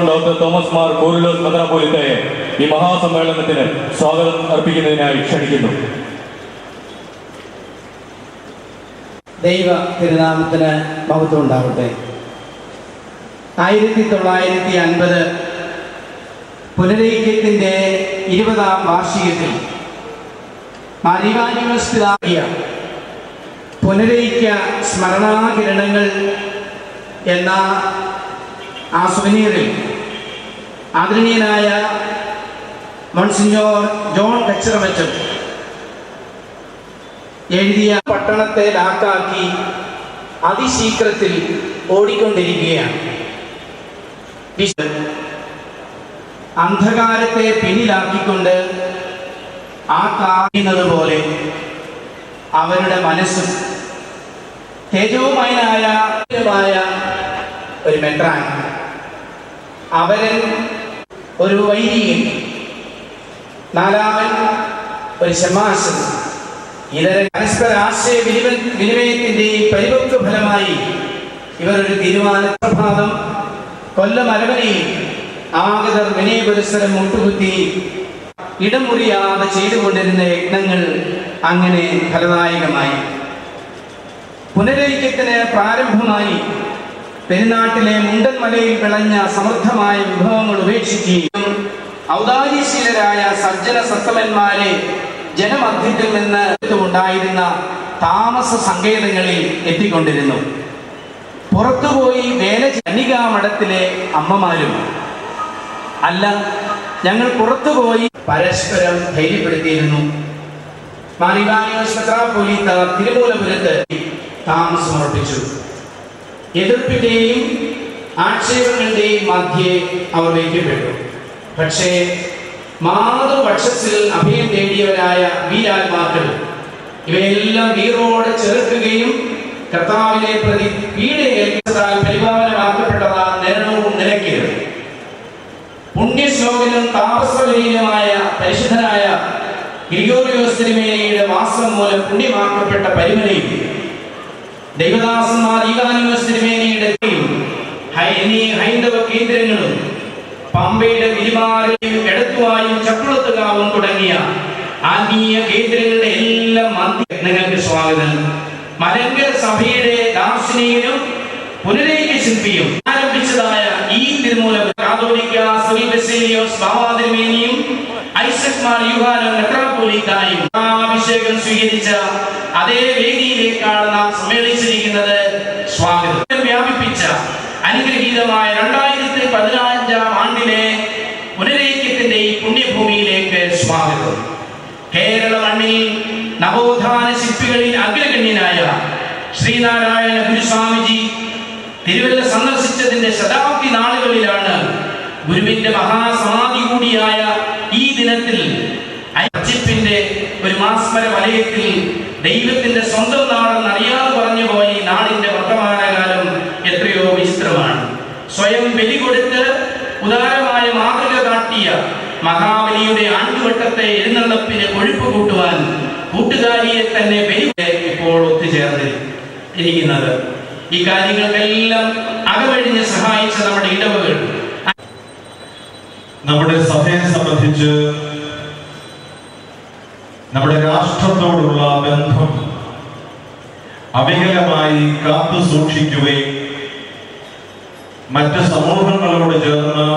Doctor Thomas Mar Coorilos മെത്രാപ്പോലീത്തയെ ഈ മഹാസമ്മേളനത്തിന് സ്വാഗതം അർപ്പിക്കുന്നതിനായി ക്ഷണിക്കുന്നു. ദൈവ തിരുനാമത്തിന് മഹത്വം ഉണ്ടാവട്ടെ. 1950 പുനരൈക്യത്തിൻ്റെ 20ാം വാർഷികത്തിൽ മാരിവാനിവസ്ഥിതാക്കിയ പുനരൈക്യ സ്മരണാകിരണങ്ങൾ എന്ന ആ സുവനീറിൽ ആദരണീയനായ മോൺസിഞ്ഞോർ ജോൺ കച്ചറമറ്റം എഴുതിയ പട്ടണത്തെ ലാക്കാക്കി അതിശീഘ്രത്തിൽ ഓടിക്കൊണ്ടിരിക്കുകയാണ്. അന്ധകാരത്തെ പിന്നിലാക്കിക്കൊണ്ട് ആ കാണിക്കുന്നത് പോലെ അവരുടെ മനസ്സും തേജോമയനായ ഒരു മെട്രാൻ, അവരൻ ഒരു വൈദികൻ, നാലാമൻ ഒരു ശമാശൻ, ഇതര പരസ്പര ആശയ വിനിമയത്തിന്റെ പരിപക്വ ഫലമായി ഇവർ ഒരു തീരുമാന പ്രഭാതം കൊല്ലം അരവനയിൽ ആഗതർ വിനയപരിസരം മുട്ടുകുത്തി ഇടം മുറിയാതെ ചെയ്തുകൊണ്ടിരുന്ന യജ്ഞങ്ങൾ അങ്ങനെ ഫലദായകമായി. പുനരൈക്യത്തിന് പ്രാരംഭമായി പെരുന്നാട്ടിലെ മുണ്ടൻ മലയിൽ വിളഞ്ഞ സമൃദ്ധമായ വിഭവങ്ങൾ ഉപേക്ഷിക്കുകയും ഔദാര്യശീലരായ സജ്ജന സത്തമന്മാരെ ജനമധ്യത്തിൽ നിന്ന് ഉണ്ടായിരുന്ന താമസ സങ്കേതങ്ങളിൽ എത്തിക്കൊണ്ടിരുന്നു. പുറത്തുപോയി വേല കന്യകാമഠത്തിലെ അമ്മമാരും അല്ല, ഞങ്ങൾ പുറത്തുപോയി പരസ്പരം ധൈര്യപ്പെടുത്തിയിരുന്നു. മാരിവാനിയോസ് മെത്രാപ്പോലീത്ത തിരുമൂലപുരത്ത് താമസമർപ്പിച്ചു. എതിർപ്പിന്റെയും ആക്ഷേപങ്ങളുടെയും മധ്യേ അവർ വയ്ക്കപ്പെട്ടു. പക്ഷേ മാതൃപക്ഷത്തിൽ അഭയം തേടിയവരായ വീരാത്മാക്കൾ ഇവയെല്ലാം വീറോടെ ചെറുക്കുകയും കർത്താവിനെ പ്രതി പീഡയേൽപ്പിച്ചതാൽ പരിപാലനമാക്കപ്പെട്ടതാ നിരണവും നിലയ്ക്കരുത്. പുണ്യശ്ലോകനും താപസ്വലീനമായ പരിശുദ്ധനായ ഗ്രിഗോറിയോസ് തിരുമേനിയുടെ വാസം മൂലം പുണ്യമാക്കപ്പെട്ട പരിമലയും ദൈവദാസന്മാർ ഈവാനിയോസ് തിരുമേനിയുടെ ഹൈന്ദവ കേന്ദ്രങ്ങളും പമ്പയുടെ വിരിമാലയും എടത്തുവായും ചക്കുളത്തുകാവും തുടങ്ങിയ ആത്മീയ കേന്ദ്രങ്ങളുടെ എല്ലാം നിങ്ങൾക്ക് സ്വാഗതം. മലങ്കര സഭയുടെ ദാർശനികനും പുനരൈക്യ ശില്പിയും ആരംഭിച്ചതായ ഈ തിരുമൂല കാതോലിക്ക സിറിൽ ബസേലിയോസ് ബാവാ തിരുമേനിയും ഐസക് മാർ യൂഹാനോ മെത്രാപ്പോലീത്തായും അഭിഷേകം സ്വീകരിച്ച അതേ വേദിയിലേക്കാണ് നാം സമ്മേളിച്ചിരിക്കുന്നത്. സ്വാഗതം വ്യാപിപ്പിച്ച അനുഗ്രഹീതമായ 2015 ആണ്ടിലെ പുനരൈക്യത്തിന്റെ ഈ പുണ്യഭൂമിയിലേക്ക് സ്വാഗതം. കേരള മണ്ണിൽ നവോത്ഥാന ശില്പികളിൽ അഗ്രഗണ്യനായ ശ്രീനാരായണ ഗുരുസ്വാമിജി തിരുവല്ല സന്ദർശിച്ചതിന്റെ ശതാബ്ദി നാളുകളിലാണ് ഗുരുവിന്റെ മഹാസമാധി കൂടിയായ ഈ ദിനത്തിൽ അയ്യപ്പിന്റെ ഒരു മാസ്മര വലയത്തിൽ ദൈവത്തിന്റെ സ്വന്തം നാടെന്ന് അറിയാതെ പറഞ്ഞു പോയ ഈ നാടിന്റെ വർത്തമാനകാലം എത്രയോ വിചിത്രമാണ്. സ്വയം ബലി കൊടുത്ത് ഉദാരമായ മാതൃക കാട്ടിയ മഹാബലിയുടെ ആണ്ടുവട്ടത്തെ എഴുന്നള്ളപ്പിന് കൊഴുപ്പ് കൂട്ടുവാൻ കൂട്ടുകാരിയെ തന്നെ ബലി ഇപ്പോൾ ഒത്തുചേർന്നിരിക്കുന്നത്. ഈ കാര്യങ്ങൾക്കെല്ലാം അകവഴിഞ്ഞ് സഹായിച്ച നമ്മുടെ ഇടവകൾ, നമ്മുടെ സഭയെ സംബന്ധിച്ച് നമ്മുടെ രാഷ്ട്രത്തോടുള്ള ബന്ധം അവികലമായി കാത്തു സൂക്ഷിക്കുകയും മറ്റ് സമൂഹങ്ങളോട് ചേർന്ന്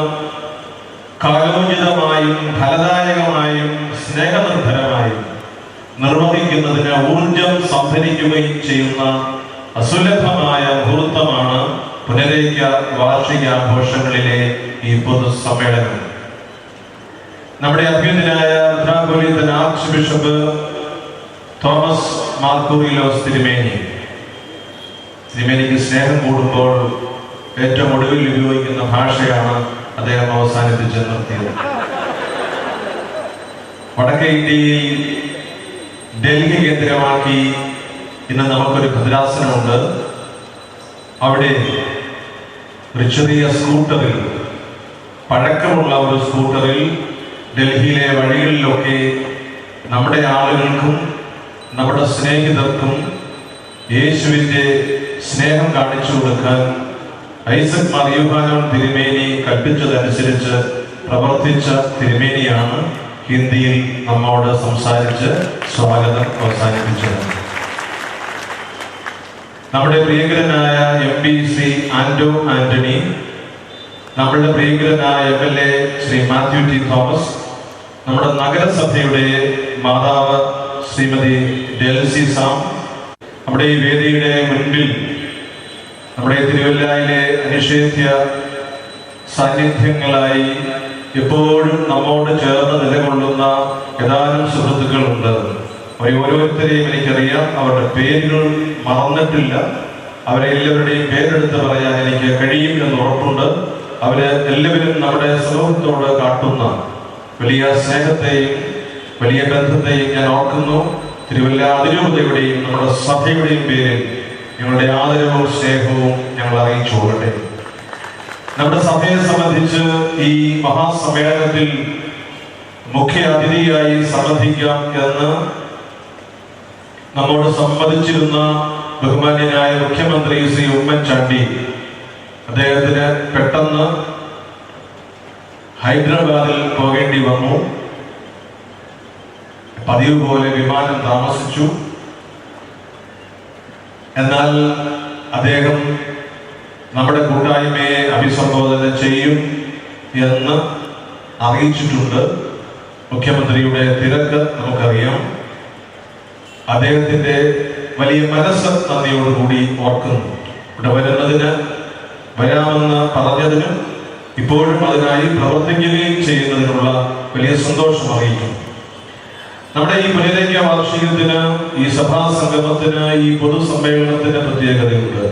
കാലോചിതമായും ഫലദായകമായും സ്നേഹനിർഭരമായും നിർവഹിക്കുന്നതിന് ഊർജം സംഭരിക്കുകയും ചെയ്യുന്ന അസുലഭമായ മുഹൂർത്തമാണ് പുനരൈക്യ വാർഷികാഘോഷങ്ങളിലെ ഈ പൊതുസമ്മേളനം. നമ്മുടെ അഭ്യുന്നതനായ മെത്രാപ്പോലീത്തൻ archbishop Thomas Mar Koorilos തിരുമേനിക്ക് സ്നേഹം കൂടുമ്പോൾ ഏറ്റവും ഒടുവിൽ ഉപയോഗിക്കുന്ന ഭാഷയാണ് അദ്ദേഹം അവസാനിപ്പിച്ച് നിർത്തിയത്. വടക്കേ ഇന്ത്യയിൽ ഡൽഹി കേന്ദ്രമാക്കി ഇന്ന് നമുക്കൊരു ഭദ്രാസനമുണ്ട്. അവിടെ ഒരു ചെറിയ സ്കൂട്ടറിൽ, പഴക്കമുള്ള ഒരു സ്കൂട്ടറിൽ ഡൽഹിയിലെ വഴികളിലൊക്കെ നമ്മുടെ ആളുകൾക്കും നമ്മുടെ സ്നേഹിതർക്കും യേശുവിൻ്റെ സ്നേഹം കാണിച്ചു കൊടുക്കാൻ ഐസക് മാർ യോഹന്നാൻ തിരുമേനി കൽപ്പിച്ചതനുസരിച്ച് പ്രവർത്തിച്ച തിരുമേനിയാണ് ഹിന്ദിയിൽ നമ്മോട് സംസാരിച്ച് സ്വാഗതം അവസാനിപ്പിച്ചത്. നമ്മുടെ പ്രിയങ്കരനായ MP ശ്രീ ആന്റോ ആന്റണി, നമ്മുടെ പ്രിയങ്കരനായ MLA Shri Mathew T Thomas, നമ്മുടെ നഗരസഭയുടെ മാതാവ് ശ്രീമതി ഡെൽസി സാം, നമ്മുടെ ഈ വേദിയുടെ മുൻപിൽ നമ്മുടെ തിരുവല്ലയിലെ അനിഷേധ്യ സാന്നിധ്യങ്ങളായി എപ്പോഴും നമ്മോട് ചേർന്ന് നിലകൊള്ളുന്ന ഏതാനും സുഹൃത്തുക്കളുണ്ട്. അവരെ ഓരോരുത്തരെയും എനിക്കറിയാം, അവരുടെ പേരുകൾ മറന്നിട്ടില്ല. അവരെ എല്ലാവരുടെയും പേരെടുത്ത് പറയാൻ എനിക്ക് കഴിയും എന്ന് ഉറപ്പുണ്ട്. അവര് എല്ലാവരും നമ്മുടെ സമൂഹത്തോട് കാട്ടുന്ന വലിയ സ്നേഹത്തെയും വലിയ ബന്ധത്തെയും ഞാൻ ഓർക്കുന്നു. തിരുവല്ല അതിരൂപതയുടെയും നമ്മുടെ സഭയുടെയും പേരിൽ ഞങ്ങളുടെ ആദരവും സ്നേഹവും ഞങ്ങൾ അറിയിച്ചു കൊള്ളട്ടെ. നമ്മുടെ സഭയെ സംബന്ധിച്ച് ഈ മഹാസമ്മേളനത്തിൽ മുഖ്യ അതിഥിയായി സംബന്ധിക്കാം എന്ന് നമ്മോട് സംബന്ധിച്ചിരുന്ന ബഹുമാന്യനായ മുഖ്യമന്ത്രി ശ്രീ ഉമ്മൻചാണ്ടി, അദ്ദേഹത്തിന് പെട്ടെന്ന് ഹൈദരാബാദിൽ പോകേണ്ടി വന്നു. പതിവ് പോലെ വിമാനം താമസിച്ചു. എന്നാൽ അദ്ദേഹം നമ്മുടെ കൂട്ടായ്മയെ അഭിസംബോധന ചെയ്യും എന്ന് അറിയിച്ചിട്ടുണ്ട്. മുഖ്യമന്ത്രിയുടെ തിരക്ക് നമുക്കറിയാം. അദ്ദേഹത്തിന്റെ വലിയ മനസ്സ് നന്ദിയോടുകൂടി ഓർക്കുന്നു. ഇവിടെ വരുന്നതിന്, വരാമെന്ന് പറഞ്ഞതിനും ഇപ്പോഴും അതിനായി പ്രവർത്തിക്കുകയും ചെയ്യുന്നതിനുള്ള വലിയ സന്തോഷം അറിയിക്കുന്നു. നമ്മുടെ ഈ പുനരൈക്യ വാർഷികത്തിന്, ഈ സഭാ സംഗമത്തിന്, ഈ പൊതുസമ്മേളനത്തിന് പ്രത്യേകതയുണ്ട്.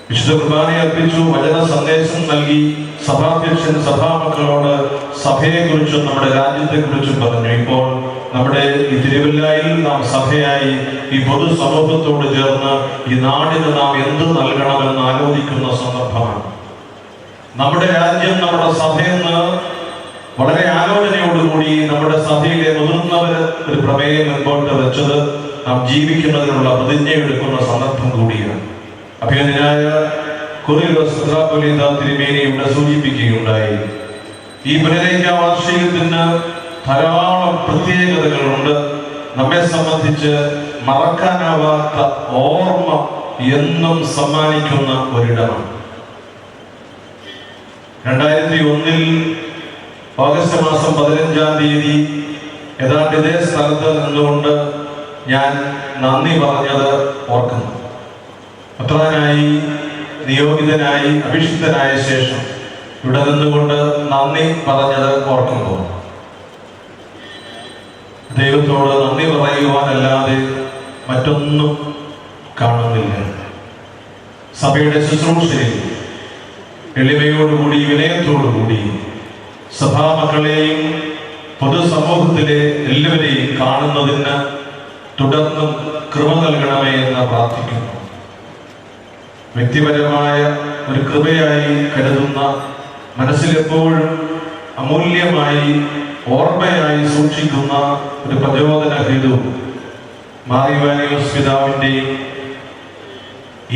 വിശുദ്ധ കുർബാന അർപ്പിച്ചു, വചന സന്ദേശം നൽകി, സഭാധ്യക്ഷൻ സഭാമക്കളോട് സഭയെക്കുറിച്ചും നമ്മുടെ രാജ്യത്തെക്കുറിച്ചും പറഞ്ഞു. ഇപ്പോൾ നമ്മുടെ ഈ തിരുവല്ലയിൽ നാം സഭയായി ഈ പൊതുസമൂഹത്തോട് ചേർന്ന് ഈ നാടിന് നാം എന്ത് നൽകണമെന്ന് ആലോചിക്കുന്ന സന്ദർഭമാണ്. നമ്മുടെ രാജ്യം, നമ്മുടെ സഭയെന്ന് വളരെ ആലോചനയോടുകൂടി നമ്മുടെ സഭയിലെ മുതിർന്നവര് ഒരു പ്രമേയം മുൻപോട്ട് വെച്ചത് നാം ജീവിക്കുന്നതിനുള്ള പ്രതിജ്ഞയെടുക്കുന്ന സന്ദർഭം കൂടിയാണ്. അഭിനന്ദനായ കൊറിലോസ് മെത്രാപ്പൊലീത്ത തിരുമേനി ഇവിടെ സൂചിപ്പിക്കുകയുണ്ടായി. ഈ പുനരൈക്യ വാർഷികത്തിന് ധാരാളം പ്രത്യേകതകളുണ്ട്. നമ്മെ സംബന്ധിച്ച് മറക്കാനാവാത്ത ഓർമ്മ എന്നും സമ്മാനിക്കുന്ന ഒരിടമാണ്. 2001 ഓഗസ്റ്റ് മാസം 15-ാം തീയതി ഏതാണ്ട് ഇതേ സ്ഥലത്ത് നിന്നുകൊണ്ട് ഞാൻ നന്ദി പറഞ്ഞത് ഓർക്കുന്നു. പത്രാനായി നിയോഗിതനായി അഭിഷിക്തനായ ശേഷം ഇവിടെ നിന്നുകൊണ്ട് നന്ദി പറഞ്ഞത് ഓർക്കുമ്പോൾ ദൈവത്തോട് നന്ദി പറയുവാനല്ലാതെ മറ്റൊന്നും കാണുന്നില്ല. സഭയുടെ ശുശ്രൂഷയിൽ എളിമയോടുകൂടി, വിനയത്തോടുകൂടി സഭാമക്കളെയും പൊതുസമൂഹത്തിലെ എല്ലാവരെയും കാണുന്നതിന് തുടർന്നും കൃപ നൽകണമേ എന്ന് പ്രാർത്ഥിക്കുന്നു. വ്യക്തിപരമായ ഒരു കൃപയായി കരുതുന്ന, മനസ്സിലെപ്പോഴും അമൂല്യമായി ഓർമ്മയായി സൂക്ഷിക്കുന്ന ഒരു പ്രചോദന ഹേതു മാർ ഇവാനിയോസ് പിതാവിൻ്റെയും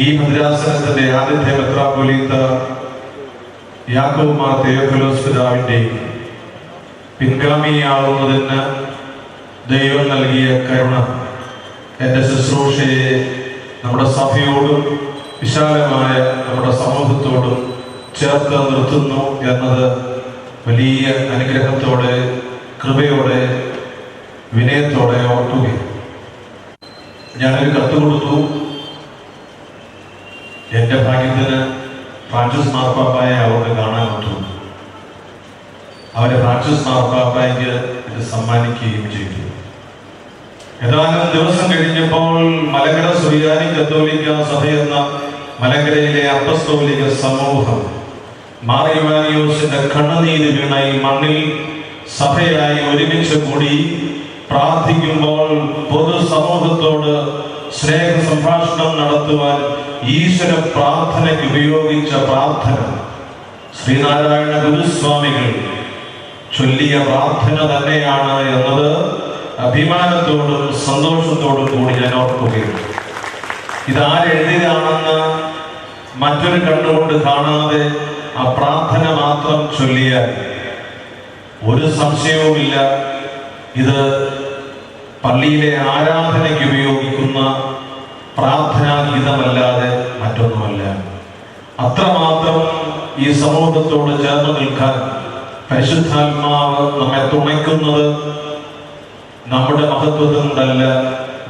ഈ ഭദ്രാസനത്തിന്റെ ആദ്യത്തെ മെത്രാപ്പൊലീത്ത യാക്കോബ് മാർ തെയോഫിലോസ് പിതാവിൻ്റെയും പിൻഗാമിയാവുന്നതിന് ദൈവം നൽകിയ കരുണ എൻ്റെ ശുശ്രൂഷയെ നമ്മുടെ സഭയോടും വിശാലമായ നമ്മുടെ സമൂഹത്തോടും ചേർത്ത് നിർത്തുന്നു എന്നത് വലിയ അനുഗ്രഹത്തോടെ, കൃപയോടെ, വിനയത്തോടെ ഓർക്കുകയും. ഞാനൊരു കത്ത് കൊടുത്തു. എൻ്റെ ഭാഗ്യത്തിന് ഫ്രാൻസിസ് മാർപ്പാപ്പായെ അവർക്ക് കാണാൻ പറ്റും. അവരെ ഫ്രാൻസിസ് മാർപ്പാപ്പായ്ക്ക് ഇത് സമ്മാനിക്കുകയും ചെയ്തു. ഏതാനും ദിവസം കഴിഞ്ഞപ്പോൾ മലങ്കര സുറിയാനി കത്തോലിക്ക സഭയെന്ന മലങ്കരയിലെ അപ്പസ്തോലിക സമൂഹം മാർ ഇവാനിയോസിന്റെ കണ്ണുനീര് വീണ ഈ മണ്ണിൽ സഭയായി ഒരുമിച്ച് കൂടി പ്രാർത്ഥിക്കുമ്പോൾ പൊതുസമൂഹത്തോട് സ്നേഹ സംഭാഷണം നടത്തുവാൻ ഈശ്വര പ്രാർത്ഥനയ്ക്ക് ഉപയോഗിച്ച പ്രാർത്ഥന ശ്രീനാരായണ ഗുരുസ്വാമികൾ ചൊല്ലിയ പ്രാർത്ഥന തന്നെയാണ് എന്നത് അഭിമാനത്തോടും സന്തോഷത്തോടും കൂടി ഞാൻ ഓർക്കുകയാണ്. ഇതാരെഴുതിയതാണെന്ന് മറ്റൊരു കണ്ണുകൊണ്ട് കാണാതെ ആ പ്രാർത്ഥന മാത്രം ചൊല്ലിയാൽ ഒരു സംശയവുമില്ല, ഇത് പള്ളിയിലെ ആരാധനയ്ക്ക് ഉപയോഗിക്കുന്ന പ്രാർത്ഥനാഗീതമല്ലാതെ മറ്റൊന്നുമല്ല. അത്രമാത്രം ഈ സമൂഹത്തോട് ചേർന്ന് നിൽക്കാൻ പരിശുദ്ധാത്മാവ് നമ്മെ തുണയ്ക്കുന്നത് നമ്മുടെ മഹത്വം കൊണ്ടല്ല,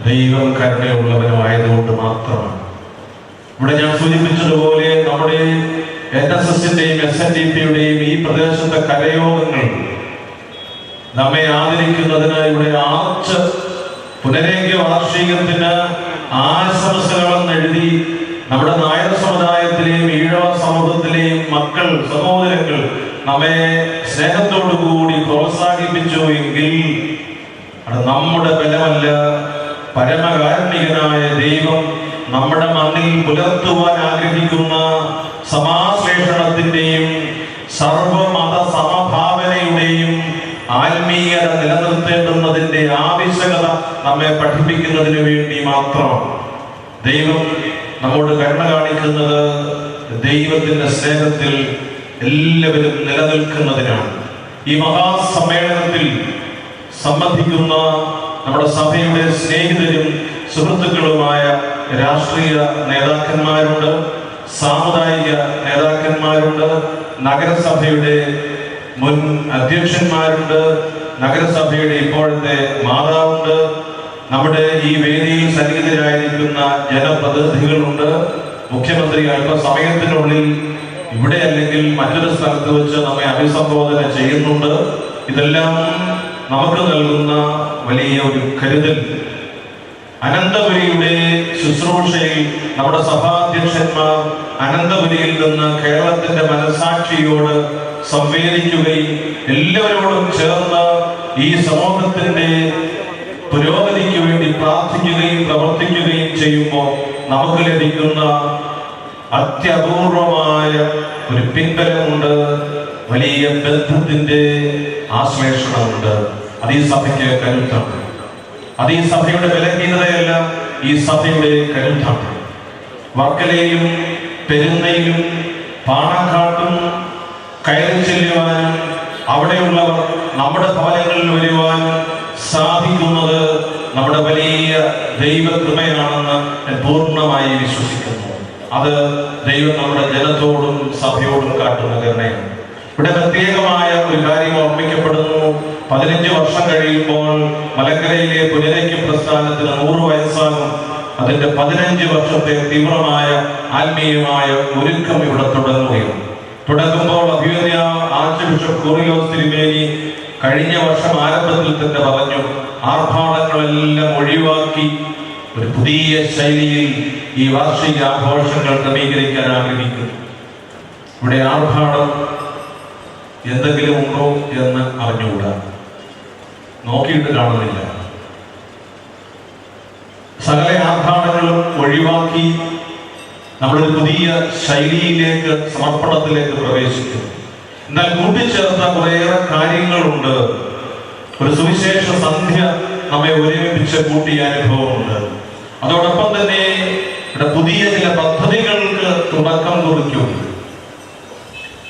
ദൈവം കരുണയുള്ളവനുമായതുകൊണ്ട് മാത്രമാണ്. ഇവിടെ ഞാൻ സൂചിപ്പിച്ചതുപോലെ നമ്മുടെ NSSന്റെയും SNDPയുടെയും ഈ പ്രദേശത്തെ കരയോഗങ്ങൾ നമ്മെ ആദരിക്കുന്നതിന് ഇവിടെ ആർച്ച് പുനരേക്യ വാർഷികത്തിന് ആശംസകളെന്ന് എഴുതി നമ്മുടെ നായർ സമുദായത്തിലെയും ഈഴവ സമൂഹത്തിലെയും മക്കൾ സഹോദരങ്ങൾ നമ്മെ സ്നേഹത്തോടു കൂടി പ്രോത്സാഹിപ്പിച്ചു എങ്കിൽ അത് നമ്മുടെ ബലമല്ല, പരമകാരുണികനായ ദൈവം നമ്മുടെ മണ്ണിൽ പുലർത്തുവാൻ ആഗ്രഹിക്കുന്ന സമാശ്ലേഷണത്തിന്റെയും സർവമത സമഭാവനയുടെയും ആത്മീയത നിലനിർത്തേണ്ടുന്നതിന്റെ ആവശ്യകത നമ്മെ പഠിപ്പിക്കുന്നതിന് വേണ്ടി മാത്രമാണ്. ദൈവം നമ്മോട് കരുണ കാണിക്കുന്നത് ദൈവത്തിന്റെ സ്നേഹത്തിൽ എല്ലാവരും നിലനിൽക്കുന്നതിനാണ്. ഈ മഹാസമ്മേളനത്തിൽ സംബന്ധിക്കുന്ന നമ്മുടെ സഭയുടെ സ്നേഹിതരും സുഹൃത്തുക്കളുമായ രാഷ്ട്രീയ നേതാക്കന്മാരുണ്ട്, സാമുദായിക നേതാക്കന്മാരുണ്ട്, നഗരസഭയുടെ മുൻ അധ്യക്ഷന്മാരുണ്ട്, നഗരസഭയുടെ ഇപ്പോഴത്തെ മാതാവുണ്ട്, നമ്മുടെ ഈ വേദിയിൽ സന്നിഹിതരായിരിക്കുന്ന ജനപ്രതിനിധികളുണ്ട്. മുഖ്യമന്ത്രി അല്പസമയത്തിനുള്ളിൽ ഇവിടെ അല്ലെങ്കിൽ മറ്റൊരു സ്ഥലത്ത് വെച്ച് നമ്മെ അഭിസംബോധന ചെയ്യുന്നുണ്ട്. ഇതെല്ലാം നമുക്ക് നൽകുന്ന വലിയ ഒരു കരുതൽ. അനന്തപുരിയുടെ ശുശ്രൂഷയിൽ നമ്മുടെ സഭാധ്യക്ഷന്മാർ അനന്തപുരിയിൽ നിന്ന് കേരളത്തിന്റെ മനസാക്ഷിയോട് സംവേദിക്കുകയും എല്ലാവരോടും ചേർന്ന് ഈ സമൂഹത്തിന്റെ പുരോഗതിക്ക് വേണ്ടി പ്രാർത്ഥിക്കുകയും പ്രവർത്തിക്കുകയും ചെയ്യുമ്പോൾ നമുക്ക് ലഭിക്കുന്ന അത്യപൂർവമായ ഒരു പിൻബലമുണ്ട്, വലിയ ബന്ധത്തിന്റെ ആശ്ലേഷണമുണ്ട്. അത് ഈ സഭയ്ക്ക് കരുത്താണ്. അത് ഈ സഭയുടെ ബലഹീനതയല്ല, ഈ സഭയുടെ കരുത്താണ്. വർക്കലയിലും പെരുന്നയിലും പാണക്കാട്ടും കയറി ചെല്ലുവാനും അവിടെയുള്ളവർ നമ്മുടെ ഭവനങ്ങളിൽ വരുവാനും സാധിക്കുന്നത് നമ്മുടെ വലിയ ദൈവകൃപയാണെന്ന് ഞാൻ പൂർണ്ണമായി വിശ്വസിക്കുന്നു. അത് ദൈവം നമ്മുടെ ജനത്തോടും സഭയോടും കാട്ടുന്ന കരുണയാണ്. ഇവിടെ പ്രത്യേകമായ ഒരു കാര്യം ഓർമ്മിക്കപ്പെടുന്നു. 15 വർഷം കഴിയുമ്പോൾ മലങ്കരയിലെ പുനരേക്യ പ്രസ്ഥാനത്തിന് 100 വയസ്സാകും. അതിന്റെ 15 വർഷത്തെ തീവ്രമായ ആത്മീയമായ ഒരുക്കം ഇവിടെ തുടങ്ങുകയാണ്. തുടങ്ങുമ്പോൾ അഭിവന്യ ആർച്ച് ബിഷപ്പ് കൂറിലോസ് തിരുമേനി കഴിഞ്ഞ വർഷം ആരംഭത്തിൽ തന്നെ പറഞ്ഞു, ആർഭാടങ്ങളെല്ലാം ഒഴിവാക്കി ഒരു പുതിയ ശൈലിയിൽ ഈ വാർഷിക ആഘോഷങ്ങൾ ക്രമീകരിക്കാൻ ആഗ്രഹിക്കുന്നു. ഇവിടെ ആർഭാടം എന്തെങ്കിലും ഉണ്ടോ എന്ന് അറിഞ്ഞുകൂടാ, നോക്കിയിട്ട് കാണുന്നില്ല. സകല ആർഭാടങ്ങളും ഒഴിവാക്കി നമ്മളൊരു പുതിയ ശൈലിയിലേക്ക്, സമർപ്പണത്തിലേക്ക് പ്രവേശിക്കും. എന്നാൽ കൂട്ടിച്ചേർത്ത കുറേയേറെ കാര്യങ്ങളുണ്ട്. ഒരു സുവിശേഷ സന്ധ്യ നമ്മെ ഒരുമിപ്പിച്ച് കൂട്ടിയ അനുഭവമുണ്ട്. അതോടൊപ്പം തന്നെ ഇവിടെ പുതിയ ചില പദ്ധതികൾക്ക് തുടക്കം കുറിക്കും.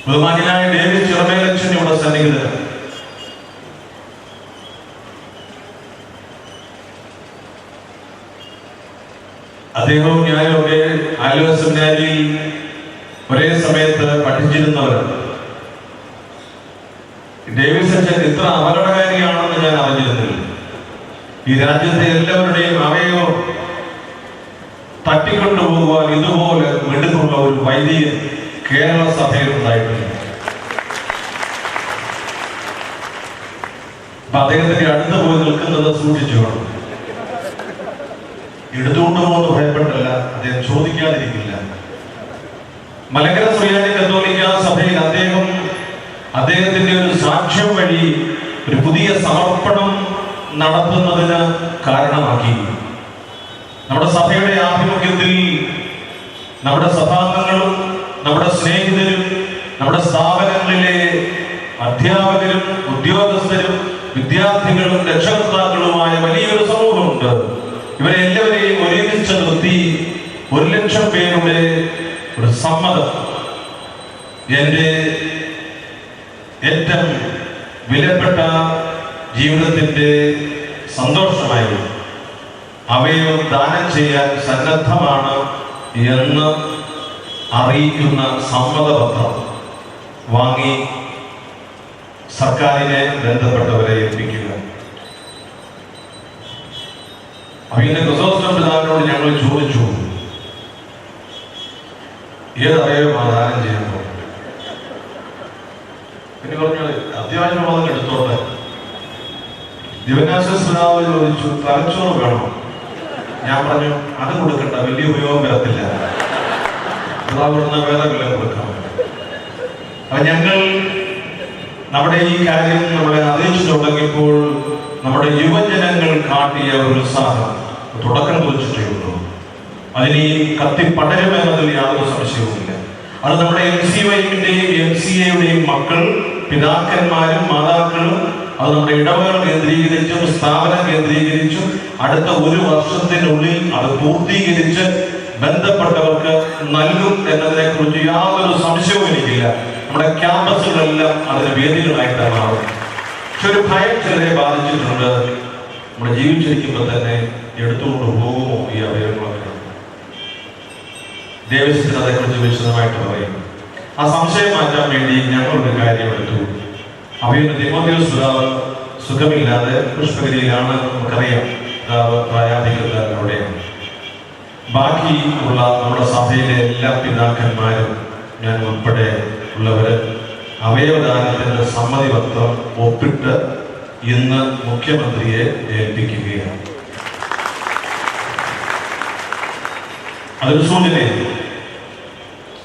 ബഹുമാന്യനായ ഡേവിഡ് ചിറമേലച്ചൻ ഇവിടെ സന്നിഹിതനാണ്. അദ്ദേഹവും ഞാനുമൊക്കെ ആലുവ സെമിനാരിയിൽ ഒരേ സമയത്ത് പഠിച്ചിരുന്നവരാണ്. ഡേവിഡ് അച്ഛൻ ഇത്ര അപകടകാരിയാണെന്ന് ഞാൻ അറിഞ്ഞിരുന്നില്ല. ഈ രാജ്യത്തെ എല്ലാവരുടെയും അവയവം തട്ടിക്കൊണ്ടുപോകുവാൻ ഇതുപോലെ മിടുക്കുള്ള ഒരു വൈദികൻ കേരള സഭയിൽ ഉണ്ടായിട്ടുണ്ട്. അപ്പൊ അദ്ദേഹത്തിന്റെ അടുത്ത് പോയി നിൽക്കുന്നത് സൂക്ഷിച്ചു വേണം. എടുത്തുകൊണ്ട് പോകുന്ന ഭയപ്പെട്ടല്ല, അദ്ദേഹം ചോദിക്കാതിരിക്കില്ല. മലങ്കര സുറിയാനി കത്തോലിക്ക സഭയിൽ അദ്ദേഹത്തിന്റെ ഒരു സാക്ഷ്യം വഴി ഒരു പുതിയ സമർപ്പണം നടത്തുന്നതിന് കാരണമാക്കി. നമ്മുടെ സഭയുടെ ആഭിമുഖ്യത്തിൽ നമ്മുടെ സഭാംഗങ്ങളും നമ്മുടെ സ്നേഹിതരും നമ്മുടെ സ്ഥാപനങ്ങളിലെ അധ്യാപകരും ഉദ്യോഗസ്ഥരും വിദ്യാർത്ഥികളും രക്ഷകർത്താക്കളുമായ വലിയൊരു സമൂഹമുണ്ട്. ഇവരെ എല്ലാവരെയും ഒരുമിച്ച് നിർത്തി 1,00,000 പേരുടെ ഒരു സമ്മതം എൻ്റെ ഏറ്റവും വിലപ്പെട്ട ജീവിതത്തിൻ്റെ സന്തോഷമായിരുന്നു. അവയവം ദാനം ചെയ്യാൻ സന്നദ്ധമാണ് എന്ന് അറിയിക്കുന്ന സമ്മതപത്രം വാങ്ങി സർക്കാരിനെ ബന്ധപ്പെട്ടവരെ ഏൽപ്പിക്കുക. അഭിനന്ദ ക്രിസോസ്റ്റം പിതാവിനോട് ഞങ്ങൾ ചോദിച്ചു, ഏതവയവമാണ് ദാനം ചെയ്യാൻ പോകുന്നത്? പിന്നെ പറഞ്ഞു, അത്യാവശ്യമുള്ളത് എടുത്തോട്ടെ. ദിവനാശ്വാസ പിതാവ് ചോദിച്ചു, തലച്ചോറ് വേണോ? ഞാൻ പറഞ്ഞു, അത് കൊടുക്കണ്ട, വലിയ ഉപയോഗം വരത്തില്ല. പിതാവ് വേറെ വല്ലതും കൊടുക്കാം. അപ്പൊ ഞങ്ങൾ നമ്മുടെ ഈ കാര്യം നമ്മളെ അറിയിച്ചു തുടങ്ങിയപ്പോൾ നമ്മുടെ യുവജനങ്ങൾ കാട്ടിയ ഒരു ഉത്സാഹം തുടക്കം കുറിച്ചിട്ടേ ഉള്ളൂ. അതിന് കത്തിപ്പടരുമെന്നതിൽ യാതൊരു സംശയവുമില്ല. അത് നമ്മുടെ MCYയുടെയും MCAയുടെയും മക്കൾ, പിതാക്കന്മാരും മാതാക്കളും അത് നമ്മുടെ ഇടവകൾ കേന്ദ്രീകരിച്ചും സ്ഥാപനം കേന്ദ്രീകരിച്ചും അടുത്ത 1 വർഷത്തിനുള്ളിൽ അത് പൂർത്തീകരിച്ച് ബന്ധപ്പെട്ടവർക്ക് നൽകും എന്നതിനെ കുറിച്ച് യാതൊരു സംശയവും എനിക്കില്ല. നമ്മുടെ ക്യാമ്പസുകളെല്ലാം അതിന് വേദികളായിട്ടാണ് മാറും. പക്ഷെ ഒരു ഭയം ചിലരെ ബാധിച്ചിട്ടുണ്ട്. നമ്മുടെ ജീവിച്ചിരിക്കുമ്പോൾ തന്നെ എടുത്തുകൊണ്ട് പോകുമോ ഈ അവയവങ്ങളൊക്കെ? ദേവസ്വത്തിന് അതേക്കുറിച്ച് വിശദമായിട്ട് പറയും. ആ സംശയം മാറ്റാൻ വേണ്ടി ഞങ്ങളൊരു കാര്യം എടുത്തു. അവയുടെ തിമോഥെയോസ് പിതാവ് സുഖമില്ലാതെ പുഷ്പഗിരിയിലാണ്, നമുക്കറിയാം. പിതാവ് പ്രായാധിക്യത്തിലൂടെയാണ്. ബാക്കി ഉള്ള നമ്മുടെ സഭയിലെ എല്ലാ പിതാക്കന്മാരും ഞാൻ ഉൾപ്പെടെ ഉള്ളവര് അവയവദാനത്തിന്റെ സമ്മതിപത്രം ഒപ്പിട്ട് ഇന്ന് മുഖ്യമന്ത്രിയെ ഏൽപ്പിക്കുകയാണ്. അതൊരു സൂചനയാണ്.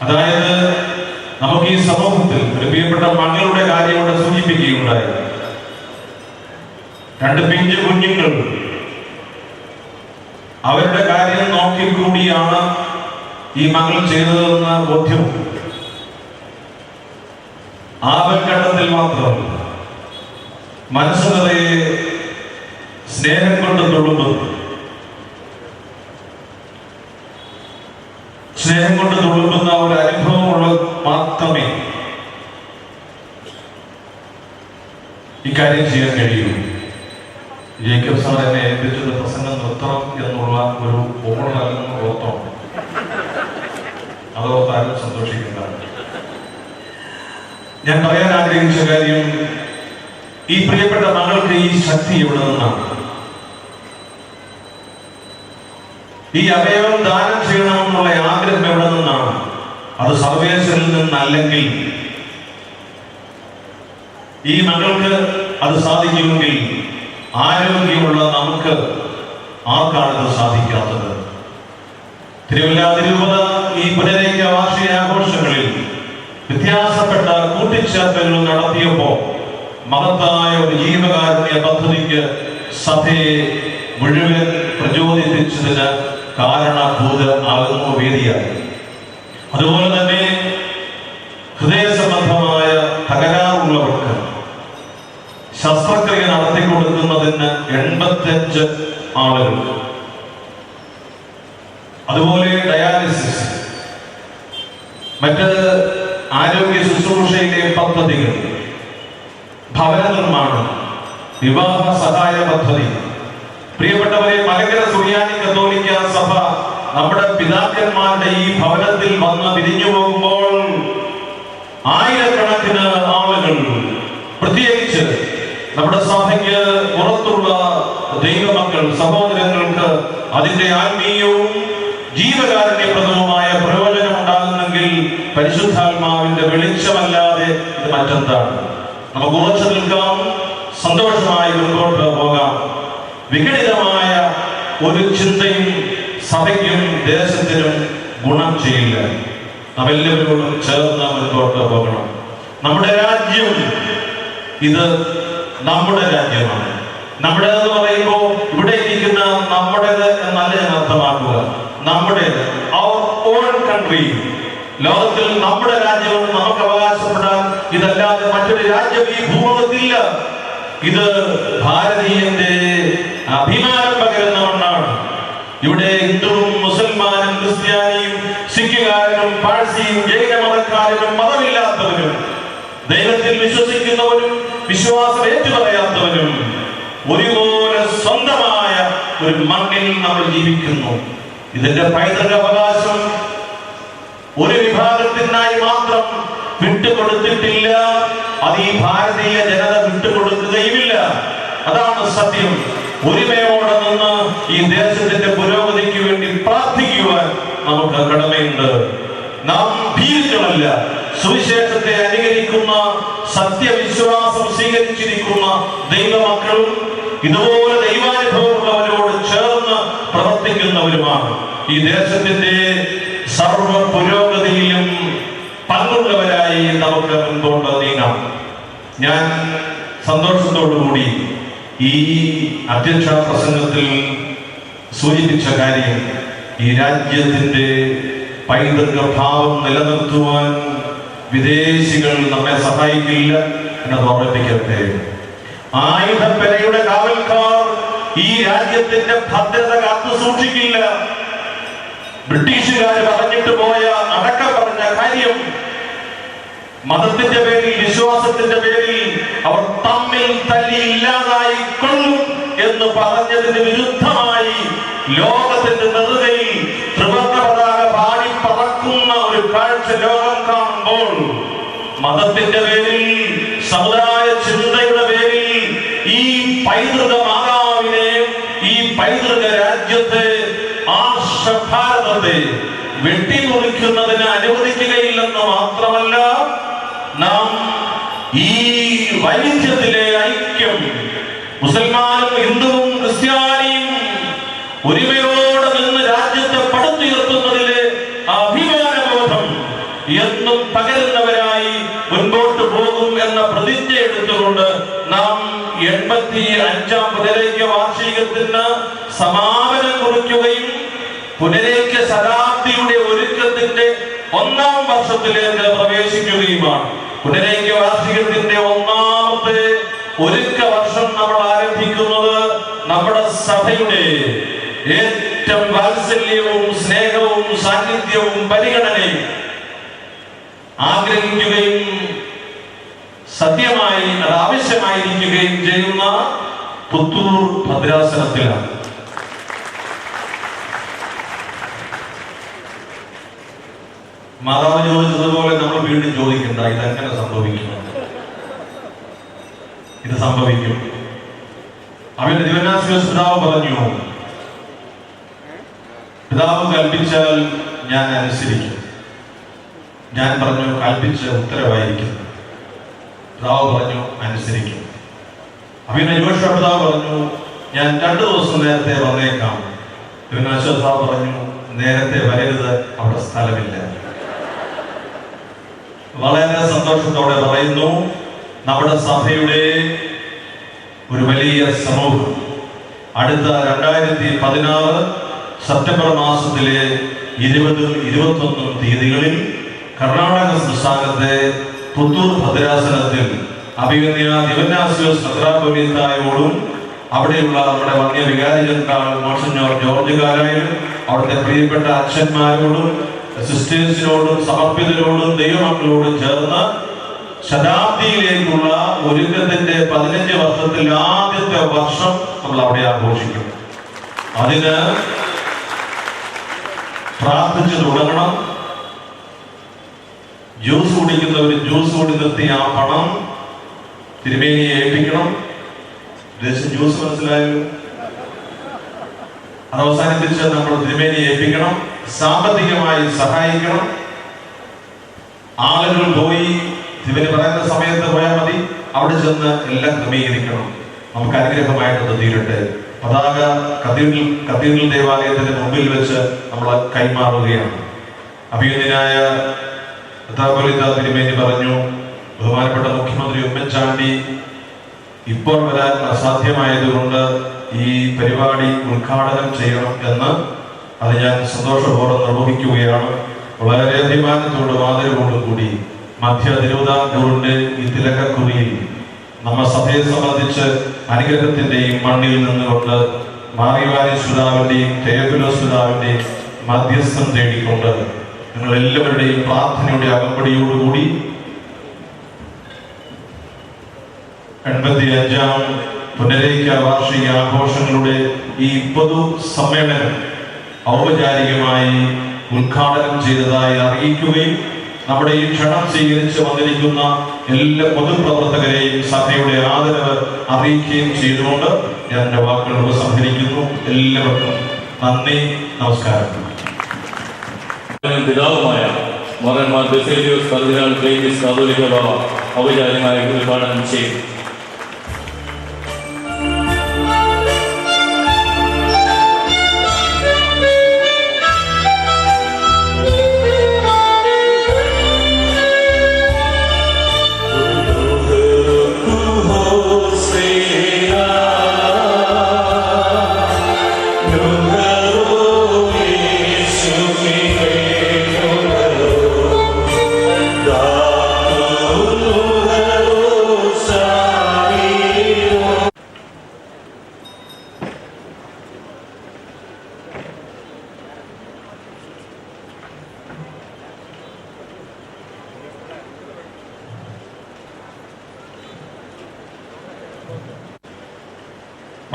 അതായത് നമുക്ക് ഈ സമൂഹത്തിൽ ഒരു പ്രിയപ്പെട്ട മകളുടെ കാര്യം ഇവിടെ സൂചിപ്പിക്കുകയുണ്ടായി. 2 പിഞ്ചു കുഞ്ഞുങ്ങൾ, അവരുടെ കാര്യം നോക്കിക്കൂടിയാണ് ഈ മകൾ ചെയ്തതെന്ന് ബോധ്യം. ആപൽഘട്ടത്തിൽ മാത്രം മനസ്സുകളെ സ്നേഹം കൊണ്ട് തുളുമ്പുന്നു. സ്നേഹം കൊണ്ട് തുളുമ്പുന്ന ഒരു അനുഭവമുള്ള മാത്രമേ ഇക്കാര്യം ചെയ്യാൻ കഴിയൂ. ജേക്കബ് സാർ എന്നെ ഏൽപ്പിച്ചത് പ്രസംഗം നിർത്തണം എന്നുള്ള ഒരു ഓർമ്മ നൽകുന്ന ഓർത്തമാണ്. അതോർത്താരും സന്തോഷിക്കുന്നതാണ്. ഞാൻ പറയാൻ ആഗ്രഹിച്ച കാര്യം, ഈ പ്രിയപ്പെട്ട മകൾക്ക് ഈ ശക്തി എവിടെ നിന്നാണ്? ഈ അവയവം ദാനം ചെയ്യണമെന്നുള്ള ആഗ്രഹം എവിടെ നിന്നാണ്? അത് സർവേശ്വരിൽ നിന്നല്ലെങ്കിൽ ഈ മകൾക്ക് അത് സാധിക്കുമെങ്കിൽ ആരോഗ്യമുള്ള നമുക്ക് ആർക്കാണ് ഇത് സാധിക്കാത്തത്? തിരുവല്ല തിരുവത ഈ പുനരേക്ക വാർഷിക ആഘോഷങ്ങളിൽ വ്യത്യാസപ്പെട്ട കൂട്ടിച്ചേർക്കലുകൾ നടത്തിയപ്പോ മഹത്തായ ഒരു ജീവകാരുണ്യ പദ്ധതിക്ക് സഭയെ മുഴുവൻ പ്രചോദിപ്പിച്ചതിന് കാരണഭൂതമാകുന്ന വേദിയായി. അതുപോലെ തന്നെ ഹൃദയ സംബന്ധമായ തകരാറുള്ളവർക്ക് ശസ്ത്രക്രിയ നടത്തിക്കൊടുക്കുന്നതിന് 85 ആളുകൾ, അതുപോലെ ഡയാലിസിസ്, മറ്റ് ആരോഗ്യ ശുശ്രൂഷയിലെ പദ്ധതികൾ, ഭവന നിർമ്മാണം, വിവാഹ സഹായ പദ്ധതി. പ്രിയപ്പെട്ടവരെ, മലങ്കര സുറിയാനി കത്തോലിക്ക സഭ നമ്മുടെ പിതാക്കന്മാരുടെ ഈ ഭവനത്തിൽ വന്ന് പിരിഞ്ഞു പോകുമ്പോൾ ആയിരക്കണക്കിന് ആളുകൾ, പ്രത്യേകിച്ച് നമ്മുടെ സഭയ്ക്ക് പുറത്തുള്ള ദൈവമക്കൾ, സഹോദരങ്ങൾക്ക് അതിന്റെ ആത്മീയവും ജീവകാരുണ്യപ്രദവുമായ പ്രയോജനം ഉണ്ടാകുന്നെങ്കിൽ പരിശുദ്ധാത്മാവിന്റെ വെളിച്ചമല്ലാതെ ഇത് മറ്റെന്താണ്? നമുക്ക് ഉറച്ചു നിൽക്കാം, സന്തോഷമായി മുൻപോട്ട് പോകാം. വിഘടിതമായ ഒരു ചിന്തയും സഭയ്ക്കും ദേശത്തിനും ഗുണം ചെയ്യില്ല. നാമെല്ലാവരോടും ചേർന്ന് മുൻപോട്ട് പോകണം. നമ്മുടെ രാജ്യം ഇത് നമ്മുടെ രാജ്യമാണ്. നമ്മുടെ എന്ന് പറയുമ്പോൾ ഇവിടെ ഇരിക്കുന്ന നമ്മുടേത് എന്നല്ല ഞാൻ അർത്ഥമാക്കുക. നമ്മുടേത്, അവർ ഓൺ കൺട്രി. ലോകത്തിൽ നമ്മുടെ രാജ്യവും നമുക്ക് അവകാശപ്പെടാൻ ഇതല്ലാതെ മറ്റൊരു രാജ്യം ഈ ഭൂമുഖത്തില്ല. ഇത് ഭാരതീയന്റെ അഭിമാനം പകരുന്ന ഒന്നാണ്. ഇവിടെ ഹിന്ദുവും മുസൽമാനും ക്രിസ്ത്യാനിയും സിഖുകാരനും പാഴ്സിയും ജൈനമതക്കാരനും മതമില്ലാത്തവരും ദൈവത്തിൽ വിശ്വസിക്കുന്നവരും വിശ്വാസം ഏറ്റുപറയാത്തവരും ഒരുപോലെ സ്വന്തമായ ഒരു മണ്ണിൽ നമ്മൾ ജീവിക്കുന്നു. ഇതിന്റെ പൈതൃക അവകാശം ഒരു വിഭാഗത്തിനായി മാത്രം വിട്ടുകൊടുത്തിട്ടില്ല. അത് ഈ ഭാരതീയ ജനത വിട്ടുകൊടുക്കുകയുമില്ല. അതാണ് സത്യം. ഒരുമയോടെ നിന്ന് ഈ ദേശത്തിന്റെ പുരോഗതിക്ക് വേണ്ടി പ്രാർത്ഥിക്കുവാൻ നമുക്ക് കടമയുണ്ട്. നാം ഭീരുക്കളല്ല. സുവിശേഷത്തെ അനുകരിക്കുന്ന, സത്യവിശ്വാസം സ്വീകരിച്ചിരിക്കുന്ന ദൈവമക്കളും ഇതുപോലെ ദൈവാനുഭവമുള്ളവരോട് ചേർന്ന് പ്രവർത്തിക്കുന്നവരുമാണ്. ഈ ദേശത്തിന്റെ സർവ പുരോഗതിയിലും പങ്കുള്ളവരായി നമുക്ക് മുൻപോട്ട് നീങ്ങാം. ഞാൻ സന്തോഷത്തോടുകൂടി ഈ അധ്യക്ഷ പ്രസംഗത്തിൽ സൂചിപ്പിച്ച കാര്യം, ഈ രാജ്യത്തിന്റെ പൈതൃക ഭാവം നിലനിർത്തുവാൻ വിദേശികൾ നമ്മെ സഹായിക്കില്ല എന്നത് ഓർമ്മിപ്പിക്കട്ടെ. ആയുധപ്പനയുടെ കാവൽക്കാർ ഈ രാജ്യത്തിന്റെ ഭദ്രത കാത്തു സൂക്ഷിക്കില്ല. ബ്രിട്ടീഷുകാർ പറഞ്ഞിട്ട് പോയ, അടക്കം പറഞ്ഞ കാര്യം, മതത്തിന്റെ പേരിൽ, വിശ്വാസത്തിന്റെ പേരിൽ അവർ തമ്മിൽ തല്ലി ഇല്ലാതായി കൊള്ളും എന്ന് പറഞ്ഞതിന് വിരുദ്ധമായി ലോകത്തിന്റെ നെറുകയിൽ ത്രിവർണ്ണ പതാക പാടി പറക്കുന്ന ഒരു കാഴ്ച ലോകം കാണുമ്പോൾ, മതത്തിന്റെ പേരിൽ, സമുദായ ചിന്തയുടെ പേരിൽ ഈ പൈതൃക മാതാവിനെ, ഈ പൈതൃക രാജ്യത്തെ, ഭാരതത്തെ വെട്ടിമുറിക്കുന്നതിന് അനുവദിക്കുകയില്ലെന്ന് മാത്രമല്ല, നാം ഈ വൈവിധ്യത്തിലെ ഐക്യം, മുസൽമാനും ഹിന്ദുവും ക്രിസ്ത്യാനിയും ഒരുമയോടെ നിന്ന് രാജ്യത്തെ പടുത്തുയർത്തുന്നതിലെ അഭിമാനബോധം എന്നും പകരുന്നവരായി മുൻപോട്ട് പോകും എന്ന പ്രതിജ്ഞ എടുത്തുകൊണ്ട് നാം 85-ാം പുനരൈക്യ വാർഷികത്തിന് സമാപനം കുറിക്കുകയും പുനരൈക്യ ശതാബ്ദിയുടെ ഒരുക്കത്തിന്റെ 1-ാം വർഷത്തിലേക്ക് പ്രവേശിക്കുകയുമാണ്. പുനരൈക്യ വാർഷികത്തിന്റെ 1-ാമത്തെ ഒരുക്ക വർഷം നമ്മൾ ആരംഭിക്കുന്നത് നമ്മുടെ സഭയുടെ ഏറ്റവും വാത്സല്യവും സ്നേഹവും സാന്നിധ്യവും പരിഗണനയും ആഗ്രഹിക്കുകയും സത്യമായി അത് ആവശ്യമായിരിക്കുകയും ചെയ്യുന്ന പുത്തൂർ ഭദ്രാസനത്തിലാണ്. മാതാവ് ചോദിച്ചതുപോലെ നമ്മൾ വീണ്ടും ചോദിക്കണ്ട, ഇതെങ്ങനെ സംഭവിക്കും? ഇത് സംഭവിക്കും. അവന്റെ ദിവനാശ്വാസ പിതാവ് പറഞ്ഞു, പിതാവ് കൽപ്പിച്ചാൽ ഞാൻ അനുസരിക്കും. ഞാൻ പറഞ്ഞു, കൽപ്പിച്ച ഉത്തരവായിരിക്കും. പിതാവ് പറഞ്ഞു, അനുസരിക്കും. അവന്റെ ജോഷ പിതാവ് പറഞ്ഞു, ഞാൻ 2 ദിവസം നേരത്തെ വന്നേക്കാം. ദിവനാശ്വാസ പിതാവ് പറഞ്ഞു, നേരത്തെ വരരുത്, അവിടെ സ്ഥലമില്ല. വളരെ സന്തോഷത്തോടെ പറയുന്നു, നമ്മുടെ സഭയുടെ ഒരു വലിയ സമൂഹം അടുത്ത 2016 സെപ്റ്റംബർ മാസത്തിലെ 20, 21 തീയതികളിൽ കർണാടക സംസ്ഥാനത്തെ പുത്തൂർ ഭദ്രാസനത്തിൽ അഭിമന്യ ദിവന്നാസ്യോസ് മെത്രാപ്പൊലീത്തായോടും അവിടെയുള്ള നമ്മുടെ വന്യ വികാരി ജനറൽ മോൺസിഞ്ഞോർ ജോർജ് കാരായും അവിടുത്തെ പ്രിയപ്പെട്ട അച്ഛന്മാരോടും സിസ്റ്റേഴ്സിനോടും സമർപ്പിതരോടും ദൈവമക്കളോടും ചേർന്ന് ശതാബ്ദിയിലേക്കുള്ള ഒരുക്കത്തിന്റെ 15 വർഷത്തിൽ ആദ്യത്തെ വർഷം നമ്മൾ അവിടെ ആഘോഷിക്കും. അതിന് പ്രാർത്ഥിച്ചു തുടങ്ങണം. ജ്യൂസ് കുടിക്കുന്നവർ ജ്യൂസ് കൂടി നിർത്തി ആ പണം തിരുമേനിയെ ഏൽപ്പിക്കണം. ജ്യൂസ് മനസ്സിലായോ? അത് അവസാനിപ്പിച്ച് നമ്മൾ തിരുമേനിയെ ഏൽപ്പിക്കണം. സാമ്പത്തികമായി സഹായിക്കണം. ആളുകൾ പോയി തിരുമേനി പറയുന്ന സമയത്ത് പോയാൽ മതി. അവിടെ ചെന്ന് എല്ലാം ക്രമീകരിക്കണം. നമുക്ക് അനുഗ്രഹമായിട്ട് തീരട്ടെ. പതാക കത്തീഡ്രൽ ദേവാലയത്തിന്റെ മുമ്പിൽ വെച്ച് നമ്മൾ കൈമാറുകയാണ്. അഭിനന്ദനായ മെത്രാപ്പൊലീത്ത തിരുമേനി പറഞ്ഞു, ബഹുമാനപ്പെട്ട മുഖ്യമന്ത്രി ഉമ്മൻചാണ്ടി ഇപ്പോൾ വരാൻ അസാധ്യമായതുകൊണ്ട് ഈ പരിപാടി ഉദ്ഘാടനം ചെയ്യണം എന്ന് അത് ഞാൻ സന്തോഷപൂർവ്വം നിർവഹിക്കുകയാണ്. വളരെ അഭിമാനത്തോടും ആദരവോടും കൂടി മധ്യ തിരുവിതാംകൂറിന്റെ ഈ തിലകക്കുറിയിൽ നമ്മ സഭയെ സംബന്ധിച്ച് അനുഗ്രഹത്തിന്റെയും മണ്ണിൽ നിന്നുകൊണ്ട് മാറിവാനീശ്വരാവിന്റെയും തേകുലസ്വരാവിന്റെയും മധ്യസ്ഥം തേടിക്കൊണ്ട് നിങ്ങൾ എല്ലാവരുടെയും പ്രാർത്ഥനയുടെ അകമ്പടിയോടുകൂടി 85ാം പുനരേക്ക വാർഷിക ആഘോഷങ്ങളുടെ ഈ പൊതു സമ്മേളനം ഔപചാരികമായി ഉദ്ഘാടനം ചെയ്തതായി അറിയിക്കുകയും നമ്മുടെ ഈ ക്ഷണം സ്വീകരിച്ച് വന്നിരിക്കുന്ന എല്ലാ പൊതുപ്രവർത്തകരെയും സഭയുടെ ആദരവ് അറിയിക്കുകയും ചെയ്തുകൊണ്ട് ഞാൻ എൻ്റെ വാക്കുകൾ ഉപസംഹരിക്കുന്നു. എല്ലാവർക്കും നന്ദി, നമസ്കാരം. പിതാവുമായ മറന്മാർ ബസേലിയോസ് കർദിനാൾ ക്ലീമിസ് കാതോലിക്ക ബാവ ഔപചാരികമായി ഉദ്ഘാടനം ചെയ്യും.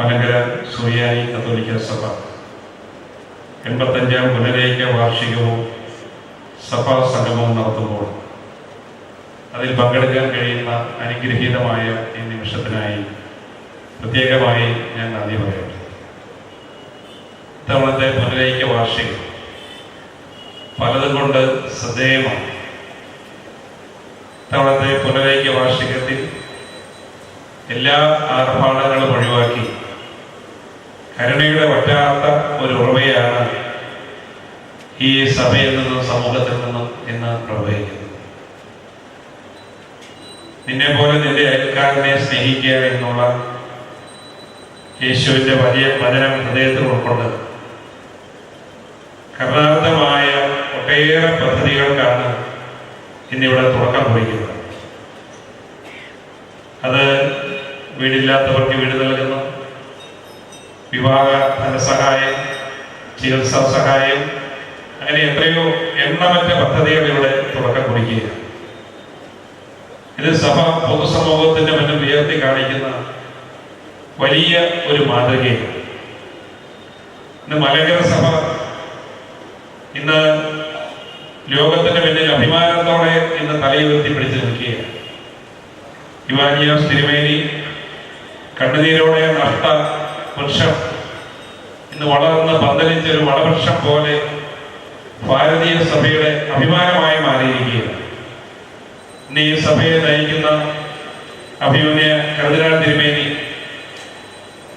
മലങ്കര സുറിയാനി കത്തോലിക്ക സഭ 85ാം പുനരേക്ക വാർഷികവും സഭാ സംഗമവും നടത്തുമ്പോൾ അതിൽ പങ്കെടുക്കാൻ കഴിയുന്ന അനുഗ്രഹീതമായ ഈ നിമിഷത്തിനായി പ്രത്യേകമായി ഞാൻ നന്ദി പറയട്ടെ. ഇത്തവണത്തെ പുനരേക്ക വാർഷികം പലതും കൊണ്ട് ശ്രദ്ധേയമാണ്. ഇത്തവണത്തെ പുനരേക്ക വാർഷികത്തിൽ എല്ലാ ആർഭാടങ്ങളും ഒഴിവാക്കി കരുണയുടെ വറ്റാത്ത ഒരു ഉറവയാണ് ഈ സഭയിൽ നിന്നും സമൂഹത്തിൽ നിന്നും ഇന്ന് പ്രവഹിക്കുന്നത്. നിന്നെ പോലെ നിന്റെ അയൽക്കാരനെ സ്നേഹിക്കുക എന്നുള്ള യേശുവിന്റെ വലിയ വചനം ഹൃദയത്തിൽ ഉൾക്കൊണ്ട് കർണാർത്ഥമായ ഒട്ടേറെ പദ്ധതികൾക്കാണ് ഇന്നിവിടെ തുടക്കം കുറിക്കുന്നത്. അത് വീടില്ലാത്തവർക്ക് വീട് നൽകുന്നു, വിവാഹ ധനസഹായം, ചികിത്സാ സഹായം, അങ്ങനെ എത്രയോ എണ്ണമറ്റ പദ്ധതികൾ ഇവിടെ തുടക്കം കുറിക്കുക. ഇത് സഭ പൊതുസമൂഹത്തിന്റെ മുന്നിൽ ഉയർത്തി കാണിക്കുന്ന വലിയ ഒരു മാതൃകയാണ്. ഇന്ന് മലങ്കര സഭ ഇന്ന് ലോകത്തിന്റെ മുന്നിൽ അഭിമാനത്തോടെ ഇന്ന് തലയുയർത്തി പിടിച്ചു നിൽക്കുകയാണ്. യുവാനിയോസ് തിരുമേനി കണ്ണുനീരോടെ നഷ്ട വൃക്ഷം ഇന്ന് വളർന്ന് പന്തലിച്ച ഒരു വളവൃക്ഷം പോലെ ഭാരതീയ സഭയുടെ അഭിമാനമായി മാറിയിരിക്കുകയാണ്. ഇന്ന് ഈ സഭയെ നയിക്കുന്ന അഭിമന്യ കർദിനാൾ തിരുമേനി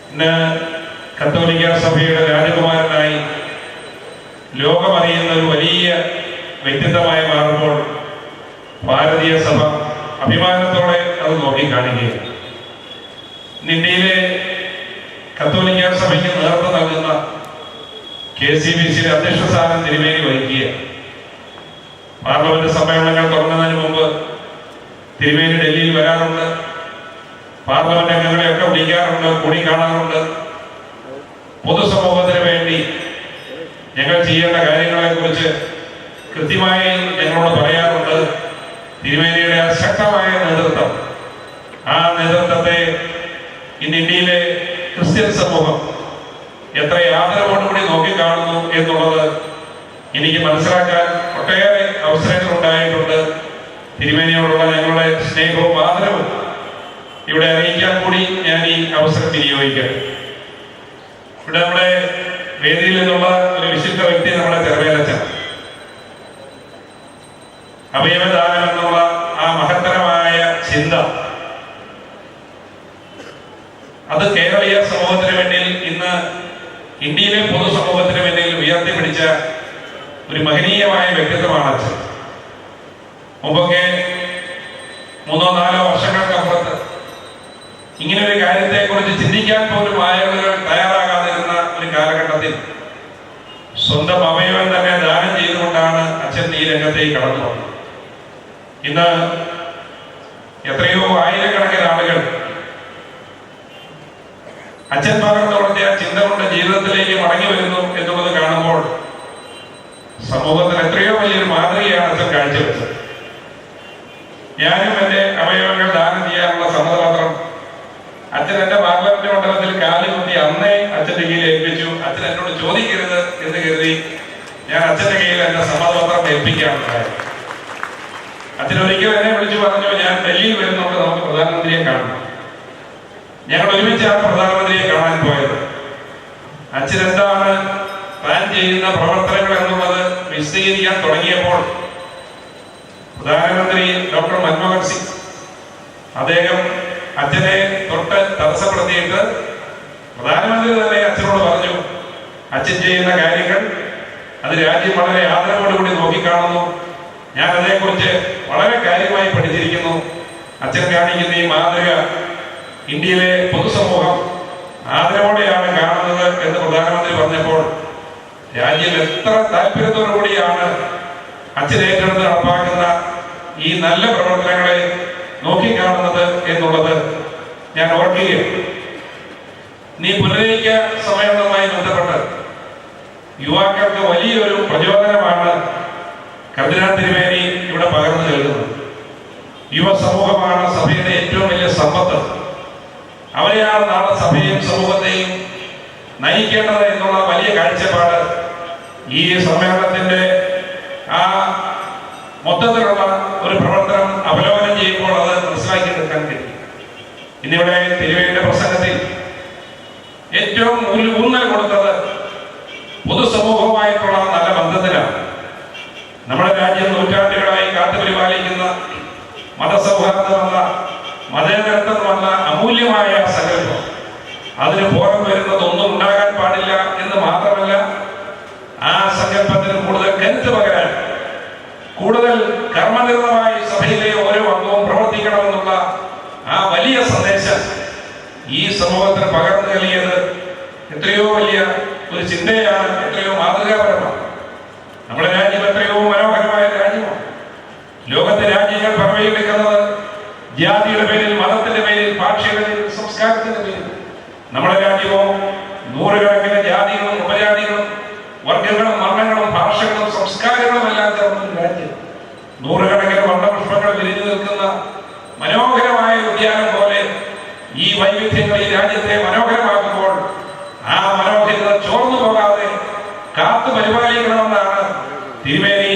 ഇന്ന് കത്തോലിക്ക സഭയുടെ രാജകുമാരനായി ലോകമറിയുന്ന ഒരു വലിയ വ്യക്തിത്വമായി മാറുമ്പോൾ ഭാരതീയ സഭ അഭിമാനത്തോടെ അത് നോക്കിക്കാണുകയാണ്. ഇന്ത്യയിലെ കത്തോലിക്ക സഭയ്ക്ക് നേതൃത്വം നൽകുന്ന KCBCയുടെ അധ്യക്ഷ സ്ഥാനം തിരുമേനി വഹിക്കുക. പാർലമെന്റ് സമ്മേളനങ്ങൾ തുടങ്ങുന്നതിന് മുമ്പ് തിരുമേനി ഡൽഹിയിൽ വരാറുണ്ട്. പാർലമെന്റ് അംഗങ്ങളെയൊക്കെ വിളിക്കാറുണ്ട്, കൂടി കാണാറുണ്ട്. പൊതുസമൂഹത്തിന് വേണ്ടി ഞങ്ങൾ ചെയ്യേണ്ട കാര്യങ്ങളെ കുറിച്ച് കൃത്യമായി ഞങ്ങളോട് പറയാറുണ്ട്. തിരുമേനിയുടെ ശക്തമായ നേതൃത്വം, ആ നേതൃത്വത്തെ ഇന്ന് ഇന്ത്യയിലെ ക്രിസ്ത്യൻ സമൂഹം എത്ര ആദരവോടുകൂടി നോക്കിക്കാണുന്നു എന്നുള്ളത് എനിക്ക് മനസ്സിലാക്കാൻ ഒട്ടേറെ അവസരങ്ങൾ ഉണ്ടായിട്ടുണ്ട്. തിരുമേനിയോടുള്ള ഞങ്ങളുടെ സ്നേഹവും ആദരവും ഇവിടെ അറിയിക്കാൻ കൂടി ഞാൻ ഈ അവസരം വിനിയോഗിക്കട്ടെ. ഇവിടെ നമ്മുടെ വേദിയിൽ നിന്നുള്ള ഒരു വിശുദ്ധ വ്യക്തി നമ്മുടെ തെരവേലച്ചൻ. അവയവദാനം എന്നുള്ള ആ മഹത്തരമായ ചിന്ത അത് കേരളീയ സമൂഹത്തിന് വേണ്ടിയിൽ ഇന്ന് ഇന്ത്യയിലെ പൊതുസമൂഹത്തിന് വേണ്ടിയിൽ ഉയർത്തിപ്പിടിച്ച ഒരു മഹനീയമായ വ്യക്തിത്വമാണ് അച്ഛൻ. മുമ്പൊക്കെ 3-4 വർഷങ്ങൾക്കപ്പുറത്ത് ഇങ്ങനെ ഒരു കാര്യത്തെക്കുറിച്ച് ചിന്തിക്കാൻ പോലും ആളുകൾ തയ്യാറാകാതിരുന്ന ഒരു കാലഘട്ടത്തിൽ സ്വന്തം അവയവം തന്നെ ദാനം ചെയ്തുകൊണ്ടാണ് അച്ഛൻ ഈ രംഗത്തേക്ക് കടന്നു വന്നത്. ഇന്ന് എത്രയോ ആയിരക്കണക്കിന് ആളുകൾ അച്ഛൻ പകർന്നു കൊടുത്ത ചിന്ത കൊണ്ട് ജീവിതത്തിലേക്ക് മടങ്ങി വരുന്നു എന്നുള്ളത് കാണുമ്പോൾ സമൂഹത്തിൽ എത്രയോ വലിയൊരു മാതൃകയാണ് അച്ഛൻ കാഴ്ചവെച്ചത്. ഞാനും എന്റെ അവയവങ്ങൾ ദാനം ചെയ്യാനുള്ള സമ്മതപത്രം അച്ഛൻ എന്റെ പാർലമെന്റ് മണ്ഡലത്തിൽ കാലുകുത്തി അന്നേ അച്ഛന്റെ കയ്യിൽ ഏൽപ്പിച്ചു. അച്ഛൻ എന്നോട് ചോദിക്കരുത് എന്ന് കരുതി ഞാൻ അച്ഛന്റെ കയ്യിൽ എന്റെ സമ്മതപത്രം ഏൽപ്പിക്കാറുണ്ടായത്. അച്ഛൻ ഒരിക്കലും എന്നെ വിളിച്ചു പറഞ്ഞു, ഞാൻ ഡൽഹിയിൽ വരുന്നുണ്ട്, നമുക്ക് പ്രധാനമന്ത്രിയെ കാണണം. ഞങ്ങൾ ഒരുമിച്ചാണ് പ്രധാനമന്ത്രിയെ കാണാൻ പോയത്. അച്ഛൻ എന്താണ് താൻ ചെയ്യുന്ന പ്രവർത്തനങ്ങൾ എന്നുള്ളത് വിശദീകരിക്കാൻ തുടങ്ങിയപ്പോൾ പ്രധാനമന്ത്രി ഡോക്ടർ മൻമോഹൻ സിംഗ് അദ്ദേഹം അച്ഛനെ തൊട്ട് തടസ്സപ്പെടുത്തിയിട്ട് പ്രധാനമന്ത്രി തന്നെ അച്ഛനോട് പറഞ്ഞു, അച്ഛൻ ചെയ്യുന്ന കാര്യങ്ങൾ അത് രാജ്യം വളരെ ആദരവോടുകൂടി നോക്കിക്കാണുന്നു. ഞാൻ അതേക്കുറിച്ച് വളരെ കാര്യമായി പഠിച്ചിരിക്കുന്നു. അച്ഛൻ കാണിക്കുന്ന ഈ മാതൃക ഇന്ത്യയിലെ പൊതുസമൂഹം ആദരവോടെയാണ് കാണുന്നത് എന്ന് പ്രധാനമന്ത്രി പറഞ്ഞപ്പോൾ രാജ്യം എത്ര താല്പര്യത്തോടു കൂടിയാണ് അച്ഛൻ ഏറ്റെടുത്ത് നടപ്പാക്കുന്ന ഈ നല്ല പ്രവർത്തനങ്ങളെ നോക്കിക്കാണുന്നത് എന്നുള്ളത് ഞാൻ ഓർക്കുകയാണ്. നീ പുനരേക്ക സമ്മേളനവുമായി ബന്ധപ്പെട്ട് യുവാക്കൾക്ക് വലിയൊരു പ്രചോദനമാണ് കർദിനാൾ തിരുമേനി ഇവിടെ പകർന്നു നൽകുന്നത്. യുവസമൂഹമാണ് സഭയുടെ ഏറ്റവും വലിയ സമ്പത്ത്. അവരെയാണ് നാളെ സഭയും സമൂഹത്തെയും നയിക്കേണ്ടത് എന്നുള്ള വലിയ കാഴ്ചപ്പാട് ഈ സമ്മേളനത്തിന്റെ ആ മൊത്തത്തിലുള്ള ഒരു പ്രവർത്തനം അവലോകനം ചെയ്യുമ്പോൾ അത് മനസ്സിലാക്കിയെടുക്കാൻ കഴിയും. ഇന്നിവിടെ തിരുവേലിയുടെ പ്രസംഗത്തിൽ ഏറ്റവും ഊന്നൽ കൊടുത്തത് പൊതുസമൂഹവുമായിട്ടുള്ള നല്ല ബന്ധത്തിലാണ്. നമ്മുടെ രാജ്യം നൂറ്റാണ്ടുകളായി കാത്തുപരിപാലിക്കുന്ന മതസൗഹാർദ്ദമല്ല, മതേതരത്വമല്ല, അമൂല്യമായ സങ്കല്പം. അതിന് പോരം വരുന്നതൊന്നും ഉണ്ടാകാൻ പാടില്ല എന്ന് മാത്രമല്ല, ആ സങ്കല്പത്തിന് കൂടുതൽ കരുത്ത് പകരാൻ, കൂടുതൽ കർമ്മനിരതമായി സഭയിലെ ഓരോ അംഗവും പ്രവർത്തിക്കണമെന്നുള്ള ആ വലിയ സന്ദേശം ഈ സമൂഹത്തിന് പകർന്നു നൽകിയത് എത്രയോ വലിയ ഒരു ചിന്തയാണ്, എത്രയോ മാതൃകാപരമാണ്. നമ്മുടെ രാജ്യം എത്രയോ മനോഹരമായ രാജ്യമാണ്. ലോകത്തെ രാജ്യങ്ങൾ പറവയെടുക്കുന്നത് ജാതിയുടെ പേരിൽ, മതത്തിന്റെ പേരിൽ, ഭാഷയുടെ പേരിൽ, സംസ്കാരത്തിന്റെ പേരിൽ. നമ്മുടെ രാജ്യമോ നൂറുകണക്കിന് ജാതികളും ഉപജാതികളും വർഗങ്ങളും വർണ്ണങ്ങളും ഭാഷകളും സംസ്കാരങ്ങളും എല്ലാം ചേർന്ന രാജ്യം. നൂറുകണക്കിന് വർണ്ണപുഷ്പങ്ങൾ വിരിഞ്ഞു നിൽക്കുന്ന മനോഹരമായ ഉദ്യാനം പോലെ ഈ വൈവിധ്യങ്ങൾ ഈ രാജ്യത്തെ മനോഹരമാക്കുമ്പോൾ ആ മനോഹരത ചോർന്നു പോകാതെ കാത്തു പരിപാലിക്കണമെന്നാണ് തിരുമേനി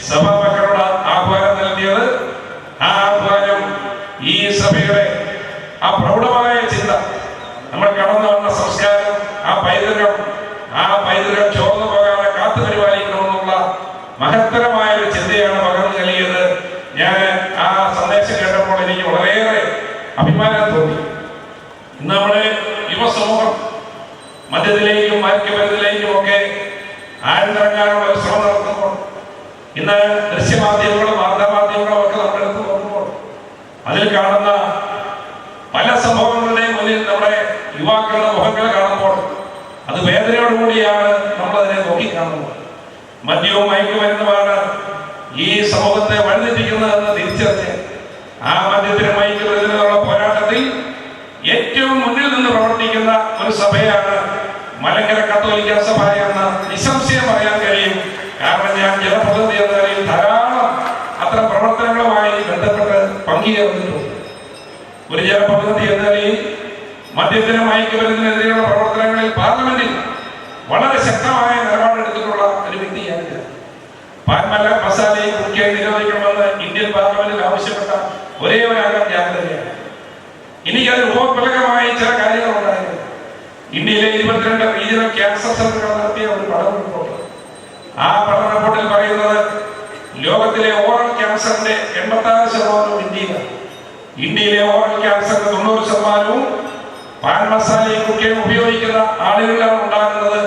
സഭാമക്കളുടെ ആഹ്വാനം നൽകിയത്. ആ ആഹ്വാനം ഈ സഭയുടെ ആ പ്രൗഢമായ ചിന്ത, നമ്മൾ കടന്നു വന്ന സംസ്കാരം, ആ പൈതൃകം ചോർന്നു പോകാതെ കാത്തു പരിപാലിക്കണമെന്നുള്ള മഹത്തരമായ ഒരു ചിന്തയാണ് പകർന്നു നൽകിയത്. ഞാൻ ആ സന്ദേശം കേട്ടപ്പോൾ എനിക്ക് വളരെയേറെ അഭിമാനം തോന്നി. ഇന്ന് നമ്മുടെ യുവസമൂഹം മദ്യത്തിലേക്കും മയക്കുമരുന്നിലേക്കും ഒക്കെ ആഴ്ന്നിറങ്ങാനുള്ള ഒരു ശ്രമം നടത്തുമ്പോൾ, ഇന്ന് ദൃശ്യമാധ്യമങ്ങളും വാർത്താമാധ്യമങ്ങളും ഒക്കെ നമ്മളെടുത്ത് നോക്കുമ്പോൾ അതിൽ കാണുന്ന പല സംഭവങ്ങളുടെയും മുന്നിൽ നമ്മുടെ യുവാക്കളുടെ മുഖങ്ങൾ കാണുമ്പോൾ അത് വേദനയോടുകൂടിയാണ് നമ്മളതിനെ നോക്കിക്കാണുന്നത്. മദ്യവും മയക്കുമരുന്നുമാണ് ഈ സമൂഹത്തെ വഴിതെറ്റിക്കുന്നതെന്ന് തിരിച്ചറിഞ്ഞ് ആ മദ്യത്തിനും മയക്കുമരുന്നിനുള്ള പോരാട്ടത്തിൽ ഏറ്റവും മുന്നിൽ നിന്ന് പ്രവർത്തിക്കുന്ന ഒരു സഭയാണ് മലങ്കര കത്തോലിക്ക സഭ എന്ന് നിസ്സംശയം പറയാൻ കഴിയും. കാരണം ഞാൻ ജനപ്രതിനിധി എന്ന നിലയിൽ ധാരാളം അത്തരം പ്രവർത്തനങ്ങളുമായി ബന്ധപ്പെട്ട് പങ്കുചേർന്നിട്ടുണ്ട്. ഒരു ജനപ്രതിനിധി എന്ന നിലയിൽ മദ്യത്തിനും മയക്കുമരുന്നിനെതിരെയുള്ള പ്രവർത്തനങ്ങളിൽ പാർലമെന്റിൽ വളരെ ശക്തമായ നിലപാടെടുത്തിട്ടുള്ള ഒരു വ്യക്തിയാണ്. പാൻമല മസാലയും കുടിക്കാൻ നിരോധിക്കണമെന്ന് ഇന്ത്യൻ പാർലമെന്റിൽ ആവശ്യപ്പെട്ട ഒരേ ഒരു അംഗം ഞാൻ തന്നെയാണ്. എനിക്കതിൽ ഉപഫലകമായ ചില കാര്യങ്ങളുണ്ടായിരുന്നു. ഇന്ത്യയിലെ 22 റീജിയണൽ ക്യാൻസർ സെന്ററുകൾ നടത്തിയ ഒരു പഠന റിപ്പോർട്ട്. ആ പഠന റിപ്പോർട്ടിൽ പറയുന്നത് ലോകത്തിലെ ഓറൽ ക്യാൻസറിന്റെ 86% ഇന്ത്യയിലാണ്. ഇന്ത്യയിലെ ഓറൽ ക്യാൻസറിന്റെ 90% പാൻ മസാലയും കുട്ടിയും ഉപയോഗിക്കുന്ന ആളുകളിലാണ് ഉണ്ടാകുന്നത്.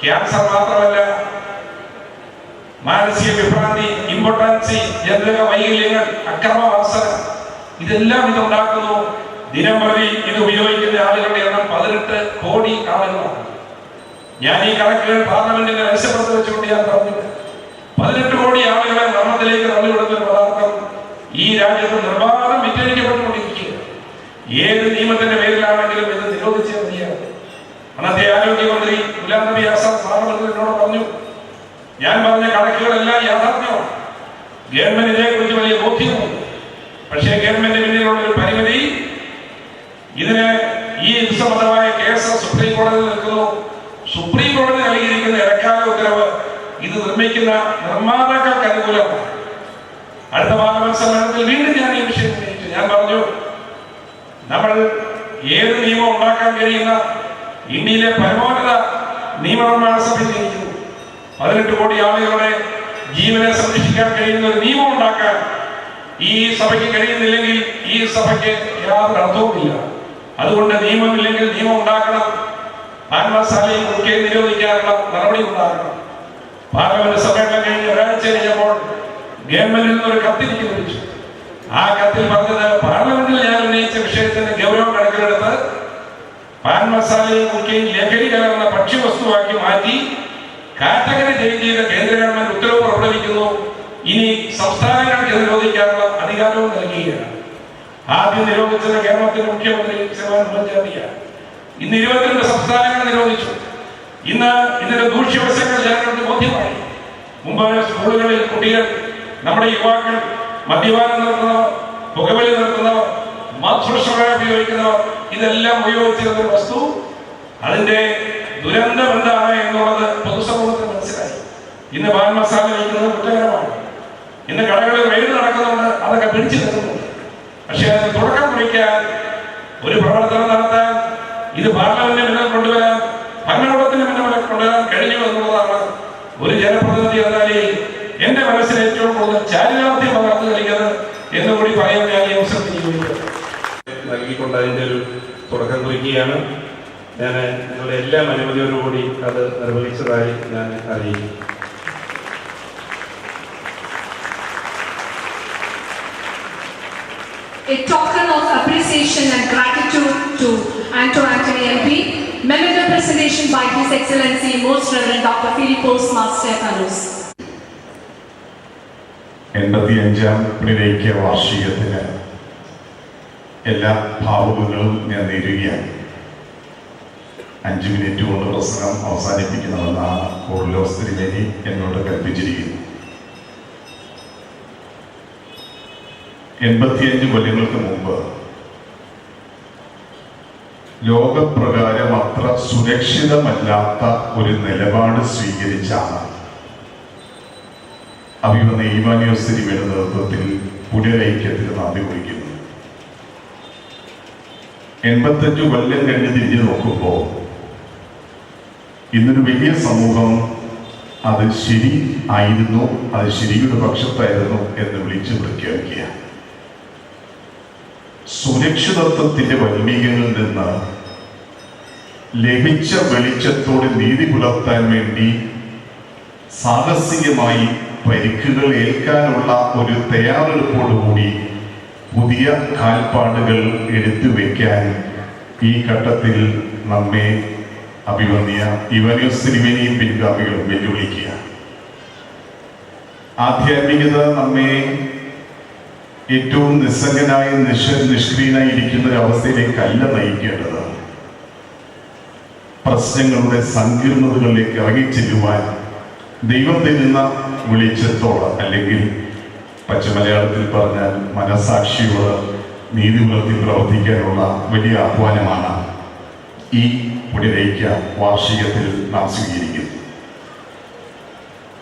ക്യാൻസർ മാത്രമല്ല, മാനസിക വിഭ്രാന്തി, ഇമ്പോർട്ടൻസി, ജനിതക വൈകല്യങ്ങൾ, അക്രമവാസന, ഇതെല്ലാം ഇതുണ്ടാക്കുന്നു. ദിനം പ്രതി ഇത് ഉപയോഗിക്കുന്ന ആളുകളുടെ എണ്ണം 18 കോടി ആളുകളാണ്. ഞാൻ ഈ കണക്കുകൾ പാർലമെന്റിന്റെ മേശപ്പുറത്ത് വെച്ചുകൊണ്ട് ഞാൻ പറഞ്ഞു, 18 കോടി ആളുകളെ മരണത്തിലേക്ക് തള്ളിവിടുന്ന ഒരു പദാർത്ഥം ഈ രാജ്യത്ത് നിർബാധം വിറ്റഴിക്കപ്പെട്ടുകൊണ്ടിരിക്കുക. ഏത് നിയമത്തിന്റെ പേരിലാണെങ്കിലും ഇത് നിരോധിച്ചേ മതിയാണ്. അന്നത്തെ ആരോഗ്യമന്ത്രി ഗുലാം നബി ആസാദ് പാർലമെന്റിൽ എന്നോട് പറഞ്ഞു, ഞാൻ പറഞ്ഞ കണക്കുകളെല്ലാം യാഥാർത്ഥ്യമാണ്, ഗവൺമെന്റ് ഇതേക്കുറിച്ച് വലിയ ബോധ്യമുണ്ട്. പക്ഷേ ഗവൺമെന്റ് പിന്നിലുള്ള ഒരു പരിമിതി, ഇതിന് ഈ യുദ്ധസംബന്ധമായ കേസ് സുപ്രീം കോടതിയിൽ നിൽക്കുന്നു. സുപ്രീം കോടതി നൽകിയിരിക്കുന്ന ഇടക്കാല ഉത്തരവ് ഇത് നിർമ്മിക്കുന്ന നിർമ്മാതാക്കൾക്ക് അനുകൂലമാണ്. അടുത്ത പാർലമെന്റ് സമ്മേളനത്തിൽ വീണ്ടും ഞാൻ ഈ വിഷയം ഉന്നയിച്ചു. ഞാൻ പറഞ്ഞു, നമ്മൾ ഏത് നിയമം ഉണ്ടാക്കാൻ കഴിയുന്ന ഇന്ത്യയിലെ പരമോന്നത നിയമനിർമ്മാണ സഭയിൽ ഇരിക്കുന്നു. 18 കോടി ആളുകളുടെ ജീവനെ സംരക്ഷിക്കാൻ കഴിയുന്ന ഒരു നിയമം ഉണ്ടാക്കാൻ ഈ സഭയ്ക്ക് കഴിയുന്നില്ലെങ്കിൽ ഈ സഭയ്ക്ക് യാതൊരു അർത്ഥവുമില്ല. അതുകൊണ്ട് നിയമമില്ലെങ്കിൽ നിയമം ഉണ്ടാക്കണം. പാൻമസാലയും കുറുക്കെ നിരോധിക്കാനുള്ള നടപടി ഉണ്ടാക്കണം. പാർലമെന്റ് സമ്മേളനം കഴിഞ്ഞ് ഒരാഴ്ച കഴിഞ്ഞപ്പോൾ ഗവൺമെന്റിൽ നിന്നൊരു കത്തിരിക്ക് ലഭിച്ചു. ആ കത്തിൽ പറഞ്ഞത്, പാർലമെന്റിൽ ഞാൻ ഉന്നയിച്ച വിഷയത്തിന്റെ ഗൗരവം കണക്കിലെടുത്ത് പാൻമസാലയും കുറുക്കെയും ലഹരി കലർന്ന ഭക്ഷ്യവസ്തുവാക്കി മാറ്റി കാറ്റഗറി ചേഞ്ച് ചെയ്ത കേന്ദ്ര ഗവൺമെന്റ് ഉത്തരവ് പുറപ്പെടുവിക്കുന്നു. ഇനി സംസ്ഥാനങ്ങൾക്ക് ഇത് നിരോധിക്കാനുള്ള അധികാരവും നൽകുകയാണ്. ആദ്യം നിരോധിച്ചത് കേരളത്തിലെ മുഖ്യമന്ത്രി ഉമ്മൻചാണ്ടിയാണ്. ഇന്ന് 22 സംസ്ഥാനങ്ങൾ നിരോധിച്ചു. ഇന്ന് ഇതിന്റെ ദൂഷ്യവശങ്ങൾ ജനങ്ങൾക്ക് ബോധ്യമായി. മുമ്പ് സ്കൂളുകളിൽ കുട്ടികൾ, നമ്മുടെ യുവാക്കൾ മദ്യപാനം നിർത്തുന്നവർ, പുകവലി നിർത്തുന്നവർ, മാതൃശ്രമ ഉപയോഗിക്കുന്നവർ, ഇതെല്ലാം ഉപയോഗിച്ചിരുന്ന വസ്തു അതിന്റെ ദുരന്തം എന്താണ് എന്നുള്ളത് പൊതുസമൂഹത്തിന് മനസ്സിലായി. ഇന്ന് പാൻ മസാല വയ്ക്കുന്നത് കുറ്റകരമാണ്. ഇന്ന് കടകളിൽ റെയ്ഡ് നടക്കുന്നുണ്ട്, അതൊക്കെ പിടിച്ചു നിൽക്കുന്നുണ്ട്. പക്ഷെ അതിന് തുടക്കം കുറിക്കാൻ, ഒരു പ്രവർത്തനം നടത്താൻ, ഇത് പാർലമെന്റിന് മുന്നിൽ കൊണ്ടുവരാൻ, ഭരണകൂടത്തിന് മുന്നിൽ കൊണ്ടുവരാൻ കഴിഞ്ഞു എന്നുള്ളതാണ് ഒരു ജനപ്രതിനിധി എന്ന നിലയിൽ എന്റെ മനസ്സിൽ ഏറ്റവും കൂടുതൽ ചാരിതാർത്ഥ്യം പകർന്നു നൽകിയത് എന്നുകൂടി പറയാൻ ഞാൻ ഈ അവസരത്തിൽ നൽകിക്കൊണ്ട് അതിൻ്റെ ഒരു തുടക്കം കുറിക്കുകയാണ്. ഞാൻ നിങ്ങളുടെ എല്ലാം അനുമതിയോടുകൂടി അത് നിർവഹിച്ചതായി ഞാൻ അറിയിക്കും. A token of appreciation and gratitude to Anthony MP, memorable presentation by His Excellency Most Reverend Dr. Philippos Mas Stephanos. 85ാം പുനരൈക്യ വാർഷികത്തിന് എല്ലാ ഭാവുകങ്ങളും ഞാൻ നേരുകയാണ്. 5 മിനിറ്റ് കൊണ്ട് പ്രസംഗം അവസാനിപ്പിക്കണമെന്നാണ് കൂർലോസ് തിരുമേനി എന്നോട് കൽപ്പിച്ചിരിക്കുന്നത്. 85 കൊല്ലങ്ങൾക്ക് മുമ്പ് ലോകപ്രകാരം അത്ര സുരക്ഷിതമല്ലാത്ത ഒരു നിലപാട് സ്വീകരിച്ചാണ് അഭിമന്യ ഇവാനിയോസ് തിരുമേനിയുടെ നേതൃത്വത്തിൽ പുനരൈക്യത്തിന് നാന്ദി കുറിക്കുന്നത്. 85 കൊല്ലം കഴിഞ്ഞ് തിരിഞ്ഞു നോക്കുമ്പോൾ ഇന്നൊരു വലിയ സമൂഹം അത് ശരി ആയിരുന്നു, അത് ശരിയുടെ പക്ഷത്തായിരുന്നു എന്ന് വിളിച്ചു പ്രഖ്യാപിക്കുക. സുരക്ഷിതത്വത്തിന്റെ വൽമീകങ്ങളിൽ നിന്ന് ലഭിച്ച വെളിച്ചത്തോട് നീതി പുലർത്താൻ വേണ്ടി സാഹസികമായി പരിക്കുകൾ ഏൽക്കാനുള്ള ഒരു തയ്യാറെടുപ്പോടുകൂടി പുതിയ കാൽപ്പാടുകൾ എടുത്തു വയ്ക്കാൻ ഈ ഘട്ടത്തിൽ നമ്മെ അഭിമന്യ ഇവാനിയോസ് തിരുമേനിയും പിൻഗാമികളും വെല്ലുവിളിക്കുക. ആധ്യാത്മികത നമ്മെ ഏറ്റവും നിസ്സംഗനായി നിഷ്ക്രിയനായി ഇരിക്കുന്ന ഒരു അവസ്ഥയിലേക്കല്ല നയിക്കേണ്ടത്. പ്രശ്നങ്ങളുടെ സങ്കീർണതകളിലേക്ക് ഇറങ്ങിച്ചെല്ലുവാൻ ദൈവം തരുന്ന വെളിച്ചത്തോട്, അല്ലെങ്കിൽ പച്ചമലയാളത്തിൽ പറഞ്ഞാൽ മനസാക്ഷിയോട് നീതി പുലർത്തി പ്രവർത്തിക്കാനുള്ള വലിയ ആഹ്വാനമാണ് ഈ പുനരൈക്യ വാർഷികത്തിൽ നാം സ്വീകരിക്കുന്നത്.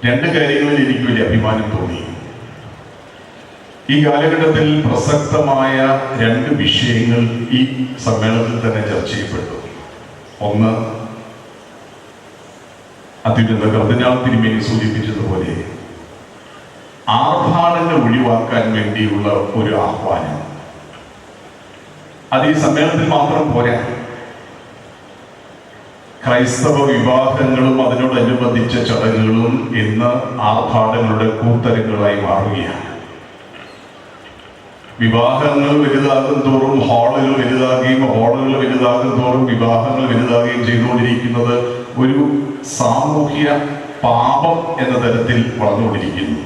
2 കാര്യങ്ങളിൽ എനിക്ക് വലിയ അഭിമാനം തോന്നി. ഈ കാലഘട്ടത്തിൽ പ്രസക്തമായ 2 വിഷയങ്ങൾ ഈ സമ്മേളനത്തിൽ തന്നെ ചർച്ച ചെയ്യപ്പെട്ടു. ഒന്ന്, അത്യുന്നത കർദിനാൾ തിരുമേനി സൂചിപ്പിച്ചതുപോലെ ആർഭാടങ്ങൾ ഒഴിവാക്കാൻ വേണ്ടിയുള്ള ഒരു ആഹ്വാനം. അത് ഈ സമ്മേളനത്തിൽ മാത്രം പോരാ, ക്രൈസ്തവ വിവാഹങ്ങളും അതിനോടനുബന്ധിച്ച ചടങ്ങുകളും ഇന്ന് ആർഭാടങ്ങളുടെ കൂത്തരങ്ങളായി മാറുകയാണ്. വിവാഹങ്ങൾ വലുതാകും തോറും ഹാളുകൾ വലുതാകുകയും ഹാളുകൾ വലുതാകും തോറും വിവാഹങ്ങൾ വലുതാകുകയും ചെയ്തുകൊണ്ടിരിക്കുന്നത് ഒരു സാമൂഹ്യ പാപം എന്ന തരത്തിൽ വളർന്നുകൊണ്ടിരിക്കുന്നു.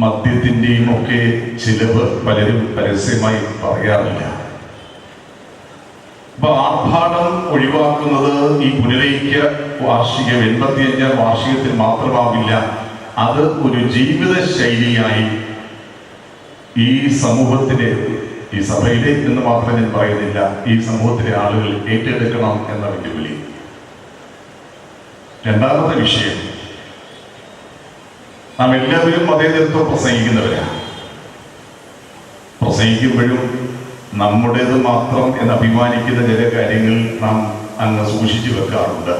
മദ്യത്തിൻ്റെയും ഒക്കെ ചിലവ് പലരും പരസ്യമായി പറയാറില്ല. അപ്പൊ ആർഭാടം ഒഴിവാക്കുന്നത് ഈ പുനരൈക്യ വാർഷികം 85 വാർഷികത്തിൽ മാത്രമാവില്ല, അത് ഒരു ജീവിത ശൈലിയായി ഈ സമൂഹത്തിലെ, ഈ സഭയിലെ എന്ന് മാത്രം ഞാൻ പറയുന്നില്ല, ഈ സമൂഹത്തിലെ ആളുകൾ ഏറ്റെടുക്കണം എന്ന വെല്ലുവിളി. രണ്ടാമത്തെ വിഷയം, നാം എല്ലാവരും മതേതരത്വം പ്രസംഗിക്കുന്നവരാണ്. പ്രസംഗിക്കുമ്പോഴും നമ്മുടേത് മാത്രം എന്ന് അഭിമാനിക്കുന്ന ചില കാര്യങ്ങൾ നാം അങ്ങ് സൂക്ഷിച്ചു വെക്കാറുണ്ട്.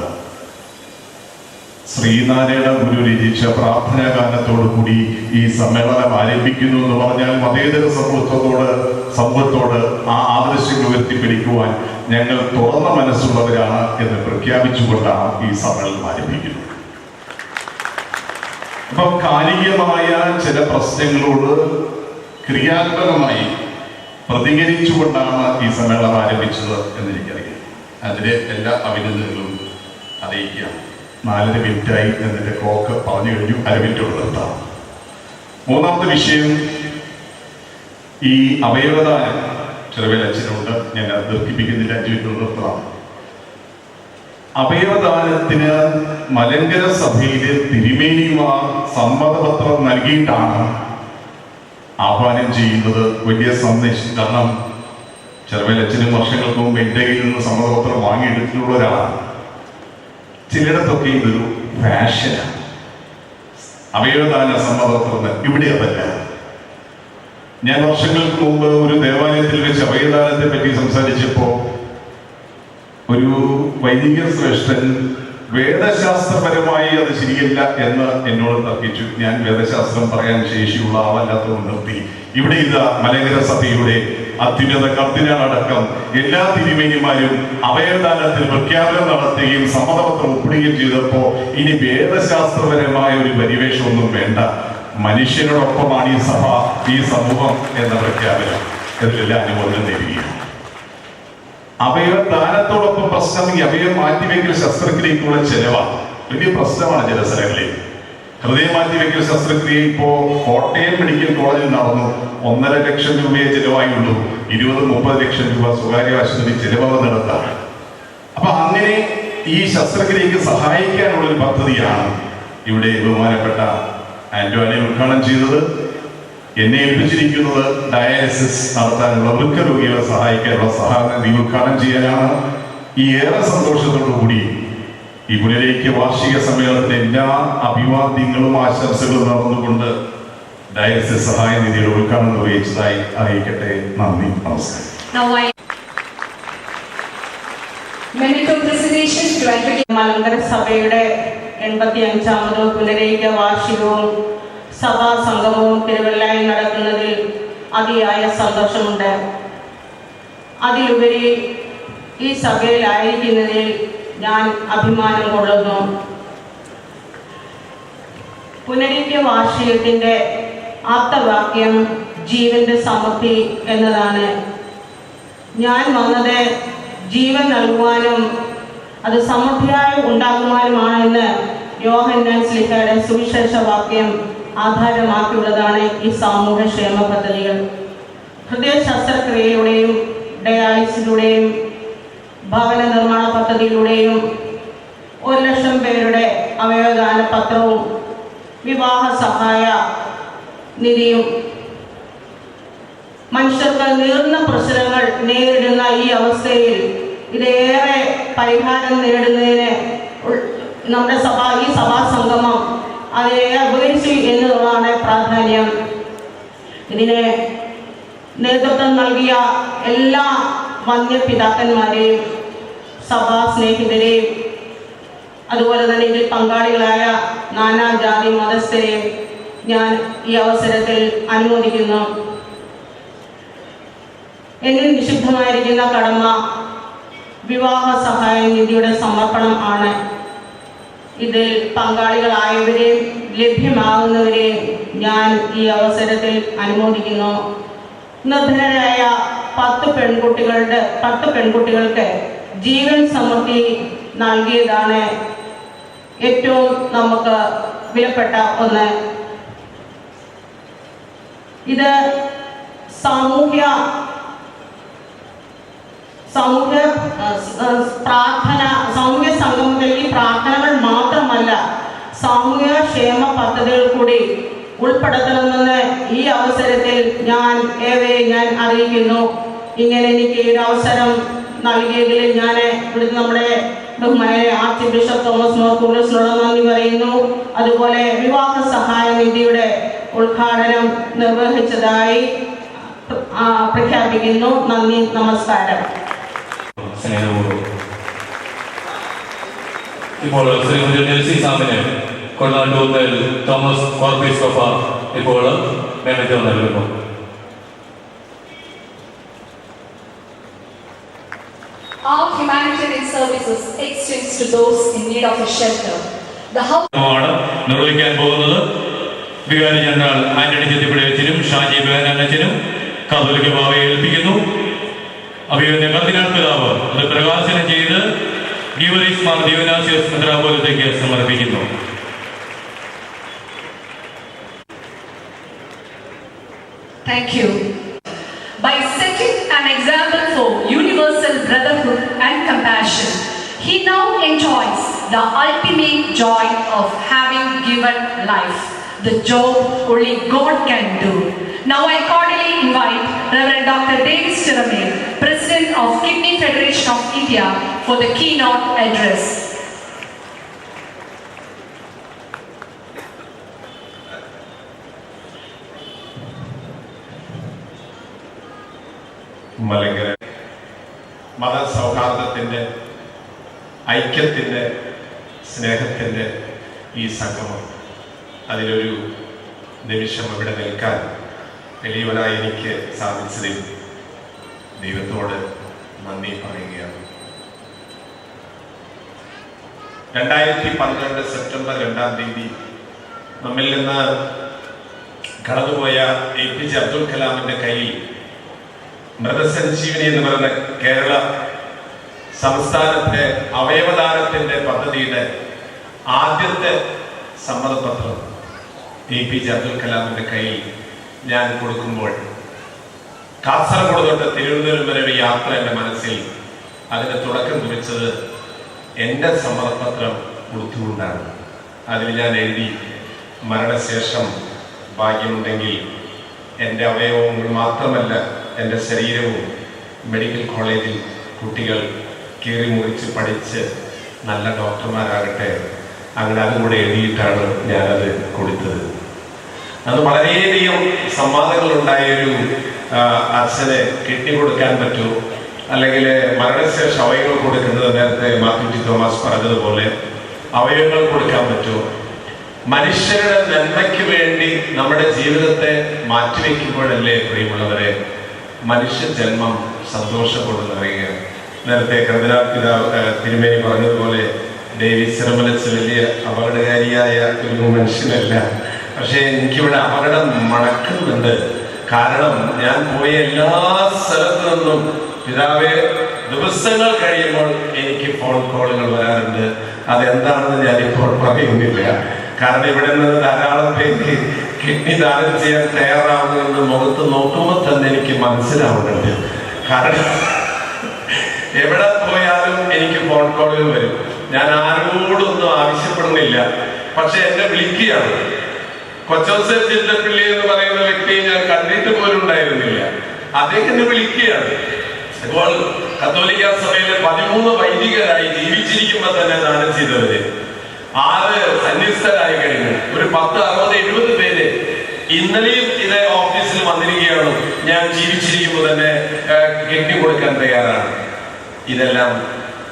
ശ്രീനാരായണ ഗുരു രചിച്ച പ്രാർത്ഥനാ ഗാനത്തോടു കൂടി ഈ സമ്മേളനം ആരംഭിക്കുന്നു എന്ന് പറഞ്ഞാൽ മതേതര സമൂഹത്തോട് ആ ആദർശങ്ങൾ ഉയർത്തിപ്പിടിക്കുവാൻ ഞങ്ങൾ തുറന്ന മനസ്സുള്ളവരാണ് എന്ന് പ്രഖ്യാപിച്ചുകൊണ്ടാണ് ഈ സമ്മേളനം ആരംഭിക്കുന്നത്. അപ്പം കാലികമായ ചില പ്രശ്നങ്ങളോട് ക്രിയാത്മകമായി പ്രതികരിച്ചുകൊണ്ടാണ് ഈ സമ്മേളനം ആരംഭിച്ചത് എന്നെനിക്കറിയാം. അതിലെ എല്ലാ അഭിനന്ദനങ്ങളും അറിയിക്കാം. 4 മിനിറ്റായി എന്നിട്ട് ക്ലോക്ക് പറഞ്ഞു കഴിഞ്ഞു. 1 മിനിറ്റ് നിർത്താം. മൂന്നാമത്തെ വിഷയം ഈ അവയവദാനം. ചെറുവേൽ അച്ഛനുണ്ട്, ഞാൻ അത് ദീർഘിപ്പിക്കുന്നില്ല, 5 മിനിറ്റ് നിർത്താം. അവയവദാനത്തിന് മലങ്കര സഭയിലെ തിരുമേനിമാർ സമ്മതപത്രം നൽകിയിട്ടാണ് ആഹ്വാനം ചെയ്യുന്നത്. വലിയ സന്ദേശം. കാരണം ചെറുവേലച്ഛനും വർഷങ്ങൾക്ക് മുമ്പ് എൻ്റെ കയ്യിൽ നിന്ന് സമ്മതപത്രം വാങ്ങിയെടുത്തിട്ടുള്ള ഒരാളാണ്. ചിലയിടത്തൊക്കെ ഇതൊരു ഫാഷനാണ് അവയവദാന സമ്മതപത്രം. ഇവിടെ അതല്ല. ഞാൻ വർഷങ്ങൾക്ക് മുമ്പ് ഒരു ദേവാലയത്തിൽ വെച്ച് അവയവദാനത്തെ പറ്റി സംസാരിച്ചപ്പോൾ ഒരു വൈദിക ശ്രേഷ്ഠൻ വേദശാസ്ത്രപരമായി അത് ശരിയല്ല എന്ന് എന്നോട് തർക്കിച്ചു. ഞാൻ വേദശാസ്ത്രം പറയാൻ ശേഷിയുള്ള ആളല്ലാത്തത് നിർത്തി. ഇവിടെ ഇതാ മലങ്കര സഭയുടെ അത്യുന്നത കർദിനാളടക്കം എല്ലാ തിരുമേനിമാരും അവയവദാനത്തിൽ പ്രഖ്യാപനം നടത്തുകയും സമ്മതപത്രം ഒപ്പിടുകയും ചെയ്തപ്പോൾ ഇനി വേദശാസ്ത്രപരമായ ഒരു പരിവേഷമൊന്നും വേണ്ട, മനുഷ്യനോടൊപ്പമാണ് ഈ സഭ, ഈ സമൂഹം എന്ന പ്രഖ്യാപനം ഇതിലെല്ലാം അനുമോദനം നേടുകയാണ്. അവയവദാനത്തോടൊപ്പം പ്രശ്നം ഈ അവയവം മാറ്റിവെക്കൽ ശസ്ത്രക്രിയക്കുള്ള ചെലവാണ്. വലിയ പ്രശ്നമാണ് ചില സ്ഥലങ്ങളിൽ. ഹൃദയം മാറ്റിവെക്കൽ ശസ്ത്രക്രിയ ഇപ്പോ കോട്ടയം മെഡിക്കൽ കോളേജിൽ നടന്നു. 1.5 ലക്ഷം രൂപയെ ചെലവായുള്ളൂ. 20-30 ലക്ഷം രൂപ സ്വകാര്യ ആശുപത്രി ചെലവ് നടത്താം. അപ്പൊ അങ്ങനെ ഈ ശസ്ത്രക്രിയക്ക് സഹായിക്കാനുള്ള ഒരു പദ്ധതിയാണ് ഇവിടെ ബഹുമാനപ്പെട്ട ആന്റോണി ഉദ്ഘാടനം ചെയ്തത്. എന്നെ ഏൽപ്പിച്ചിരിക്കുന്നത് ഡയാലിസിസ് നടത്താനുള്ള വൃക്ക രോഗികളെ സഹായിക്കാനുള്ള സഹായം ഉദ്ഘാടനം ചെയ്യാനാണ്. ഈ ഏറെ സന്തോഷത്തോടുകൂടി ഈ പുനരൈക്യ വാർഷിക സമ്മേളനത്തിന്റെ എല്ലാ അഭിവാദ്യങ്ങളും ആശംസകളും നടന്നുകൊണ്ട് ഡയാലിസിസ് സഹായ നിധിയുടെ ഉദ്ഘാടനം നിർവഹിച്ചതായി അറിയിക്കട്ടെ. നന്ദി, നമസ്കാരം. മലങ്കര സഭയുടെ 85ാമത് പുനരൈക്യ വാർഷികവും സഭാ സംഗമവും തിരുവല്ലയിൽ നടക്കുന്നതിൽ അതിയായ സന്തോഷമുണ്ട്. അതിലുപരി ഈ സഭയിലായിരിക്കുന്നതിൽ ഞാൻ അഭിമാനം കൊള്ളുന്നു. പുനരൈക്യ വാർഷികത്തിൻ്റെ ആപ്തവാക്യം ജീവന്റെ സമൃദ്ധി എന്നതാണ്. ഞാൻ വന്നത് ജീവൻ നൽകുവാനും അത് സമൃദ്ധിയായി ഉണ്ടാകുവാനുമാണെന്ന് യോഹന്നാൻ ശ്ലീഹയുടെ സുവിശേഷ വാക്യം ആധാരമാക്കിയുള്ളതാണ് ഈ സാമൂഹ്യക്ഷേമ പദ്ധതികൾ. ഹൃദയ ശസ്ത്രക്രിയയിലൂടെയും ഡയാലിസിലൂടെയും ഭവന നിർമ്മാണ പദ്ധതിയിലൂടെയും 1 ലക്ഷം പേരുടെ അവയവദാന പത്രവും വിവാഹ സഹായ നിധിയും മനുഷ്യർക്ക് നീർന്ന പ്രശ്നങ്ങൾ നേരിടുന്ന ഈ അവസ്ഥയിൽ ഇതേറെ പരിഹാരം നേടുന്നതിന് നമ്മുടെ ഈ സഭാ സംഗമം അതിനെ ഉപകരിച്ചു എന്നുള്ളതാണ് പ്രാധാന്യം. ഇതിന് നേതൃത്വം നൽകിയ എല്ലാ വന്യപിതാക്കന്മാരെയും സഭാ സ്നേഹിതരെയും അതുപോലെ തന്നെ ഇതിൽ പങ്കാളികളായ നാനാജാതി മതസ്ഥരെയും ഞാൻ ഈ അവസരത്തിൽ അനുമോദിക്കുന്നു. എന്നിൽ നിഷിദ്ധമായിരിക്കുന്ന കടമ വിവാഹ സഹായ നിധിയുടെ സമർപ്പണം ആണ്. ഇതിൽ പങ്കാളികളായവരെയും ലഭ്യമാകുന്നവരെയും ഞാൻ ഈ അവസരത്തിൽ അനുമോദിക്കുന്നു. നിർധനരായ 10 പെൺകുട്ടികൾക്ക് ജീവൻ സമൃദ്ധി നൽകിയതാണ് ഏറ്റവും നമുക്ക് വിലപ്പെട്ട ഒന്ന്. ഇത് സാമൂഹ്യ സംഗമത്തിൽ ഈ പ്രാർത്ഥനകൾ മാത്രമല്ല, സാമൂഹ്യ ക്ഷേമ പദ്ധതികൾ കൂടി ഉൾപ്പെടുത്തണമെന്ന് ഈ അവസരത്തിൽ ഞാൻ അറിയിക്കുന്നു. ഇങ്ങനെ എനിക്ക് ഒരു അവസരം നൽകിയതിൽ ഞാൻ ഇവിടുന്ന് നമ്മുടെ ബഹുമാനായ ആർച്ച് ബിഷപ്പ് തോമസ് മോർ കൂറിലോട് നന്ദി പറയുന്നു. അതുപോലെ വിവാഹ സഹായ നിധിയുടെ ഉദ്ഘാടനം നിർവഹിച്ചതായി പ്രഖ്യാപിക്കുന്നു. നന്ദി, നമസ്കാരം. ഇപ്പോൾ ശ്രീമതി നെൽസി സാമിന് കൊള്ളാണ്ടൂരിൽ തോമസ് കോർപ്പിസ്കോപ്പ ഇപ്പോൾ മേമറ്റം നൽകുന്നു. Our humanitarian services extends to those in need of a shelter. The house നിർവഹിക്കാൻ പോകുന്നത് വികാരി ജനറൽ ആന്റണി ചെത്തിപ്പുഴയച്ചനും ഷാജി ബേനച്ചനും കാതോലിക്ക ബാവയെ ഏൽപ്പിക്കുന്നു. അഭിവന്യ കർദിനാൾ പിതാവ് അത് പ്രകാശനം ചെയ്ത് ഗീവറീസ് മാർ ദീവനാസിയോസ് മെത്രാപ്പോലീത്തയ്ക്ക് സമർപ്പിക്കുന്നു. Thank you. By setting an example for universal brotherhood and compassion, he now enjoys the ultimate joy of having given life, the job only God can do. Now I cordially invite Reverend Dr. Davis Tirame, President of Kidney Federation of India, for the keynote address. Malankara മതസൗഹാർദ്ദത്തിൻ്റെ, ഐക്യത്തിൻ്റെ, സ്നേഹത്തിൻ്റെ ഈ സംഗമം, അതിലൊരു നിമിഷം ഇവിടെ നിൽക്കാൻ വലിയവനായി എനിക്ക് സാധിച്ചതിൽ ദൈവത്തോട് നന്ദി പറയുകയാണ്. 2012 സെപ്റ്റംബർ 2 നമ്മിൽ നിന്ന് കടന്നുപോയ APJ അബ്ദുൽ കലാമിൻ്റെ കയ്യിൽ മൃതസഞ്ജീവനി എന്ന് പറയുന്ന കേരള സംസ്ഥാനത്തെ അവയവദാനത്തിൻ്റെ പദ്ധതിയുടെ ആദ്യത്തെ സമ്മതപത്രം APJ അബ്ദുൽ കലാമിൻ്റെ കയ്യിൽ ഞാൻ കൊടുക്കുമ്പോൾ കാസർഗോഡ് തൊട്ട് തിരുവനന്തപുരം വരെ ഒരു യാത്ര എൻ്റെ മനസ്സിൽ അതിന് തുടക്കം കുറിച്ചത് എൻ്റെ സമ്മതപത്രം കൊടുത്തുകൊണ്ടാണ്. അതിൽ ഞാൻ എഴുതി, മരണശേഷം ഭാഗ്യമുണ്ടെങ്കിൽ എൻ്റെ അവയവങ്ങൾ മാത്രമല്ല എൻ്റെ ശരീരവും മെഡിക്കൽ കോളേജിൽ കുട്ടികൾ കീറി മുറിച്ച് പഠിച്ച് നല്ല ഡോക്ടർമാരാകട്ടെ, അങ്ങനെ അതുകൂടെ എഴുതിയിട്ടാണ് ഞാനത് കൊടുത്തത്. അത് വളരെയധികം സംവാദങ്ങളുണ്ടായൊരു അച്ഛനെ കിഡ്നി കൊടുക്കാൻ പറ്റുമോ, അല്ലെങ്കിൽ മരണശേഷ അവയവങ്ങൾ കൊടുക്കുന്നത്, നേരത്തെ മാത്യു ടി തോമസ് പറഞ്ഞതുപോലെ അവയവങ്ങൾ കൊടുക്കാൻ പറ്റുമോ, മനുഷ്യരുടെ നന്മയ്ക്ക് വേണ്ടി നമ്മുടെ ജീവിതത്തെ മാറ്റിവെക്കുമ്പോഴല്ലേ പ്രിയമുള്ളവരെ മനുഷ്യ ജന്മം സന്തോഷം കൊണ്ട് നിറയുകയാണ്. നേരത്തെ കർദിനാൾ തിരുമേനി പറഞ്ഞതുപോലെ ഡേവിസ് സിറമലസ് വലിയ അപകടകാരിയായ ഒരു മനുഷ്യനല്ല. പക്ഷേ എനിക്കിവിടെ അപകടം മണക്കുന്നുണ്ട്. കാരണം ഞാൻ പോയ എല്ലാ സ്ഥലത്തു നിന്നും പിതാവേ ദിവസങ്ങൾ കഴിയുമ്പോൾ എനിക്ക് ഫോൺ കോളുകൾ വരാറുണ്ട്. അതെന്താണെന്ന് ഞാനിപ്പോൾ പറയുന്നില്ല. കാരണം ഇവിടെ നിന്ന് ധാരാളം പേർക്ക് കിഡ്നി ദാനം ചെയ്യാൻ തയ്യാറാവുന്നതെന്ന് മുഖത്ത് നോക്കുമ്പോൾ തന്നെ എനിക്ക് മനസ്സിലാവുന്നുണ്ട്. കാരണം എവിടെ പോയാലും എനിക്ക് ഫോൺ കോളുകൾ വരും. ഞാൻ ആരോടൊന്നും ആവശ്യപ്പെടുന്നില്ല, പക്ഷെ എന്നെ വിളിക്കുകയാണ്. കൊച്ചോസേഫ് ചിറ്റപ്പള്ളി എന്ന് പറയുന്ന വ്യക്തിയെ ഞാൻ കണ്ടിട്ട് പോലും ഉണ്ടായിരുന്നില്ല. അദ്ദേഹം എന്നെ വിളിക്കുകയാണ്. ഇപ്പോൾ കത്തോലിക്ക സഭയിലെ 13 വൈദികരായി ജീവിച്ചിരിക്കുമ്പോൾ തന്നെ ദാനം ചെയ്തവര് 6 സന്യസ്തരായി കഴിഞ്ഞു. ഒരു 10, 60, 70 പേര് ഇന്നലെയും ഇതേ ഓഫീസിൽ വന്നിരിക്കുകയാണ്. ഞാൻ ജീവിച്ചിരിക്കുമ്പോൾ തന്നെ കിഡ്നി കൊടുക്കാൻ തയ്യാറാണ്. ഇതെല്ലാം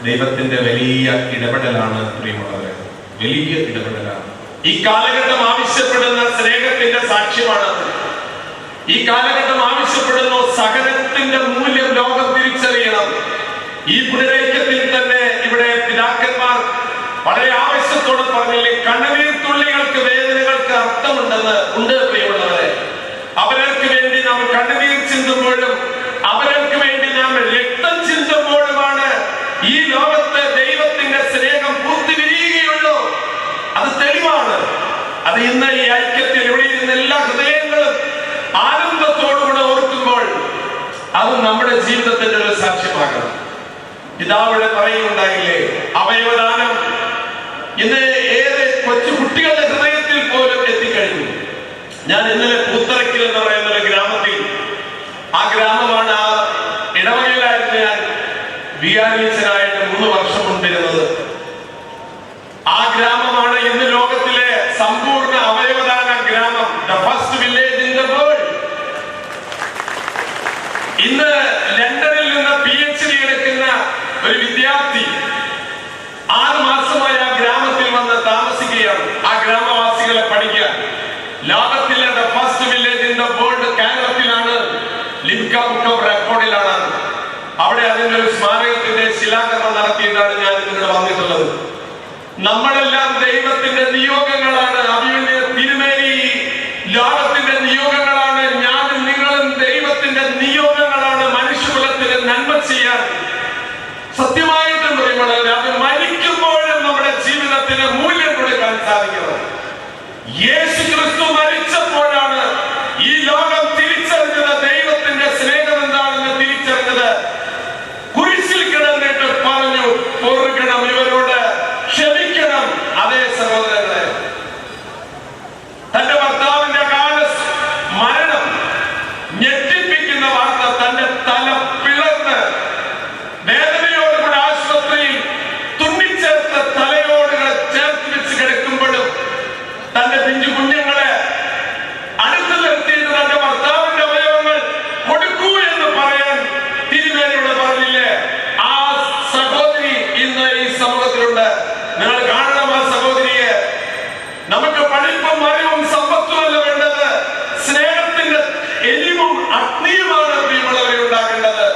ദൈവത്തിന്റെ വലിയ ഇടപെടലാണ് പ്രിയമുള്ളവരെ, വലിയ ഇടപെടലാണ്. ഈ കാലഘട്ടം ആവശ്യപ്പെടുന്ന സ്നേഹത്തിന്റെ സാക്ഷ്യമാണ്. ഈ കാലഘട്ടം ആവശ്യപ്പെടുന്ന സഹനത്തിന്റെ മൂല്യം ലോകം തിരിച്ചറിയണം. ഈ പുനരൈക്യത്തിൽ തന്നെ ഇവിടെ പിതാക്കന്മാർ വളരെ ആവശ്യത്തോടെ പറഞ്ഞില്ലേ, കണ്ണുനീർ തുള്ളികൾക്ക് വേദനകൾക്ക് അർത്ഥമുണ്ട് പ്രിയമുള്ളവരെ. അവർക്ക് വേണ്ടി നാം കണ്ണുനീർ ചിന്തുമ്പോഴും അവർക്ക് വേണ്ടി നാം രക്തം ചിന്തുമ്പോഴുമാണ് ഈ ലോകത്ത് ദൈവത്തിന്റെ സ്നേഹം പൂർത്തി വിരിയുകയുള്ളൂ. അത് തെളിവാണ്. അത് ഇന്ന് ഈ ഐക്യത്തിൽ ഇവിടെ ഇരുന്ന എല്ലാ ഹൃദയങ്ങളും ആനന്ദത്തോടുകൂടെ ഓർക്കുമ്പോൾ അത് നമ്മുടെ ജീവിതത്തിന്റെ ഒരു സാക്ഷ്യമാകണം. പിതാവിടെ പറയുകയുണ്ടായില്ലേ, അവയവദാനം ഇന്ന് ഏറെ കൊച്ചു കുട്ടികളുടെ ഹൃദയത്തിൽ പോലും എത്തിക്കഴിഞ്ഞു. ഞാൻ ഇന്നലെ പൂത്തറയ്ക്കൽ എന്ന് പറയുന്ന ഒരു ഗ്രാമത്തിൽ, ആ ഗ്രാമമാണ് ആ ഇടവകയിലായിരുന്നു ഞാൻ വികാരിയച്ഛനായിട്ട് 3 വർഷം മുൻപിരുന്നത്. ആ ഗ്രാമമാണ് ഇന്ന് ലോകത്തിലെ സമ്പൂർണ്ണ അവയവദാന ഗ്രാമം, the first village in the world. ഇന്ന് ലണ്ടനിൽ നിന്ന് PhD എടുക്കുന്ന ഒരു വിദ്യാർത്ഥി 6 മാസമായി ആ ഗ്രാമത്തിൽ വന്ന് താമസിക്കുകയാണ്. ആ ഗ്രാമവാസികളെ പഠിക്കാൻ ലോകത്തിലെ the first village in the world കേരളത്തിലാണ്, ലിംക ബുക്ക് ഓഫ് റെക്കോർഡിലാണ്. അവിടെ അതിന്റെ ഒരു സ്മാരകത്തിന്റെ ശിലാകരണം നടത്തിയിട്ടാണ് ഞാൻ ഇവിടെ വന്നിട്ടുള്ളത്. നമ്മളെല്ലാം ദൈവത്തിന്റെ നിയോഗങ്ങളാണ്. അഭിമന്യ തിരുമേനി ലോകത്തിന്റെ നിയോഗങ്ങളാണ്. ഞാനും നിങ്ങളും ദൈവത്തിന്റെ നിയോഗങ്ങളാണ്. മനുഷ്യകുലത്തിന് നന്മ ചെയ്യാൻ സത്യമായിട്ടും പറയുമ്പോൾ അത് മരിക്കുമ്പോഴും നമ്മുടെ ജീവിതത്തിന് മൂല്യം കൊടുക്കാൻ സാധിക്കണം. യേശു ക്രിസ്തു മരിച്ചപ്പോഴാണ് ഈ ലോകം തിരിച്ചറിഞ്ഞത്, ദൈവത്തിന്റെ സ്നേഹം എന്താണെന്ന് തിരിച്ചറിഞ്ഞത്. കുരിശിൽ കിടന്നിട്ട് പറഞ്ഞു, പൊറുക്കണം, ഇവരോട് ക്ഷമിക്കണം. അതേ സഹോദരങ്ങളെ, തന്റെ ഭർത്താവിന്റെ മരണം ഞെട്ടിപ്പിക്കുന്ന വാർത്ത, തന്റെ തല പിളർന്ന് വേദനയോടുകൂടെ ആശുപത്രിയിൽ തുന്നിച്ചേർത്ത തലയോടുകളെ ചേർത്ത് വെച്ച് കിടക്കുമ്പോഴും തന്റെ പിഞ്ചു കുഞ്ഞുങ്ങളെ അടുത്ത് നിർത്തിയിട്ട് തന്റെ ഭർത്താവിന്റെ അവയവങ്ങൾ കൊടുക്കൂ എന്ന് പറയാൻ തിരുമേനിയോട് പറഞ്ഞില്ലേ? ആ സഹോദരി ഇന്ന് ഈ സമൂഹത്തിലുണ്ട്. നിങ്ങൾ കാണണം ആ സഹോദരിയെ. നമുക്ക് പഠിപ്പും അറിവും സമ്പത്തുമല്ല വേണ്ടത്, സ്നേഹത്തിന്റെ എരിവും അഗ്നിയുമാണ് പ്രിയമുള്ളവരെ ഉണ്ടാക്കേണ്ടത്.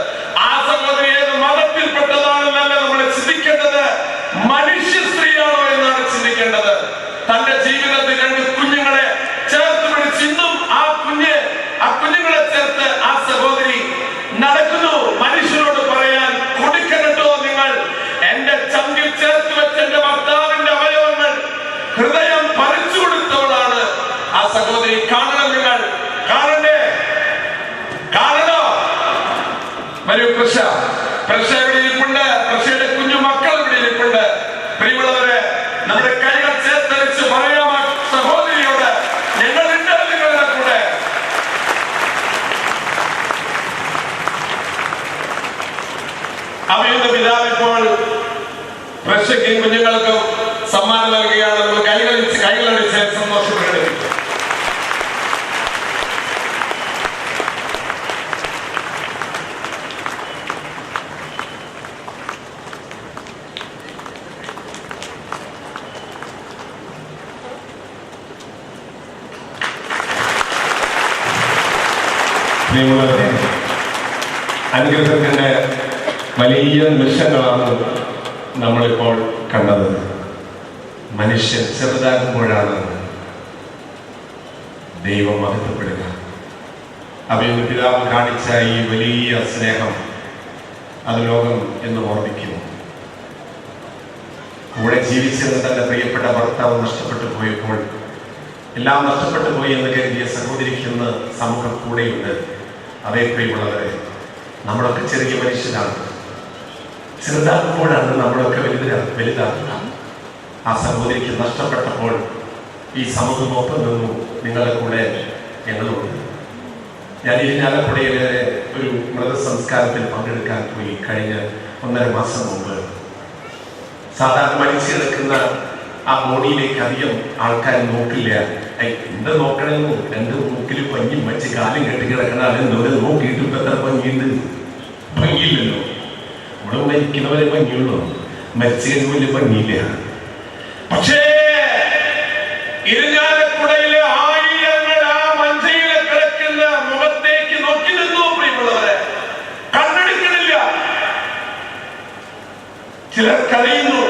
ആ സഹോദരി ഏത് മതത്തിൽപ്പെട്ടതാണെന്നല്ല നമ്മൾ ചിന്തിക്കേണ്ടത്, മനുഷ്യ സ്ത്രീയാണോ എന്നാണ് ചിന്തിക്കേണ്ടത്. തന്റെ ജീവിതത്തിൽ 2 കുഞ്ഞുങ്ങളെ ചേർത്ത് പിടിച്ച് ഇന്നും ആ കുഞ്ഞുങ്ങളെ ചേർത്ത് ആ സഹോദരി നടക്കുന്നു. മനുഷ്യരോട് പറയാൻ, കൊടുക്കട്ടോ നിങ്ങൾ എന്റെ ചങ്കിൽ ചേർത്ത് വെച്ച എന്റെ ഭർത്താവിന്റെ അവയവങ്ങൾ ഹൃദയം പറിച്ചു കൊടുത്തവളാണ് ആ സഹോദരി. കാണണം, നിങ്ങൾ കാണണ്ടേ? കാണണോ? വരൂ. പ്രശ ഇവിടെ ഇരിപ്പുണ്ട്. പ്രശയുടെ കുഞ്ഞു മക്കൾ ഇവിടെ ഇരിപ്പുണ്ട്. പ്രിയമുള്ളവരെ, നമ്മുടെ കൈകൾ ചേർത്തരിച്ച് പറയാം ആ സഹോദരിയോട്, ഞങ്ങൾ ഉണ്ട് നിങ്ങളുടെ കൂടെ. അവയുടെ പിതാവ് ഇപ്പോൾ പ്രശയ്ക്കും കുഞ്ഞുങ്ങൾക്കും സമ്മാനം നൽകുകയാണ്. നമ്മൾ കൈകളടിച്ച് സന്തോഷം പ്രകടിപ്പിക്കും. അനുഗ്രഹത്തിന്റെ വലിയ നിമിഷങ്ങളാണ് നമ്മളിപ്പോൾ കണ്ടത്. മനുഷ്യൻ ചെറുതാകുമ്പോഴാണ് ദൈവം മഹത്വപ്പെടുക. അഭിമന്യ പിതാവ് കാണിച്ച ഈ വലിയ സ്നേഹം അത് ലോകം എന്ന് ഓർമ്മിക്കുന്നു. കൂടെ ജീവിച്ചിരുന്ന തന്റെ പ്രിയപ്പെട്ട ഭർത്താവ് നഷ്ടപ്പെട്ടു പോയപ്പോൾ എല്ലാം നഷ്ടപ്പെട്ടു പോയി എന്ന് കരുതിയ സഹോദരിക്ക് ഇന്ന് സമൂഹം കൂടെയുണ്ട്. അതേ പ്രിയമുള്ളവരെ, നമ്മളൊക്കെ ചെറിയ മനുഷ്യരാണ്. ചെറുതാകുമ്പോഴാണ് നമ്മളൊക്കെ വലുതാക്കുക. ആ സഹോദരിക്ക് നഷ്ടപ്പെട്ടപ്പോൾ ഈ സമൂഹം ഒപ്പം നിന്നു. നിങ്ങളുടെ കൂടെ ഞങ്ങളുണ്ട്. ഞാൻ ഇരിഞ്ഞാലക്കുടയിലെ ഒരു മൃതസംസ്കാരത്തിൽ പങ്കെടുക്കാൻ പോയി കഴിഞ്ഞ 1.5 മാസം മുമ്പ്. സാധാരണ മരിച്ചെടുക്കുന്ന ആ ബോഡിയിലേക്ക് അധികം ആൾക്കാർ നോക്കില്ല. എന്താ നോക്കണമെന്നു 2 മൂക്കിൽ പഞ്ഞും വെച്ച് കാലും കെട്ടി കിടക്കണ അതെന്തോരെ നോക്കിയിട്ട് ഇപ്പൊ എത്ര ഭംഗിയുണ്ട്? ഭംഗിയില്ലല്ലോ. ഇവിടെ മരിക്കുന്നവരെ ഭംഗിയുള്ളൂ, മരിച്ചു കഴിഞ്ഞ വലിയ ഭംഗിയില്ല. പക്ഷേ ഇരിഞ്ഞാലക്കുടയിലെ ആയിരങ്ങൾ ആ മഞ്ചയിലെ കിടക്കുന്ന മുഖത്തേക്ക് നോക്കി നിന്നു. പ്രിയമുള്ളവരെ, കണ്ണെടുക്കണില്ല. ചിലർ കരയുന്നു.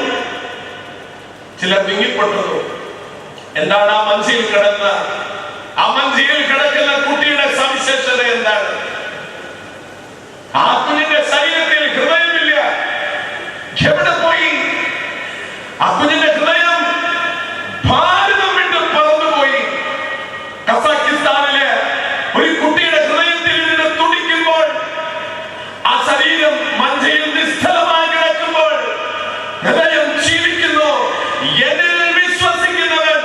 ചിലർ വിങ്ങിപ്പെട്ടു. എന്താണ് ആ മഞ്ചിയിൽ കിടക്കുന്ന കുട്ടിയുടെ സവിശേഷത എന്താണ്? ആ കുഞ്ഞിന്റെ ശരീരത്തിൽ ഹൃദയമില്ല. എവിടെ പോയി? ആ കുഞ്ഞിന്റെ ഹൃദയം ഭാരതം വിട്ട് പറന്നുപോയി. കസാക്കിസ്ഥാനിലെ ഒരു കുട്ടിയുടെ ഹൃദയത്തിൽ നിന്ന് തുടിക്കുമ്പോൾ, ആ ശരീരം മഞ്ചയിൽ നിശ്ചലമായി കിടക്കുമ്പോൾ ഹൃദയം ജീവിക്കുന്നു. എന്നിൽ വിശ്വസിക്കുന്നവൻ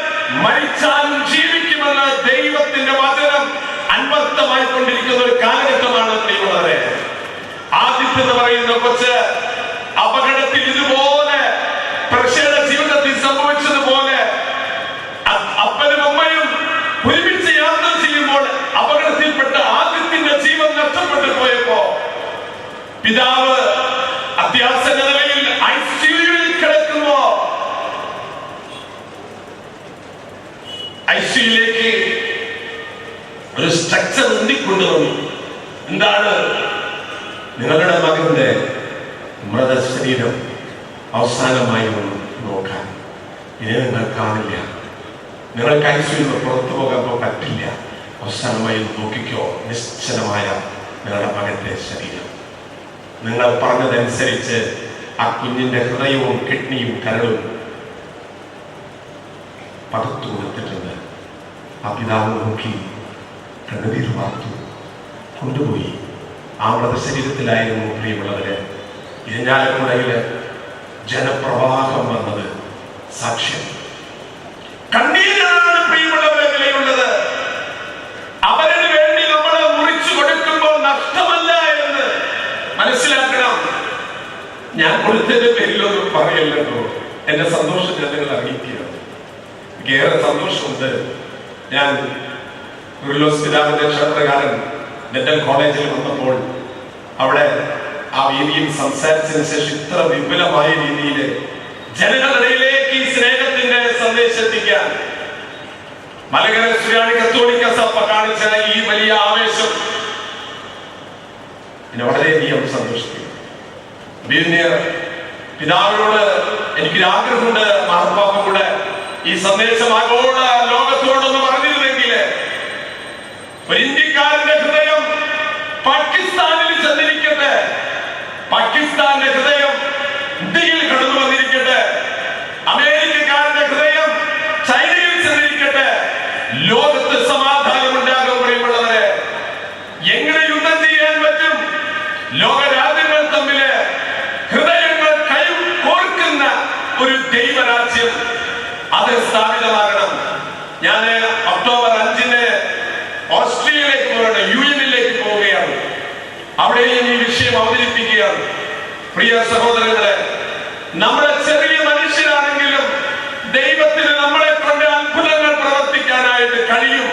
മരിച്ചാലും ജീവിക്കുമെന്ന് ദൈവത്തിന്റെ വചനം അന്വർത്ഥമായി കൊണ്ടിരിക്കുന്ന ഒരു കാലഘട്ടമാണ് പ്രിയമുള്ളവരെ. ആദിത്യ എന്ന് പറയുന്ന കൊച്ച് അപകടത്തിൽ ഇതുപോലെ പ്രക്ഷയുടെ ജീവിതത്തിൽ സംഭവിച്ചതുപോലെ അപ്പനും അമ്മയും ഒരുമിച്ച് യാത്ര ചെയ്യുമ്പോൾ അപകടത്തിൽപ്പെട്ട ആദിത്യന്റെ ജീവൻ നഷ്ടപ്പെട്ടു പോയപ്പോ പിതാവ് അത്യാസന്ന നിലയിൽ ഐസിയുവിൽ കിടക്കുമ്പോ ഐസിയുയിലേക്ക് ഒരു സ്ട്രക്ചർ ഉന്തിക്കൊണ്ടുവന്നു. എന്താണ്? നിങ്ങളുടെ മകന്റെ മൃതശരീരം അവസാനമായി ഒന്ന് നോക്കാൻ. ഇനി നിങ്ങൾ കാണില്ല. നിങ്ങൾക്ക് ഐസിയുയിൽ നിന്ന് പുറത്തു പോകാൻ പറ്റില്ല. അവസാനമായി നോക്കിക്കോ നിശ്ചലമായ നിങ്ങളുടെ മകന്റെ ശരീരം. നിങ്ങൾ പറഞ്ഞതനുസരിച്ച് ആ കുഞ്ഞിന്റെ ഹൃദയവും കിഡ്നിയും കരളും പകർത്തു കൊടുത്തിട്ടുണ്ട്. ആ പിതാവ് നോക്കി കണ്ണുനീർ വാർത്തു കൊണ്ടുപോയി. ആ മൃതശരീരത്തിലായിരുന്നു പ്രിയമുള്ളവര് ഇരിഞ്ഞാലക്കുടയില് ജനപ്രവാഹം വന്നത് സാക്ഷ്യം. കണ്ണീരാണ് പ്രിയമുള്ളവരെ വിലയുള്ളത്. അവരിന് വേണ്ടി നമ്മൾ മുറിച്ചു കൊടുക്കുമ്പോൾ നഷ്ടമല്ല എന്ന് മനസ്സിലാക്കണം. ഞാൻ കൊടുത്തതിന്റെ പേരിലൊന്നും പറയല്ലോ. എന്റെ സന്തോഷം ഞാൻ നിങ്ങൾ അറിയിക്കുകയാണ്. എനിക്ക് ഏറെ സന്തോഷമുണ്ട്. ഞാൻ പിതാവിന്റെ ക്ഷേത്രകാരൻ ഡെന്റൽ കോളേജിൽ വന്നപ്പോൾ അവിടെ ആ വേദിയിൽ സംസാരിച്ചതിന് ശേഷം ഇത്ര വിപുലമായ രീതിയിൽ ജനങ്ങളിടയിലേക്ക് ഈ സ്നേഹത്തിന്റെ സന്ദേശം എത്തിക്കാൻ മലങ്കര സുറിയാനി കത്തോലിക്ക സഭ കാണിച്ച ഈ വലിയ ആവേശം എന്നെ വളരെയധികം സന്തോഷിക്കുന്നു. പിതാവിനോട് എനിക്കൊരു ആഗ്രഹമുണ്ട്, മാർപ്പാപ്പ കൂടെ ഈ സന്ദേശം ആഗോള ലോകത്തോടൊന്ന് പറഞ്ഞിരുന്നെങ്കിൽ ഒരു ഇന്ത്യക്കാരന്റെ ഹൃദയം പാകിസ്ഥാനിൽ ചെന്നിരിക്കട്ടെ, പാകിസ്ഥാന്റെ ഹൃദയം ഇന്ത്യയിൽ കടന്നു വന്നിരിക്കട്ടെ, അമേരിക്കക്കാരന്റെ ഹൃദയം ചൈനയിൽ ചെന്നിരിക്കട്ടെ, ലോകത്ത് സമാധാനം ഉണ്ടാകും. പ്രിയമുള്ളവരെ, എങ്ങനെ യുദ്ധം ചെയ്യാൻ പറ്റും? ലോകരാജ്യങ്ങൾ തമ്മില് ഹൃദയങ്ങൾ കോർക്കുന്ന ഒരു ദൈവരാജ്യം അത് സ്ഥാപിതമാകണം. ഞാൻ ഒക്ടോബർ 5 ഓസ്ട്രേലിയയിലേക്ക് പോവുകയാണ്, യുഎന്നിലേക്ക് പോവുകയാണ്. അവിടെയും ഈ വിഷയം അവതരിപ്പിക്കുകയാണ്. പ്രിയ സഹോദരങ്ങളെ, നമ്മളെ ചെറിയ മനുഷ്യരാണെങ്കിലും ദൈവത്തിന് നമ്മളെ കൊണ്ട് അത്ഭുതങ്ങൾ പ്രവർത്തിക്കാനായിട്ട് കഴിയും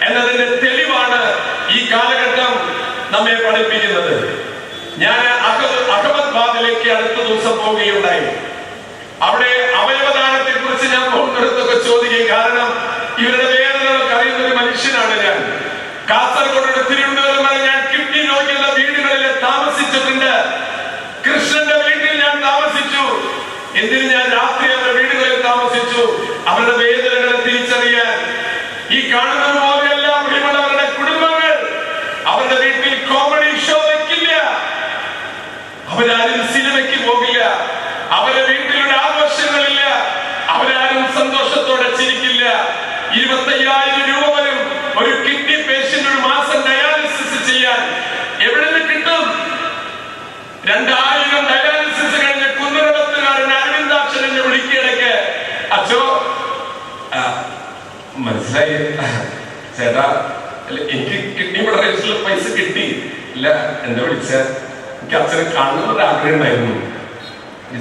എന്നതിന്റെ തെളിവാണ് ഈ കാലഘട്ടം നമ്മെ പഠിപ്പിക്കുന്നത്. ഞാൻ അഹമ്മദാബാദിലേക്ക് അടുത്ത ദിവസം പോവുകയുണ്ടായി. അവിടെ അവയവദാനത്തെ കുറിച്ച് ഞാൻ പോകുന്നിടത്തൊക്കെ ചോദിക്കും. കാരണം ഇവരുടെ വേദനകൾക്ക് അറിയുന്ന ഒരു മനുഷ്യനാണ് ഞാൻ. കാസർഗോഡ് തിരുവനന്തപുരം വരെ ഞാൻ കിഡ്നി രോഗികളുടെ വീടുകളിൽ താമസിച്ചിട്ടുണ്ട്. കൃഷ്ണന്റെ വീട്ടിൽ ഞാൻ താമസിച്ചു. എന്തിന് ഞാൻ രാത്രി അവരുടെ വീടുകളിൽ താമസിച്ചു? അവരുടെ വേദനകളെ തിരിച്ചറിയാൻ. ഈ കാണുന്നത് പോലെയല്ല പ്രിയമുള്ളവരുടെ കുടുംബങ്ങൾ. അവരുടെ വീട്ടിൽ കോമഡി ഷോ വെക്കില്ല, അവരാരും സിനിമയ്ക്ക് പോകില്ല, അവരുടെ വീട്ടിലൊരു ആഘോഷങ്ങളില്ല, അവരാരും സന്തോഷത്തോടെ ചിരിക്കില്ല. 25,000 രൂപ വരും ഒരു കിഡ്നി പേഷ്യന്റ് ഒരു മാസം ഡയാലിസിസ് ചെയ്യാൻ. എവിടെ നിന്ന് കിട്ടും? 2000 ഡയാലിസിസ് കഴിഞ്ഞ കുന്നരവത്തുകാരൻ അരവിന്ദാക്ഷൻ എന്നെ വിളിക്കിടയ്ക്ക്, അച്ഛോ മനസ്സിലായി ചേട്ടാ, എനിക്ക് കിഡ്നി രജിസ്റ്ററിൽ പൈസ കിട്ടി ഇല്ല, എന്നെ വിളിച്ച എനിക്ക് അച്ഛനെ കാണുന്നൊരു ആഗ്രഹം ഉണ്ടായിരുന്നു.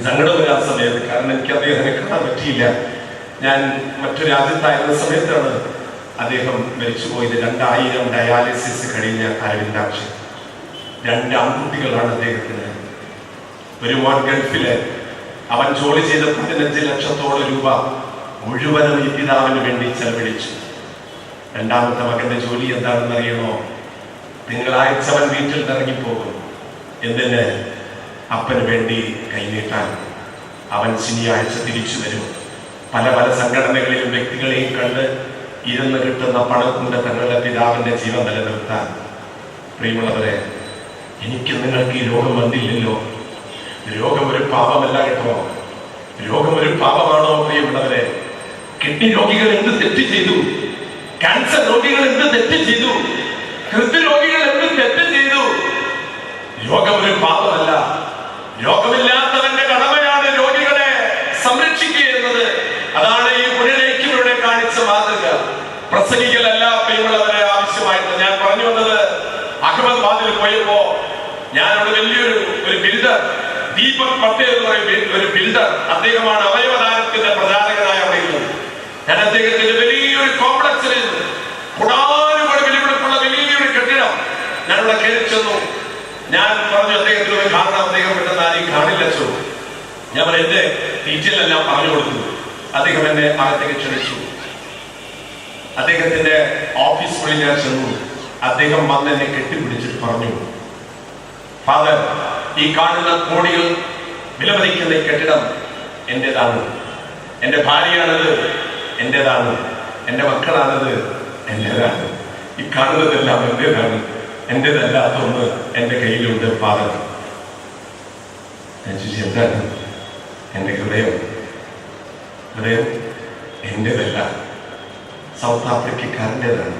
സങ്കടം വരാൻ സമയത്ത്, കാരണം എനിക്ക് അദ്ദേഹത്തിനെ കാണാൻ പറ്റിയില്ല. ഞാൻ മറ്റു രാജ്യത്തായിരുന്ന സമയത്താണ് അദ്ദേഹം മരിച്ചുപോയത്. 2000 ഡയാലിസിസ് കഴിഞ്ഞ അരവിന്ദാക്ഷൻ. 2 ആൺകുട്ടികളാണ് അദ്ദേഹത്തിന്. ഒരു മോൻ ഗൾഫില്, അവൻ ജോലി ചെയ്ത 15 ലക്ഷത്തോളം രൂപ മുഴുവനും ഈ പിതാവിന് വേണ്ടി ചെലവഴിച്ചു. 2ാമത്തെ മകന്റെ ജോലി എന്താണെന്ന് അറിയണോ? തിങ്കളാഴ്ച അവൻ വീട്ടിൽ ഇറങ്ങിപ്പോകും. എന്തിന്? അപ്പന് വേണ്ടി കൈനീട്ടാൻ. അവൻ ശനിയാഴ്ച തിരിച്ചു വരും. പല പല സംഘടനകളിലും വ്യക്തികളെയും കണ്ട് ഇരുന്ന് കിട്ടുന്ന പണം കൊണ്ട് തങ്ങളുടെ പിതാവിന്റെ ജീവൻ നിലനിർത്താൻ. പ്രിയമുള്ളവരെ, എനിക്ക് നിങ്ങൾക്ക് ഈ രോഗം വന്നില്ലല്ലോ. രോഗം ഒരു പാപമല്ല കേട്ടോ. രോഗം ഒരു പാപമാണോ പ്രിയമുള്ളവരെ? കിഡ്നി രോഗികൾ എന്ത് തെറ്റ് ചെയ്തു? ക്യാൻസർ രോഗികൾ എന്ത് തെറ്റ് ചെയ്തു? ഹൃദ്രോഗികൾ എന്ത് തെറ്റ് ചെയ്തു? രോഗം ഒരു പാപമല്ല. രോഗമില്ലാത്തവന്റെ കടമയാണ് രോഗികളെ സംരക്ഷിക്കുക എന്നത്. അതാണ് ഈ പുനരേഖിലൂടെ കാണിച്ച മാതൃക. പ്രസംഗിക്കലല്ല പ്രിയമുള്ളവരെ ആവശ്യമായിട്ട്. ഞാൻ പറഞ്ഞു വന്നത്, അഹമ്മദാബാദിൽ പോയപ്പോ ഞാനവിടെ വലിയൊരു ബിൽഡർ, ദീപക് പട്ടേൽ എന്ന് പറയുന്ന ഒരു ബിൽഡർ, അദ്ദേഹമാണ് അവയവദാനത്തിന്റെ പ്രചാരകനായ അവിടെയുള്ളത്. ഞാൻ അദ്ദേഹത്തിന്റെ വലിയൊരു കോംപ്ലക്സിൽ കൂടാനുകൂടി വിലപിടിപ്പുള്ള വലിയൊരു കെട്ടിടം ഞാനിവിടെ കയറി ചെന്നു. ഞാൻ പറഞ്ഞു അദ്ദേഹത്തിന് ഒരു കാണണം, അദ്ദേഹം പെട്ടെന്ന് ആരെയും കാണില്ല ചോ. ഞാൻ എന്റെ ഡീറ്റെയിലെല്ലാം പറഞ്ഞു കൊടുത്തു. അദ്ദേഹം എന്നെ അകത്തേക്ക് ക്ഷണിച്ചു. അദ്ദേഹത്തിന്റെ ഓഫീസ് വഴി ഞാൻ ചെന്നു. അദ്ദേഹം വന്ന് എന്നെ കെട്ടിപ്പിടിച്ചിട്ട് പറഞ്ഞു, ഫാദർ, ഈ കാണുന്ന കോടികൾ വിലമതിക്കുന്ന ഈ കെട്ടിടം എന്റേതാണ്. എന്റെ ഭാര്യയാണത്, എന്റേതാണ്. എന്റെ മക്കളാണത്, എന്റേതാണ്. ഈ കാണുന്നതെല്ലാം എന്റേതാണ്. എന്റേതല്ലാത്ത ഒന്ന് എന്റെ കയ്യിലുണ്ട് ഫാദർ. ഞാൻ ചോദിച്ചു, എന്താണ്? എന്റെ ഹൃദയം എന്റേതല്ല, സൗത്ത് ആഫ്രിക്കക്കാരൻ്റെതാണ്.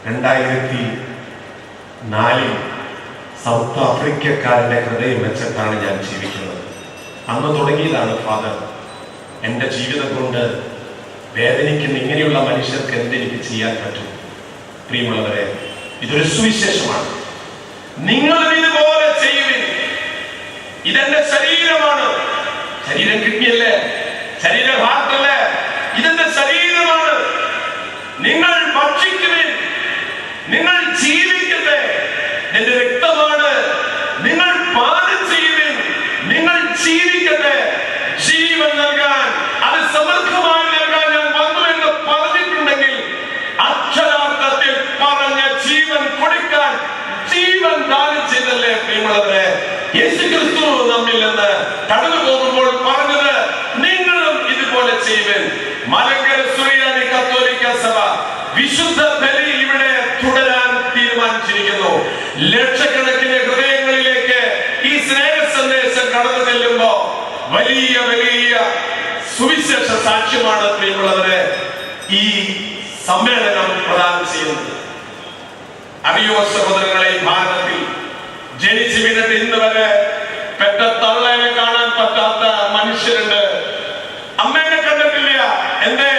2004 സൗത്ത് ആഫ്രിക്കക്കാരന്റെ ഹൃദയം വെച്ചിട്ടാണ് ഞാൻ ജീവിക്കുന്നത്. അന്ന് തുടങ്ങിയതാണ് ഫാദർ. എൻ്റെ ജീവിതം കൊണ്ട് വേദനിക്കുന്ന ഇങ്ങനെയുള്ള മനുഷ്യർക്ക് എന്തെനിക്ക് ചെയ്യാൻ പറ്റും? പ്രിയമുള്ളവരെ, ഇതൊരു സുവിശേഷമാണ്. നിങ്ങളും ഇതുപോലെ ചെയ്യുവിൻ. ഇതെന്റെ ശരീരമാണ്. ശരീരം കിഡ്നിയല്ലേ, ശരീരം ഹാർട്ടല്ലേ, ഇതെന്റെ ശരീരമാണ്. നിങ്ങൾ ഭക്ഷിക്കുവിൻ, നിങ്ങൾ ജീവിക്കട്ടെ. എന്റെ രക്തമാണ്, നിങ്ങൾ പാനം ചെയ്യുവിൻ, നിങ്ങൾ ജീവിക്കട്ടെ. ജീവൻ നൽകാൻ, അത് സമൃദ്ധമായി നൽകാൻ ഞാൻ വന്നു എന്ന് പറഞ്ഞിട്ടുണ്ടെങ്കിൽ അക്ഷരാർത്ഥത്തിൽ പറഞ്ഞ ജീവൻ കൊടുക്കാൻ ജീവൻ ദാനം ചെയ്തല്ലേ പ്രിയമുള്ളവരെ? യേശുക്രിസ്തു നമ്മിൽ നിന്ന് കടന്നു പോകുമ്പോൾ പറഞ്ഞത്, നിങ്ങളും ഇതുപോലെ ചെയ്യുവിൻ. മലങ്കര സുറിയാനി കത്തോലിക്ക സഭ വിശുദ്ധ ബലി ഇവിടെ തുടരാൻ തീരുമാനിച്ചിരിക്കുന്നു. ലക്ഷക്കണക്കിന് ഹൃദയങ്ങളിലേക്ക് ഈ സ്നേഹ സന്ദേശം കടന്നു ചെല്ലുമ്പോ വലിയ വലിയ സുവിശേഷ സാക്ഷ്യമാണ് പ്രിയമുള്ളവരെ ഈ സമ്മേളനം പ്രദാനം ചെയ്യുന്നത്. അറിയോ സഹോദരങ്ങളെ, ഭാരതത്തിൽ ജനിച്ചു വീണിട്ട് ഇന്ന് വരെ പെറ്റ തള്ളേനെ കാണാൻ പറ്റാത്ത മനുഷ്യരുണ്ട്. അമ്മേനെ കണ്ടിട്ടില്ല. എന്റെ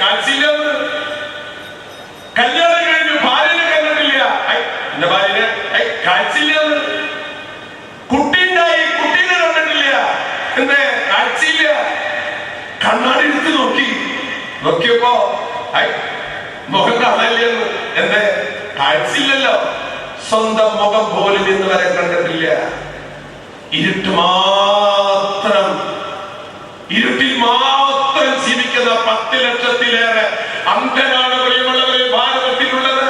കാഴ്ചയില്ല. കല്യാണം കഴിഞ്ഞു, ഭാര്യനെ കണ്ടിട്ടില്ല. എന്റെ ഭാര്യനെ കാഴ്ചയില്ല. കുട്ടിയുണ്ടായി, കുട്ടീനെ കണ്ടിട്ടില്ല. എന്റെ കാഴ്ചയില്ല. കണ്ണാടി എടുത്ത് നോക്കിയപ്പോ മുഖം കാണാനില്ലെന്ന്. എന്റെ കാഴ്ചയില്ലല്ലോ. സ്വന്തം മുഖം പോലും ഇന്ന് വരെ കണ്ടിട്ടില്ല. ഇരുട്ടിൽ മാത്രം ജീവിക്കുന്ന 10 ലക്ഷത്തിലേറെ അന്ധരാണ് പ്രിയമുള്ളവരെ ഭാരതത്തിലുള്ളത്.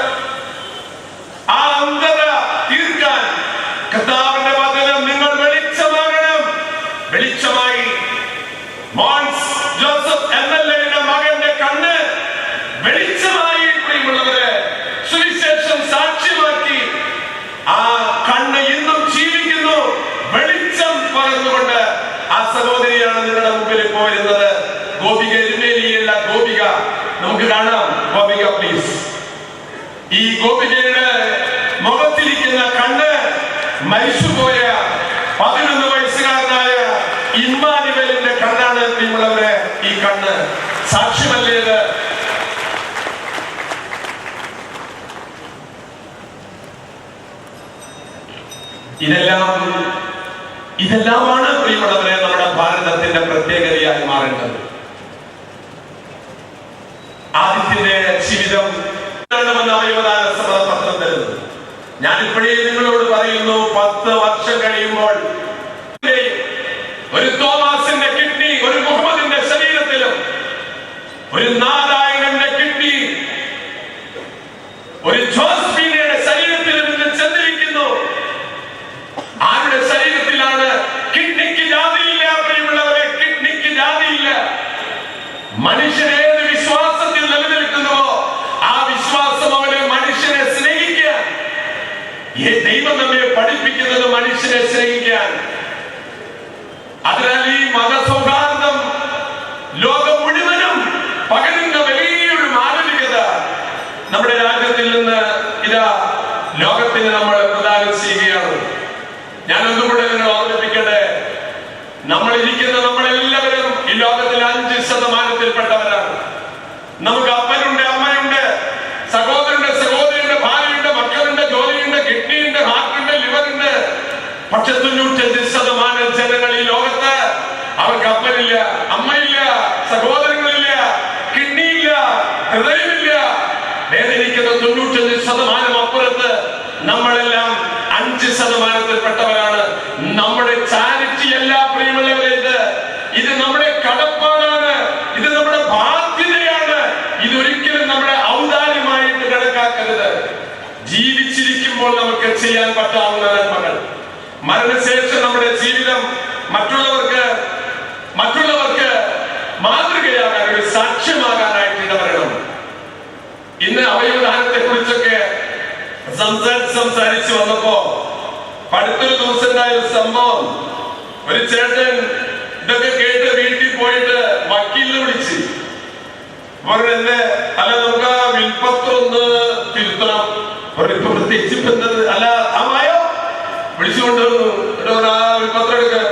ആ അന്ധത തീർക്കാൻ കർത്താവിന്റെ വചനം, നിങ്ങൾ വെളിച്ചമാകണം. വെളിച്ചമായി മോൻസ് ജോസഫ് MLA-യുടെ മകന്റെ കണ്ണ് വെളിച്ചമായി പ്രിയമുള്ളവരെ, സുവിശേഷം സാക്ഷ്യമാക്കി. ആ കണ്ണ് ഇന്നും ജീവിക്കുന്നു, വെളിച്ചം പകർന്നുകൊണ്ട്. ആ സഹോദരിയാണ് നിങ്ങളുടെ മുമ്പിൽ ഇപ്പോൾ വരുന്നത്. ഗോപിക, എരുമേലിയല്ല, ഗോപിക. നമുക്ക് കാണാം. ഗോപിക പ്ലീസ്. ഈ ഗോപികയുടെ മുഖത്തിരിക്കുന്ന കണ്ണ് മരിച്ചുപോയ 11 വയസ്സുകാരനായ ഇമ്മാനുവേലിന്റെ കണ്ണാണ് പ്രിയമുള്ളവരെ. ഈ കണ്ണ് സാക്ഷ്യമല്ലേത്? ഇതെല്ലാമാണ് പ്രിയമുള്ളവരെ നമ്മുടെ ഭാരതത്തിന്റെ പ്രത്യേകതയായി മാറേണ്ടത്. ആദ്യത്തിന്റെ ജീവിതം അവയവദാന പത്രം തരുന്നത്. ഞാനിപ്പോഴേ നിങ്ങളോട് പറയുന്നു, 10 വർഷം കഴിയുമ്പോൾ ഒരു തോമാസിന്റെ കിഡ്നി ഒരു മുഹമ്മദിന്റെ ശരീരത്തിലും, ഒരു നാരായണന്റെ കിഡ്നി ഒരു ജോസ്ഫീനയുടെ ശരീരത്തിലും ഇന്ന് ചെന്നിരിക്കുന്നു. ആരുടെ ശരീരത്തിലാണ്? കിഡ്നിക്ക് ജാതിയില്ല പ്രിയമുള്ളവരെ, കിഡ്നിക്ക് ജാതിയില്ല. മനുഷ്യനേത് വിശ്വാസത്തിൽ നിലനിൽക്കുന്നുവോ ആ വിശ്വാസം അവനെ മനുഷ്യനെ സ്നേഹിക്കാൻ. ദൈവം നമ്മെ പഠിപ്പിക്കുന്നത് മനുഷ്യനെ സ്നേഹിക്കാൻ. അതിനാൽ ഈ മതസൗഹാർദ്ദം ലോകം മുഴുവനും പകരുന്ന വലിയൊരു മാനവികത നമ്മുടെ രാജ്യത്തിൽ നിന്ന് ഇതാ ലോകത്തിന് നമ്മൾ പ്രദാനം ചെയ്യുകയാണ്. ഞാനൊന്നും കൂടെ നിങ്ങൾ ഓർമ്മിപ്പിക്കട്ടെ, നമ്മളെല്ലാവരും ഈ ലോകത്തിൽ 5%-പ്പെട്ടവരാണ്. നമുക്ക് അപ്പനുണ്ട്, അമ്മയുണ്ട്, സഹോദരനുണ്ട്, സഹോദരിയുണ്ട്, ഭാര്യയുണ്ട്, മക്കളുണ്ട്, ജോലിയുണ്ട്, കിഡ്നിയുണ്ട്, ഹാർട്ടുണ്ട്, ലിവറുണ്ട്. പക്ഷെ 95% ജനങ്ങൾ ഈ ലോകത്ത് അവർക്ക് അപ്പനില്ല, അമ്മയില്ല, സഹോദരങ്ങളില്ല, കിഡ്നിയില്ല, ഹൃദയമില്ല. വേദനിക്കുന്ന 95% അപ്പുറത്ത് നമ്മളെല്ലാം 5%-പ്പെട്ടവരാണ്. നമ്മുടെ ചാരിറ്റി അല്ല പ്രിയമുള്ളവരെ, ഇത് നമ്മുടെ കടപ്പാടാണ്, ഇത് നമ്മുടെ ബാധ്യതയാണ്. ഇതൊരിക്കലും നമ്മുടെ ഔദാര്യമായിട്ട് കണക്കാക്കരുത്. ജീവിച്ചിരിക്കുമ്പോൾ നമുക്ക് ചെയ്യാൻ പറ്റാവുന്ന നന്മകൾ, മരണശേഷം നമ്മുടെ ജീവിതം മറ്റുള്ളവർക്ക് മാതൃകയാകാൻ, ഒരു സാക്ഷ്യമാകാനായിട്ട് ഇടവരണം. ഇന്ന് അവയവദാനത്തെ കുറിച്ചൊക്കെ സംസാരിച്ചു വന്നപ്പോ അടുത്തൊരു ദിവസം ഉണ്ടായ ഒരു സംഭവം, ഒരു ചേട്ടൻ ഇതൊക്കെ കേട്ട് വീട്ടിൽ പോയിട്ട് വക്കീലിനെ വിളിച്ച് പറഞ്ഞെന്നെ, അല്ല നമുക്ക് ആ വിൽപ്പത്രം ഒന്ന് തിരുത്തണം, ഇപ്പൊ പ്രത്യേകിച്ച് അല്ല അമ്മായോ വിളിച്ചുകൊണ്ട് ആ വിൽപ്പത്രം എടുക്കല്ലോ.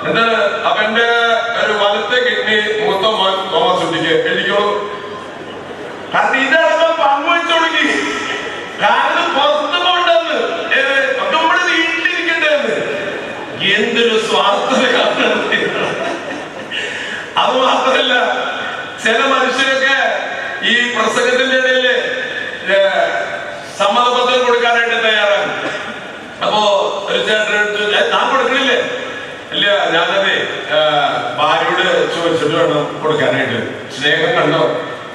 എന്താണ് അവന്റെ ഒരു വലത്തെ കിഡ്നി മൂത്ത മോൻ തോമസ് കുട്ടിക്ക് എഴുതിക്കോളൂ. കാരണം ഇതടക്കം പങ്കുവെച്ചു തുടങ്ങി. കാരണം പുറത്തു പോണ്ടെന്ന്, നമ്മുടെ വീട്ടിലിരിക്കണ്ടെന്ന്. എന്തൊരു സ്വാർത്ഥതയാണ്. അത് മാത്രല്ല, ചില മനുഷ്യരൊക്കെ ഈ പ്രസംഗത്തിന്റെ ഇടയില് സമ്മതപത്രം കൊടുക്കാനായിട്ട് തയ്യാറാണ്. അപ്പോ ഒരു ചേട്ടൻ താൻ കൊടുക്കണില്ലേ? ഇല്ല, ഞാനതേ ഭാര്യയോട് ചോദിച്ചിട്ട് വേണം കൊടുക്കാനായിട്ട്. സ്നേഹം കണ്ടോ,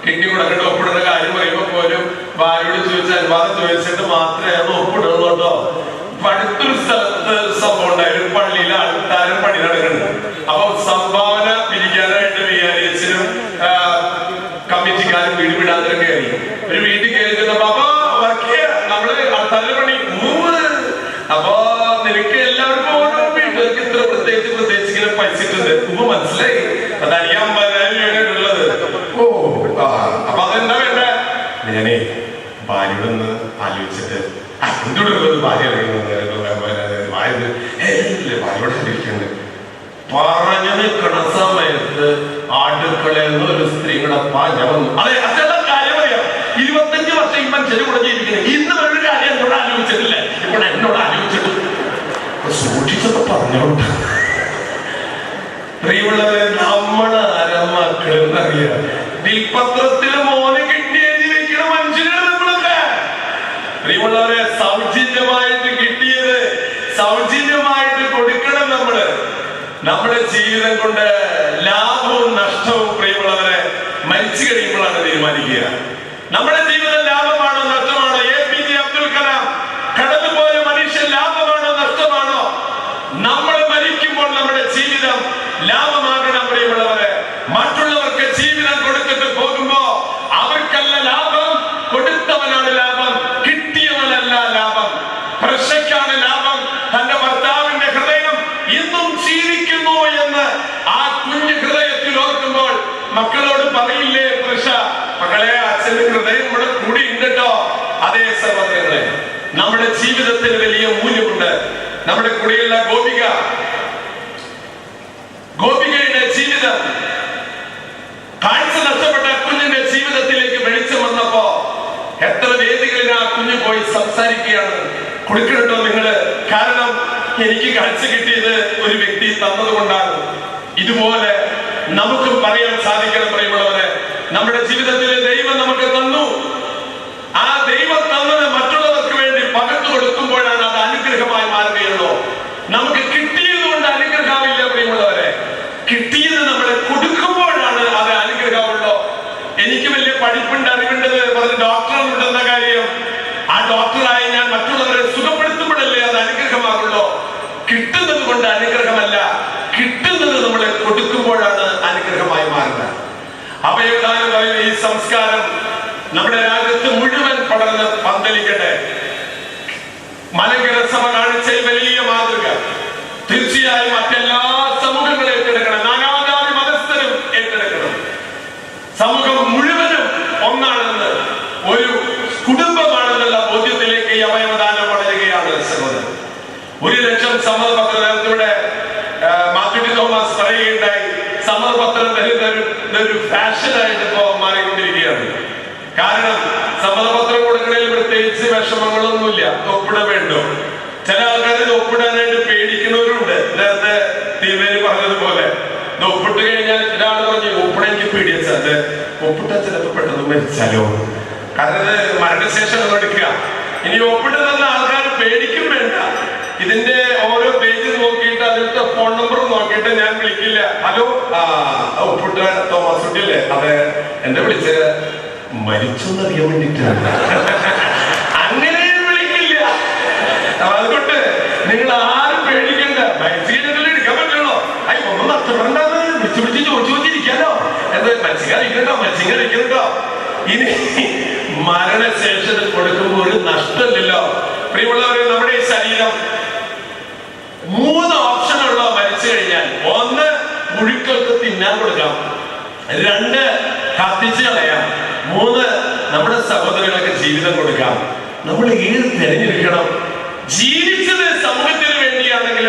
കിഡ്നി കൊടുക്കേണ്ട ഒപ്പിടുന്ന കാര്യം പറയുമ്പോ പോലും ഭാര്യയോട് ചോദിച്ച അനുവാദം ചോദിച്ചിട്ട് മാത്രമേ അത് ഒപ്പിടുള്ളൂ കേട്ടോ. അടുത്തൊരു സ്ഥലത്ത് സംഭവം ഉണ്ടായി, ഒരു പള്ളിയിലെ ആൾക്കാരും പണി നടക്കുന്നുണ്ട്. അപ്പൊ സംഭാവന പിരിക്കാനായിട്ട് വിചാരിച്ചനും കമ്മിറ്റിക്കാരും വീട് വിടാതെ കയറി. ഒരു വീട്ടിൽ കയറി ചെന്നപ്പോ അപ്പൊ വർക്ക് ചെയ്യാം, നമ്മള് ആൾക്കാരുടെ പണി അപ്പൊ നിനക്ക് എല്ലാവർക്കും ഓരോ വീട്ടുകാർക്ക് ഇത്ര പ്രത്യേകിച്ച് ഇങ്ങനെ പൈസ ഇട്ടുണ്ട്. ഉമ്മ മനസ്സിലായി, അതായിരിക്കും 50,000 രൂപയുള്ളത്. ഓ അപ്പൊ അതെന്താ വേണ്ട? ഞാനേ ഭാര്യയോടൊന്ന് ആലോചിച്ചിട്ട് എന്തുള്ളത് ഭാര്യ ഭാര്യയോട് ഇരിക്കുന്നുണ്ട്. പറഞ്ഞു നിൽക്കണ സമയത്ത് അടുക്കളയിൽ നിന്ന് ഒരു സ്ത്രീകളെ പാചകം. അതെ, അച്ഛന്റെ കാര്യം അറിയാം. 25 വർഷം ഈ മനുഷ്യന് കൂടെ ജീവിക്കുന്നത്. ഇന്ന് ഒരു കാര്യം എന്നോട് ആലോചിച്ചിട്ടില്ല, ഇപ്പോൾ എന്നോട് ആലോചിച്ചിട്ട് സൂക്ഷിച്ചപ്പോ പറഞ്ഞോണ്ട്. പ്രിയമുള്ളവരെ, നമ്മള് മക്കളെന്നറിയാം. വിൽപത്രത്തില് മോനെ കിട്ടി എഴുതി വെക്കണ മനുഷ്യനാണ് നമ്മളൊക്കെ. പ്രിയമുള്ളവരെ, സൗജന്യമായിട്ട് കിട്ടിയത് സൗജന്യമായിട്ട് കൊടുക്കണം. നമ്മുടെ ജീവിതം കൊണ്ട് ലാഭവും നഷ്ടവും പ്രിയമുള്ളവരെ മരിച്ചു കഴിയുമ്പോഴാണ് തീരുമാനിക്കുക. നമ്മുടെ ജീവിതം ലാഭമാണോ നഷ്ടമാണോ? APJ അബ്ദുൽ കലാം കടന്നുപോയ മനുഷ്യൻ ലാഭമാണോ നഷ്ടമാണോ? നമ്മൾ മരിക്കുമ്പോൾ നമ്മുടെ ജീവിതം ലാഭമാകണം പ്രിയമുള്ളവരെ. മറ്റുള്ളവർക്ക് ജീവിതം കൊടുത്തിട്ട് പോകുമ്പോ അവർക്കല്ല ലാഭം, കൊടുത്തവനാണ് ലാഭം, കിട്ടിയവനല്ല ലാഭം. പ്രശയ്ക്കാണ് ലാഭം. തന്റെ ഭർത്താവിന്റെ ഹൃദയം ഇന്നും ജീവിക്കുന്നു എന്ന് ആ കുഞ്ഞു ഹൃദയത്തിൽ ഓർക്കുമ്പോൾ മക്കളോട് പറയില്ലേ പ്രശ, മക്കളെ അച്ഛന്റെ ഹൃദയം ഇവിടെ കൂടി ഉണ്ടോ? അതേ സഹോദരങ്ങളെ, നമ്മുടെ ജീവിതത്തിന് വലിയ മൂല്യമുണ്ട്. നമ്മുടെ കൂടെയുള്ള ഗോപികയുടെ ജീവിതം, കാഴ്ച നഷ്ടപ്പെട്ട കുഞ്ഞിന്റെ ജീവിതത്തിലേക്ക് വെളിച്ചം വന്നപ്പോ എത്ര വേദികളിൽ ആ കുഞ്ഞു പോയി സംസാരിക്കുകയാണ്. കൊടുക്കട്ടോ നിങ്ങള്, കാരണം എനിക്ക് കാഴ്ച കിട്ടിയത് ഒരു വ്യക്തി തന്നതുകൊണ്ടാണ്. ഇതുപോലെ നമുക്കും പറയാൻ സാധിക്കണം പ്രിയമുള്ളവരെ. നമ്മുടെ ജീവിതത്തിലെ ദൈവം നമുക്ക് തന്നു. ആ ദൈവം തന്നത് മറ്റുള്ളവർക്ക് വേണ്ടി പകർത്തു കൊടുക്കുമ്പോഴാണ് അത് അനുഗ്രഹമായി മാറുകയുള്ളൂ. നമുക്ക് കിട്ടിയത് കൊണ്ട് അനുഗ്രഹമില്ല പ്രിയമുള്ളവരെ. കിട്ടിയത് നമ്മളെ കൊടുക്കുമ്പോഴാണ് അത് അനുഗ്രഹമുള്ളൂ. എനിക്ക് വലിയ പഠിപ്പുണ്ട്, അറിവുണ്ടത് പറഞ്ഞ് ഡോക്ടറുണ്ടെന്ന കാര്യം, ആ ഡോക്ടറായി ഞാൻ മറ്റുള്ളവരെ സുഖപ്പെടുത്തുമ്പോഴല്ലേ അത് അനുഗ്രഹമാകുള്ളൂ. കിട്ടുന്നത് കൊണ്ട് അനുഗ്രഹമല്ല, കിട്ടുന്നത് നമ്മളെ കൊടുക്കുമ്പോഴാണ് അവയവദാനം പറയുന്ന ഈ സംസ്കാരം നമ്മുടെ രാജ്യത്ത് മുഴുവൻ പടർന്ന് പന്തലിക്കട്ടെ. മലങ്കര സഭ കാണിച്ച വലിയ മാതൃക തീർച്ചയായും മറ്റെല്ലാ സമൂഹങ്ങളും ഏറ്റെടുക്കണം. നാനാജാതി മതസ്ഥരും ഏറ്റെടുക്കണം. സമൂഹം മുഴുവനും ഒന്നാണെന്ന്, ഒരു കുടുംബമാണെന്നുള്ള ബോധ്യത്തിലേക്ക് ഈ അവയവദാനം വളരുകയാണ് സഹോദരൻ. 1,00,000 സമ്മതപത്രത്തിലൂടെ മാത്യു ടി തോമസ് പറയുകയുണ്ടായി, സമ്മതപത്രം ഒരു ഫാഷനായിട്ട് ഇപ്പോ മാറിക്കൊണ്ടിരിക്കുകയാണ്. കാരണം സമ്മതപത്രം കൊടുക്കണതിൽ പ്രത്യേകിച്ച് വിഷമങ്ങളൊന്നുമില്ല. ഒപ്പിട വേണ്ടോ? ചില ആൾക്കാർ ഇത് ഒപ്പിടാനായിട്ട് പേടിക്കുന്നവരുണ്ട്. നേരത്തെ തിരുമേനി പറഞ്ഞതുപോലെ ഒപ്പിട്ട് കഴിഞ്ഞാൽ ഒരാൾ പറഞ്ഞു ഒപ്പിട എനിക്ക് പേടിയത് ഒപ്പിട്ടാൽ ചിലപ്പോൾ പെട്ടെന്ന് മരിച്ചാലോ, കാരണം ഇത് മരണശേഷം എടുക്കുക. ഇനി ഒപ്പിടുന്ന ആൾക്കാർ പേടിക്കും വേണ്ട. ഇതിന്റെ ഓരോ പേജ് നോക്കിയിട്ട് അതിലത്തെ ഫോൺ നമ്പർ നോക്കിയിട്ട് ഞാൻ വിളിക്കില്ല, ഹലോ ഒപ്പിട്ട തോമസ് കുട്ടിയല്ലേ, അതെ എന്നെ വിളിച്ചത് മരിച്ചൊന്നറിയാൻ വേണ്ടിയിട്ടാണ്, അങ്ങനെ വിളിക്കില്ല. അതുകൊണ്ട് നിങ്ങൾ ആരും പേടിക്കണ്ട. മരിച്ചു കഴിഞ്ഞാൽ എടുക്കാൻ പറ്റുള്ളൂ. ഒന്നും നഷ്ടപ്പെടേണ്ടത് വിളിച്ച് ചോദിച്ചിരിക്കാലോ, എന്താ മരിച്ചിരിക്കണ്ടോ. ഇനി മരണശേഷം കൊടുക്കുമ്പോൾ ഒരു നഷ്ടമില്ലല്ലോ. പ്രിയമുള്ളവരെ, നമ്മുടെ ഈ ശരീരം 3 ഓപ്ഷനുള്ള മരിച്ചു കഴിഞ്ഞാൽ: 1 മുഴുക്കൾക്ക് തിന്നാൻ കൊടുക്കാം, 2 കത്തിച്ച് കളയാം, 3 നമ്മുടെ സഹോദരങ്ങൾക്ക് ജീവിതം കൊടുക്കാം. നമ്മൾ ഏത് തിരഞ്ഞെടുക്കണം? ജീവിച്ചത് സമൂഹത്തിന് വേണ്ടിയാണെങ്കിൽ,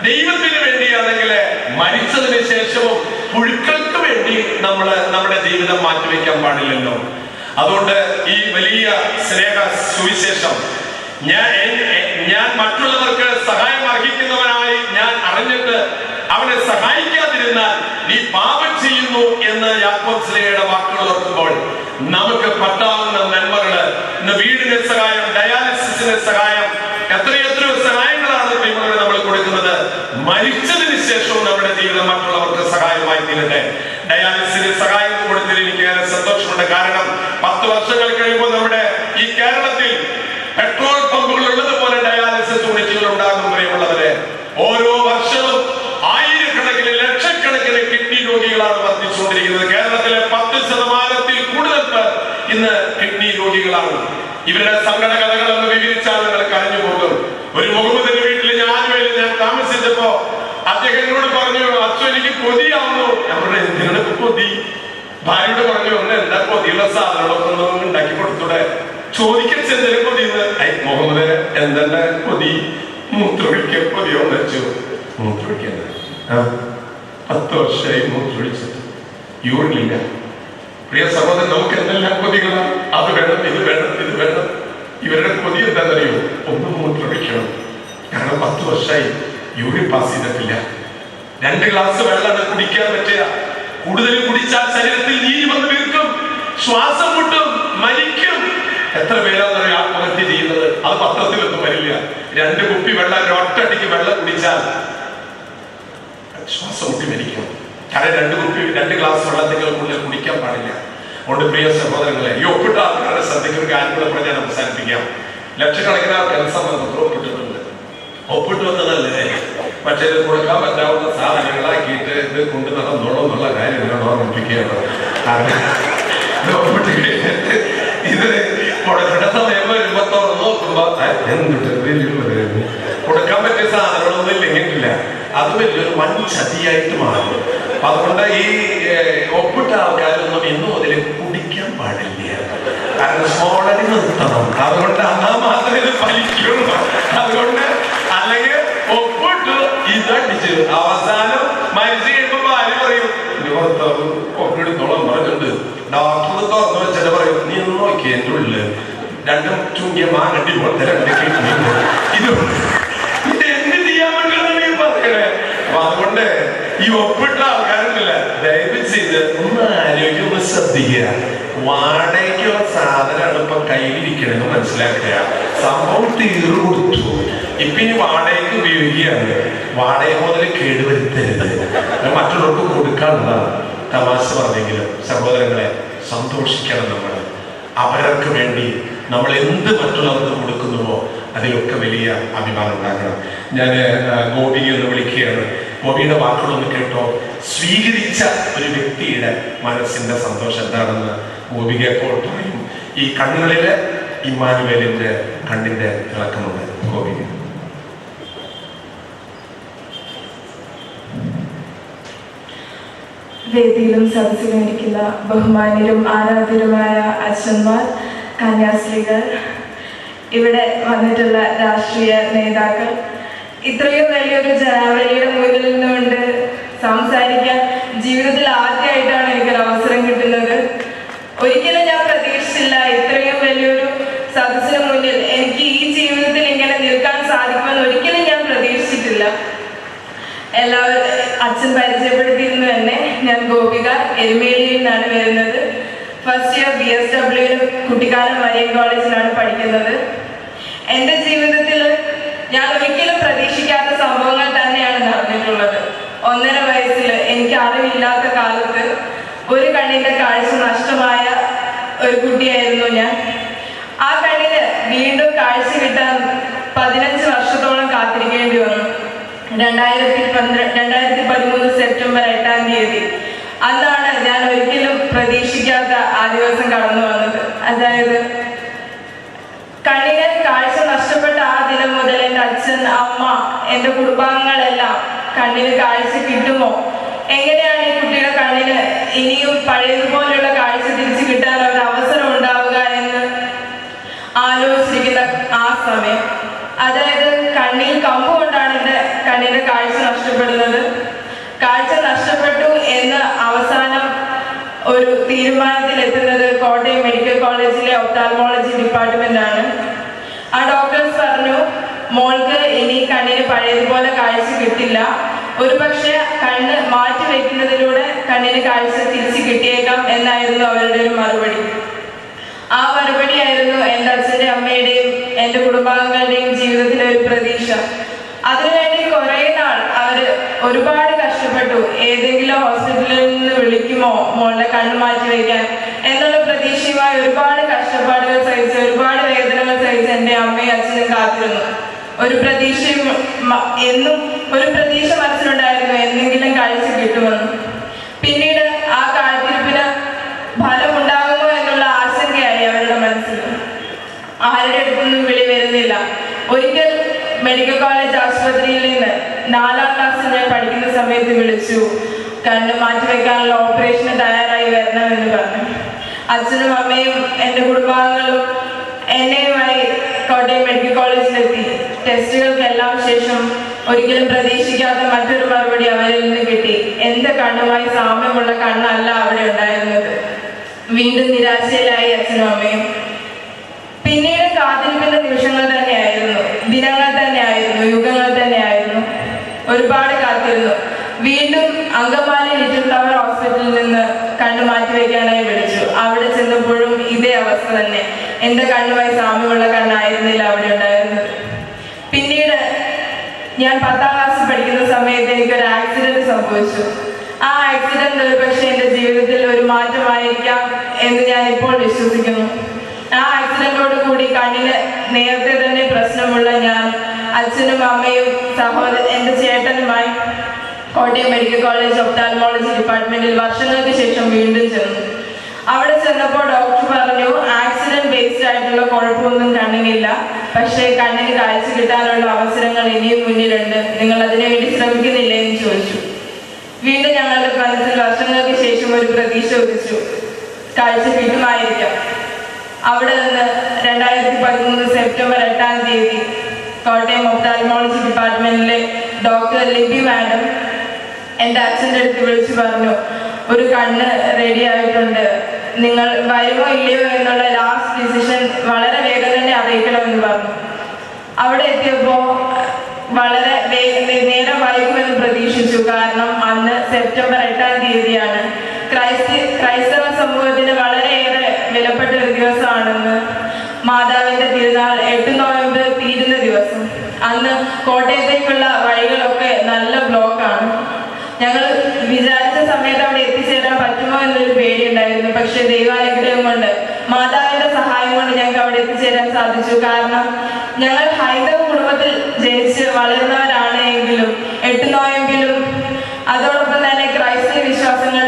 ദൈവത്തിന് വേണ്ടിയാണെങ്കിൽ, മരിച്ചതിന് ശേഷവും പുഴുക്കൾക്ക് വേണ്ടി നമ്മുടെ ജീവിതം മാറ്റിവെക്കാൻ പാടില്ലല്ലോ. അതുകൊണ്ട് ഈ വലിയ സ്നേഹ സുവിശേഷം ഞാൻ മറ്റുള്ളവർക്ക് സഹായം അർഹിക്കുന്നവനായി ഞാൻ അറിഞ്ഞിട്ട് അവനെ സഹായിക്കാതിരുന്നാൽ നീ പാപം ചെയ്യുന്നു എന്ന് യാക്കോബ് ശ്ലീഹയുടെ വാക്കുകൾ ഓർക്കുമ്പോൾ നമുക്ക് പറ്റാവുന്ന നന്മകള്, ഇന്ന് വീടിന് സഹായം, ഡയാലിസിസിന് സഹായം, എത്രയെത്രയോ സഹായങ്ങളാണ് നമ്മൾ കൊടുക്കുന്നത്. മരിച്ചതിന് ശേഷവും നമ്മുടെ ജീവിതം മറ്റുള്ളവർക്ക് സഹായമായി തീരട്ടെ. ഡയാലിസിന് സഹായം കൊടുത്തതിൽ എനിക്ക് വളരെ സന്തോഷമുണ്ട്. കാരണം 10 വർഷങ്ങൾ കഴിയുമ്പോൾ നമ്മുടെ ഈ കേരളത്തിൽ പെട്രോൾ പമ്പുകൾ ഉള്ളതുപോലെ ഡയാലിസിസ് യൂണിറ്റുകൾ ഉണ്ടാകും. പ്രിയമുള്ളവരെ, ഓരോ വർഷവും ആയിരക്കണക്കിന് ലക്ഷക്കണക്കിന് കിഡ്നി രോഗികളാണ് വർദ്ധിച്ചുകൊണ്ടിരിക്കുന്നത്. കേരളത്തിലെ 10% കൂടുതൽ പേർ ഇന്ന് കിഡ്നി രോഗികളാണ്. ഇവരുടെ സങ്കട കഥകളെന്ന് വിവരിച്ചാൽ നിങ്ങൾ കരഞ്ഞു പോകും. ഒരു മുഹമ്മദിന്റെ വീട്ടിൽ ഞാൻ താമസിച്ചപ്പോ അദ്ദേഹം എന്നോട് പറഞ്ഞു, അച്ഛൻ എനിക്ക് കൊതിയാവുന്നു. അവരുടെ എന്തിനാണ് കൊതി? ഭാര്യയോട് പറഞ്ഞു, ഒന്ന് എന്താ കൊതിയുള്ള സാധനങ്ങളൊക്കെ ഒന്ന് ഉണ്ടാക്കി കൊടുത്തൂടെ, ചോദിക്കാൻ ചെന്തെങ്കിലും കൊതിന്ന്. മുഹമ്മദ് എന്തെന്നെ കൊതി? മൂത്രമൊഴിക്കാൻ കൊതിയോന്ന് വെച്ചു. മൂത്രമൊഴിക്കാൻ 10 വർഷമായി മൂത്രമൊഴിച്ചിട്ട് യൂറിനില്ല. പ്രിയ സഹോദരൻ, നമുക്ക് എന്തെല്ലാം കൊതികളാണ്. അത് വേണം, ഇത് വേണം, ഇത് വേണം. ഇവരുടെ കൊതി എന്താണെന്നറിയോ? ഒന്ന് മൂത്രമൊഴിക്കണം. കാരണം 10 വർഷമായി യൂറിൻ പാസ് ചെയ്തിട്ടില്ല. 2 ഗ്ലാസ് വെള്ളമാണ് കുടിക്കാൻ പറ്റുക. കൂടുതൽ കുടിച്ചാൽ ശരീരത്തിൽ നീര് വന്ന് വീർക്കും, ശ്വാസം മുട്ടും, മരിക്കും. എത്ര പേരാണെന്നറിയോ ആത്മഹത്യ ചെയ്യുന്നത്? അത് പത്രത്തിലൊന്നും വരില്ല. 2 കുപ്പി വെള്ളം ഒറ്റയടിക്ക് വെള്ളം കുടിച്ചാൽ ശ്വാസം മുട്ടി മരിക്കും. കാരണം 2 ഗ്ലാസ് വെള്ളത്തേക്കാൾ കൂടുതൽ കുടിക്കാൻ പാടില്ല. അതുകൊണ്ട് പ്രിയ സഹോദരങ്ങളെ, ഈ ഒപ്പിട്ട ആൾക്കാരുടെ ശ്രദ്ധയ്ക്ക് ഒരു കാര്യം കൂടെ പറഞ്ഞാൽ അവസാനിപ്പിക്കാം. ലക്ഷക്കണക്കിന് ആൾക്കാർ സമ്മതപത്രം ഒപ്പിട്ടിട്ടുണ്ട്. ഒപ്പിട്ട് വന്നതല്ലേ മറ്റേ കൊടുക്കാൻ പറ്റാവുന്ന സാധനങ്ങളാക്കിയിട്ട് ഇത് കൊണ്ട് നടന്നോളൂ എന്നുള്ള കാര്യം ഞാൻ ഓർമ്മിപ്പിക്കുകയാണ്. ഇത് കൊടുക്കേണ്ട സമയം വരുമ്പോ തുറന്നു നോക്കുമ്പോ കൊടുക്കാൻ പറ്റിയ സാധനങ്ങളൊന്നും ഇല്ലെങ്കിലില്ല, അത് വലിയൊരു വൻ ചതിയായിട്ട് മാറും. അതുകൊണ്ട് ഈ ഒപ്പിട്ട ആൾക്കാരൊന്നും ഇന്നു മുതൽ കുടിക്കാൻ പാടില്ല. കാരണം സ്മോളടി നിർത്തണം. അതുകൊണ്ട് അന്നാ മാത്രമേ ഇത് ഫലിക്കുള്ളൂ. അതുകൊണ്ട് അല്ലെങ്കിൽ ഒപ്പിട്ട് ഇതടിച്ച് അവസാനം മരിച്ചു കഴിയുമ്പോ ഭാര്യ പറയും, ഭർത്താവ് ഒപ്പിടുത്തോളം പറഞ്ഞിട്ടുണ്ട്. ഡോക്ടർ തുറന്നു വെച്ചാൽ പറയും, നീ ഒന്ന് നോക്കിയ എന്റെ ഉള്ളില് 2 ചുങ്കിയ മാങ്ങട്ടി പോലത്തെ 2 കിഡ്നി. ഇത് എന്ത് ചെയ്യാൻ പറ്റുമെന്നാണ് ഈ പറയണേ. അപ്പൊ അതുകൊണ്ട് ഈ ഒപ്പിട്ട ആൾക്കാരുണ്ടല്ല, ദയവ് ചെയ്ത് ഒന്ന് ആരോഗ്യം ഒന്ന് ശ്രദ്ധിക്കുക. വാടകയ്ക്കുള്ള സാധനമാണ് ഇപ്പൊ കയ്യിലിരിക്കണമെന്ന് മനസ്സിലാക്കുക. സംഭവം തീർന്നു കൊടുത്തു, ഇപ്പൊ ഇനി വാടകയ്ക്ക് ഉപയോഗിക്കുകയാണ്. വാടക മുതൽ കേടുവരുത്തരുത്, മറ്റുള്ളവർക്ക് കൊടുക്കാനുള്ളതാണ്. തമാശ പറഞ്ഞെങ്കിലും സഹോദരങ്ങളെ, സന്തോഷിക്കണം. നമ്മൾ അവർക്ക് വേണ്ടി നമ്മൾ എന്ത് മറ്റുള്ളവർക്ക് കൊടുക്കുന്നുവോ അതിലൊക്കെ വലിയ അഭിമാനം ഉണ്ടാക്കണം. ഞാൻ ഗോപിയെ ഒന്ന് വിളിക്കുകയാണ്. ഗോപിയുടെ വാക്കുകളൊന്ന് കേട്ടോ. സ്വീകരിച്ച ഒരു വ്യക്തിയുടെ മനസ്സിന്റെ സന്തോഷം എന്താണെന്ന് ഗോപിക ഇപ്പോൾ പറയും. ഈ കണ്ണുകളില് ഇമ്മാനുവേലിന്റെ കണ്ണിന്റെ തിളക്കമുണ്ട്. ഗോപിക. വേദിയിലും സദസ്സിലും ഇരിക്കുന്ന ബഹുമാന്യരും ആരാധ്യരുമായ അച്ഛന്മാർ, കന്യാസ്ത്രീകൾ, ഇവിടെ വന്നിട്ടുള്ള രാഷ്ട്രീയ നേതാക്കൾ, ഇത്രയും വലിയൊരു ജനാവലിയുടെ മുന്നിൽ നിന്നുകൊണ്ട് സംസാരിക്കാൻ ജീവിതത്തിൽ ആദ്യമായിട്ടാണ് എനിക്കൊരു അവസരം കിട്ടുന്നത്. ഒരിക്കലും ഞാൻ പ്രതീക്ഷിച്ചില്ല ഇത്രയും വലിയൊരു സദസ്സിന് മുന്നിൽ എനിക്ക് ഈ ജീവിതത്തിൽ ഇങ്ങനെ നിൽക്കാൻ സാധിക്കുമെന്ന് ഒരിക്കലും ഞാൻ പ്രതീക്ഷിച്ചിട്ടില്ല. എല്ലാവരും അച്ഛൻ പരിചയപ്പെടുത്തിയിരുന്നു തന്നെ. ഞാൻ ഗോപിക, എരുമേലിയിൽ നിന്നാണ് വരുന്നത്. First year BSW Kuttikkanam Marian കോളേജിലാണ് പഠിക്കുന്നത്. എൻ്റെ ജീവിതത്തിൽ ഞാൻ ഒരിക്കലും പ്രതീക്ഷിക്കാത്ത സംഭവങ്ങൾ തന്നെയാണ് നടന്നിട്ടുള്ളത്. 1.5 വയസ്സിൽ എനിക്ക് അറിവില്ലാത്ത കാലത്ത് ഒരു കണ്ണിന്റെ കാഴ്ച നഷ്ടമായ ഒരു കുട്ടിയായിരുന്നു ഞാൻ. ആ കണ്ണിന് വീണ്ടും കാഴ്ച കിട്ടാൻ 15 വർഷത്തോളം കാത്തിരിക്കേണ്ടി വന്നു. 2013 സെപ്റ്റംബർ 8-ാം തീയതി അന്നാണ് ഞാൻ ഒരിക്കലും പ്രതീക്ഷിക്കാത്ത ആ ദിവസം കടന്നു വന്നത്. അതായത് കണ്ണിന് കാഴ്ച നഷ്ടപ്പെട്ട ആ ദിനം മുതൽ എൻ്റെ അച്ഛൻ, അമ്മ, എൻ്റെ കുടുംബാംഗങ്ങളെല്ലാം കണ്ണിന് കാഴ്ച കിട്ടുമോ, എങ്ങനെയാണ് ഈ കുട്ടിയുടെ കണ്ണിന് ഇനിയും പഴയതുപോലെയുള്ള കാഴ്ച തിരിച്ചു കിട്ടാൻ ഒരു അവസരം ഉണ്ടാവുക എന്ന് ആലോചിച്ചിരിക്കുന്ന ആ സമയം. അതായത് കണ്ണിൽ കമ്പ് കൊണ്ടാണ് എൻ്റെ കണ്ണിന്റെ കാഴ്ച നഷ്ടപ്പെടുന്നത്. കാഴ്ച നഷ്ടപ്പെട്ടു എന്ന് അവസാനം ഒരു തീരുമാനത്തിലെത്തുന്നത് കോട്ടയം മെഡിക്കൽ കോളേജിലെ ഒപ്താൽമോളജി ഡിപ്പാർട്ട്മെന്റ് ആണ്. ആ ഡോക്ടേഴ്സ് പറഞ്ഞു, മോൾക്ക് ഇനി കണ്ണിന് പഴയതുപോലെ കാഴ്ച കിട്ടില്ല, ഒരു പക്ഷേ കണ്ണ് മാറ്റി വയ്ക്കുന്നതിലൂടെ കണ്ണിന് കാഴ്ച തിരിച്ചു കിട്ടിയേക്കാം എന്നായിരുന്നു അവരുടെ ഒരു മറുപടി. ആ മറുപടിയായിരുന്നു എൻ്റെ അച്ഛൻ്റെ, അമ്മയുടെയും എൻ്റെ കുടുംബാംഗങ്ങളുടെയും ജീവിതത്തിലെ ഒരു പ്രതീക്ഷ. അതിനുവേണ്ടി കുറെ നാൾ അവര് ഒരുപാട് കഷ്ടപ്പെട്ടു. ഏതെങ്കിലും ഹോസ്പിറ്റലിൽ നിന്ന് വിളിക്കുമോ മോളുടെ കണ്ണ് മാറ്റി വയ്ക്കാൻ എന്നുള്ള പ്രതീക്ഷയുമായി ഒരുപാട് കഷ്ടപ്പാടുകൾ സഹിച്ച്, ഒരുപാട് വേദനകൾ സഹിച്ച് എൻ്റെ അമ്മയും അച്ഛനും കാത്തിരുന്നു. ഒരു പ്രതീക്ഷയും എന്നും ഒരു പ്രതീക്ഷ മനസ്സിലുണ്ടായിരുന്നു, എന്തെങ്കിലും കാഴ്ച കിട്ടുമെന്ന്. പിന്നീട് ആ കാത്തിരിപ്പിന് ഫലമുണ്ടാകുമോ എന്നുള്ള ആശങ്കയായി അവരുടെ മനസ്സിൽ. ആരുടെ അടുത്തൊന്നും വിളി വരുന്നില്ല. ഒരിക്കൽ മെഡിക്കൽ കോളേജ് ആശുപത്രിയിൽ നിന്ന് 4-ാം ക്ലാസ്സിൽ ഞാൻ പഠിക്കുന്ന സമയത്ത് വിളിച്ചു, കണ്ണ് മാറ്റിവെക്കാനുള്ള ഓപ്പറേഷന് തയ്യാറായി വരണമെന്ന് പറഞ്ഞു. അച്ഛനും അമ്മയും എൻ്റെ കുടുംബാംഗങ്ങളും എന്നെയുമായി കോട്ടയം മെഡിക്കൽ കോളേജിലെത്തി. ടെസ്റ്റുകൾക്കെല്ലാം ശേഷം ഒരിക്കലും പ്രതീക്ഷിക്കാത്ത മറ്റൊരു മറുപടി അവരിൽ നിന്ന് കിട്ടി. എൻ്റെ കണ്ണുമായി സാമ്യമുള്ള കണ്ണല്ല അവിടെ ഉണ്ടായിരുന്നത്. വീണ്ടും നിരാശയിലായി അച്ഛനും അമ്മയും. പിന്നീട് കാത്തിരിപ്പിന്റെ നിമിഷങ്ങൾ തന്നെയായിരുന്നു, ദിനങ്ങൾ തന്നെയായിരുന്നു, യുഗങ്ങൾ തന്നെയായിരുന്നു. ഒരുപാട് കാത്തിരുന്നു. വീണ്ടും അങ്കമാലി ലിറ്റിൽ ഫ്ലവർ ഹോസ്പിറ്റലിൽ നിന്ന് കണ്ണ് മാറ്റിവെക്കാനായി വിളിച്ചു. അവിടെ ചെന്നപ്പോഴും ഇതേ അവസ്ഥ തന്നെ. എൻ്റെ കണ്ണുമായി സാമ്യമുള്ള കണ്ണായിരുന്നില്ല അവിടെ ഉണ്ടായിരുന്നത്. പിന്നീട് ഞാൻ 10-ാം ക്ലാസ്സിൽ പഠിക്കുന്ന സമയത്ത് എനിക്കൊരു ആക്സിഡന്റ് സംഭവിച്ചു. ആ ആക്സിഡന്റ് ഒരു പക്ഷേ എൻ്റെ ജീവിതത്തിൽ ഒരു മാറ്റമായിരിക്കാം എന്ന് ഞാൻ ഇപ്പോൾ വിശ്വസിക്കുന്നു. ആ ആക്സിഡന്റോട് കൂടി കണ്ണിന് നേരത്തെ തന്നെ പ്രശ്നമുള്ള ഞാൻ അച്ഛനും അമ്മയും എൻ്റെ ചേട്ടനുമായി കോട്ടയം മെഡിക്കൽ കോളേജ് ഒപ്താൽമോളജി ഡിപ്പാർട്ട്മെന്റിൽ വർഷങ്ങൾക്ക് ശേഷം വീണ്ടും ചെന്നു. അവിടെ ചെന്നപ്പോൾ ഡോക്ടർ പറഞ്ഞു, ആക്സിഡന്റ് ബേസ്ഡ് ആയിട്ടുള്ള കുഴപ്പമൊന്നും കണ്ണിനില്ല, പക്ഷേ കണ്ണിന് കാഴ്ച കിട്ടാനുള്ള അവസരങ്ങൾ ഇനിയും മുന്നിലുണ്ട്, നിങ്ങൾ അതിനുവേണ്ടി ശ്രമിക്കുന്നില്ലേ എന്ന് ചോദിച്ചു. വീണ്ടും ഞങ്ങളുടെ മനസ്സിൽ വർഷങ്ങൾക്ക് ശേഷം ഒരു പ്രതീക്ഷ ഉദിച്ചു, കാഴ്ച കിട്ടുമായിരിക്കാം. അവിടെ നിന്ന് 2013 സെപ്റ്റംബർ 8-ാം തീയതി കോട്ടയം ഒപ്താൽമോളജി ഡിപ്പാർട്ട്മെന്റിലെ ഡോക്ടർ ലിബി മാഡം എൻ്റെ അച്ഛൻ്റെ അടുത്ത് വിളിച്ചു പറഞ്ഞു, ഒരു കണ്ണ് റെഡി ആയിട്ടുണ്ട്, നിങ്ങൾ വരുമോ ഇല്ലയോ എന്നുള്ള ലാസ്റ്റ് ഡിസിഷൻ വളരെ വേഗം തന്നെ അറിയിക്കണമെന്ന് പറഞ്ഞു. അവിടെ എത്തിയപ്പോൾ വളരെ നേരം വൈകുമെന്ന് പ്രതീക്ഷിച്ചു. കാരണം അന്ന് സെപ്റ്റംബർ 8-ാം തീയതിയാണ്. ക്രൈസ്തവ സമൂഹത്തിന് വളരെയേറെ വിലപ്പെട്ട ഒരു ദിവസമാണെന്ന്. മാതാവിന്റെ തിരുനാൾ 8 നോയമ്പ് തീരുന്ന ദിവസം. അന്ന് കോട്ടയത്തേക്കുള്ള വഴികളൊക്കെ നല്ല ബ്ലോക്കാണ്. ഞങ്ങൾ വിചാരിച്ച സമയത്ത് അവിടെ എത്തിച്ചേരാൻ പറ്റുമോ എന്നൊരു പേടിയുണ്ടായിരുന്നു. പക്ഷെ ദൈവാനുഗ്രഹം കൊണ്ട്, മാതാവിന്റെ സഹായം കൊണ്ട് ഞങ്ങൾക്ക് അവിടെ എത്തിച്ചേരാൻ സാധിച്ചു. കാരണം ഞങ്ങൾ ഹൈന്ദവ കുടുംബത്തിൽ ജനിച്ച് വളർന്നവരാണ് എങ്കിലും 8 നോയമ്പിലും അതോടൊപ്പം തന്നെ ക്രൈസ്തവ വിശ്വാസങ്ങൾ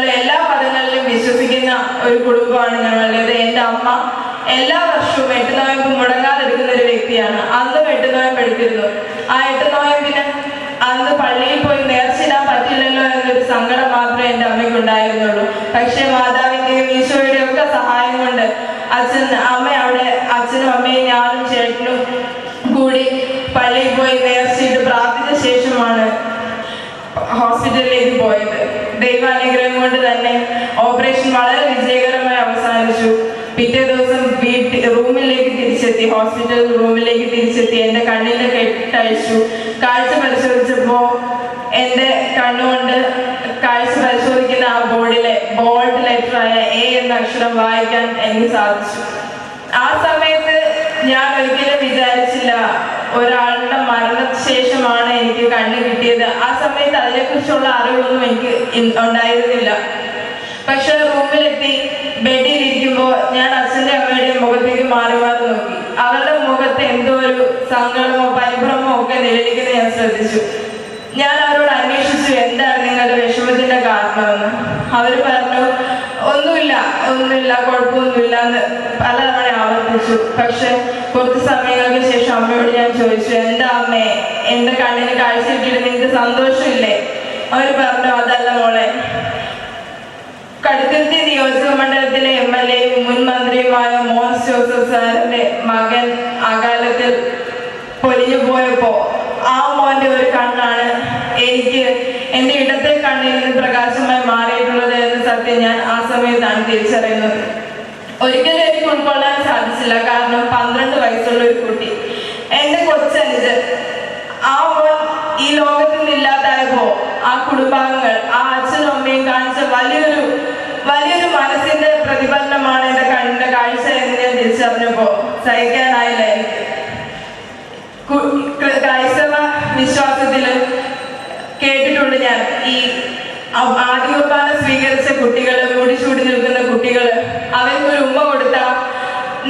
എല്ലാ വർഷവും 8 നോയമ്പ് മുടങ്ങാതെ എടുക്കുന്ന ഒരു വ്യക്തിയാണ്. അന്നും 8 നോയമ്പ് എടുത്തിരുന്നു. ആ 8 നോയമ്പിന് അന്ന് പള്ളിയിൽ പോയി നേർച്ചിടാൻ പറ്റില്ലല്ലോ എന്നൊരു സങ്കടം മാത്രമേ എൻ്റെ അമ്മയ്ക്ക് ഉണ്ടായിരുന്നുള്ളൂ. പക്ഷെ മാതാവിൻ്റെയും ഈശോയുടെയും ഒക്കെ സഹായം കൊണ്ട് അച്ഛനും അമ്മയും ഞാനും ചേട്ടനും കൂടി പള്ളിയിൽ പോയി നേർച്ചയിട്ട് പ്രാർത്ഥിച്ച ശേഷമാണ് ഹോസ്പിറ്റലിലേക്ക് പോയത്. ദൈവാനുഗ്രഹം കൊണ്ട് തന്നെ ഓപ്പറേഷൻ വളരെ വിജയകരമായി അവസാനിച്ചു. പിറ്റേ ദിവസം റൂമിലേക്ക് തിരിച്ചെത്തി, ഹോസ്പിറ്റൽ റൂമിലേക്ക് തിരിച്ചെത്തി. എൻ്റെ കണ്ണിൻ്റെ കെട്ടഴിച്ചു. കാഴ്ച പരിശോധിച്ചപ്പോൾ എൻ്റെ കണ്ണുകൊണ്ട് കാഴ്ച പരിശോധിക്കുന്ന ആ ബോർഡിലെ ബോൾഡ് ലെറ്ററായ A എന്ന അക്ഷരം വായിക്കാൻ എനിക്ക് സാധിച്ചു. ആ സമയത്ത് ഞാൻ ഒരിക്കലും വിചാരിച്ചില്ല ഒരാളുടെ മരണശേഷമാണ് എനിക്ക് കണ്ണ് കിട്ടിയത്. ആ സമയത്ത് അതിനെക്കുറിച്ചുള്ള അറിവൊന്നും എനിക്ക് ഉണ്ടായിരുന്നില്ല. പക്ഷെ റൂമിലെത്തി ബെഡിലിരിക്കുമ്പോൾ ഞാൻ അച്ഛൻ്റെ അമ്മയുടെയും മുഖത്തേക്ക് മാറി മാറി നോക്കി. അവരുടെ മുഖത്ത് എന്തോ ഒരു സങ്കടമോ പരിഭ്രമോ ഒക്കെ നിലനിൽക്കുന്നത് ഞാൻ ശ്രദ്ധിച്ചു. ഞാൻ അവരോട് അന്വേഷിച്ചു എന്താണ് നിങ്ങളുടെ വിഷമത്തിന്റെ കാരണമെന്ന്. അവർ പറഞ്ഞു ഒന്നുമില്ല കുഴപ്പമൊന്നുമില്ല എന്ന് പലതവണ ആവർത്തിച്ചു. പക്ഷെ കുറച്ച് സമയങ്ങൾക്ക് ശേഷം അമ്മയോട് ഞാൻ ചോദിച്ചു, എന്താ അമ്മേ, എൻ്റെ കണ്ണിന് കാഴ്ച കിട്ടിയിട്ട് നിങ്ങൾക്ക് സന്തോഷമില്ലേ? അവർ പറഞ്ഞു, അതല്ല മോളെ, കടുത്തുരുത്തി നിയോജക മണ്ഡലത്തിലെ MLA മുൻ മന്ത്രിയുമായ മോൻസ് ജോസഫ് സാറിന്റെ മകൻ അകാലത്തിൽ പൊലിഞ്ഞു പോയപ്പോ ആ മോന്റെ ഒരു കണ്ണാണ് എനിക്ക് എൻ്റെ ഇടത്തെ കണ്ണിൽ നിന്ന് പ്രകാശമായി മാറിയിട്ടുള്ളത് എന്ന സത്യം ഞാൻ ആ സമയത്താണ് തിരിച്ചറിയുന്നത്. ഒരിക്കലും എനിക്ക് ഉൾക്കൊള്ളാൻ സാധിച്ചില്ല. കാരണം 12 വയസ്സുള്ള ഒരു കുട്ടി, എൻ്റെ കൊച്ചനുജൻ, ആ മോൻ ഈ ലോകത്തിൽ നിന്നില്ലാതായപ്പോ ആ കുടുംബാംഗങ്ങൾ, ആ അച്ഛനും അമ്മയും കാണിച്ച വലിയൊരു മനസ്സിന്റെ പ്രതിഫലനമാണ് എൻ്റെ കണ്ണിന്റെ കാഴ്ച എന്ന് ഞാൻ തിരിച്ചറിഞ്ഞപ്പോ സഹിക്കാനായില്ല എനിക്ക്. ക്രൈസ്തവ വിശ്വാസത്തില് കേട്ടിട്ടുണ്ട് ഞാൻ, ഈ ആദ്യ കുർബാന സ്വീകരിച്ച കുട്ടികള്, മുടിചൂടി നിൽക്കുന്ന കുട്ടികള്, അവർക്കൊരു ഉമ്മ കൊടുത്താൽ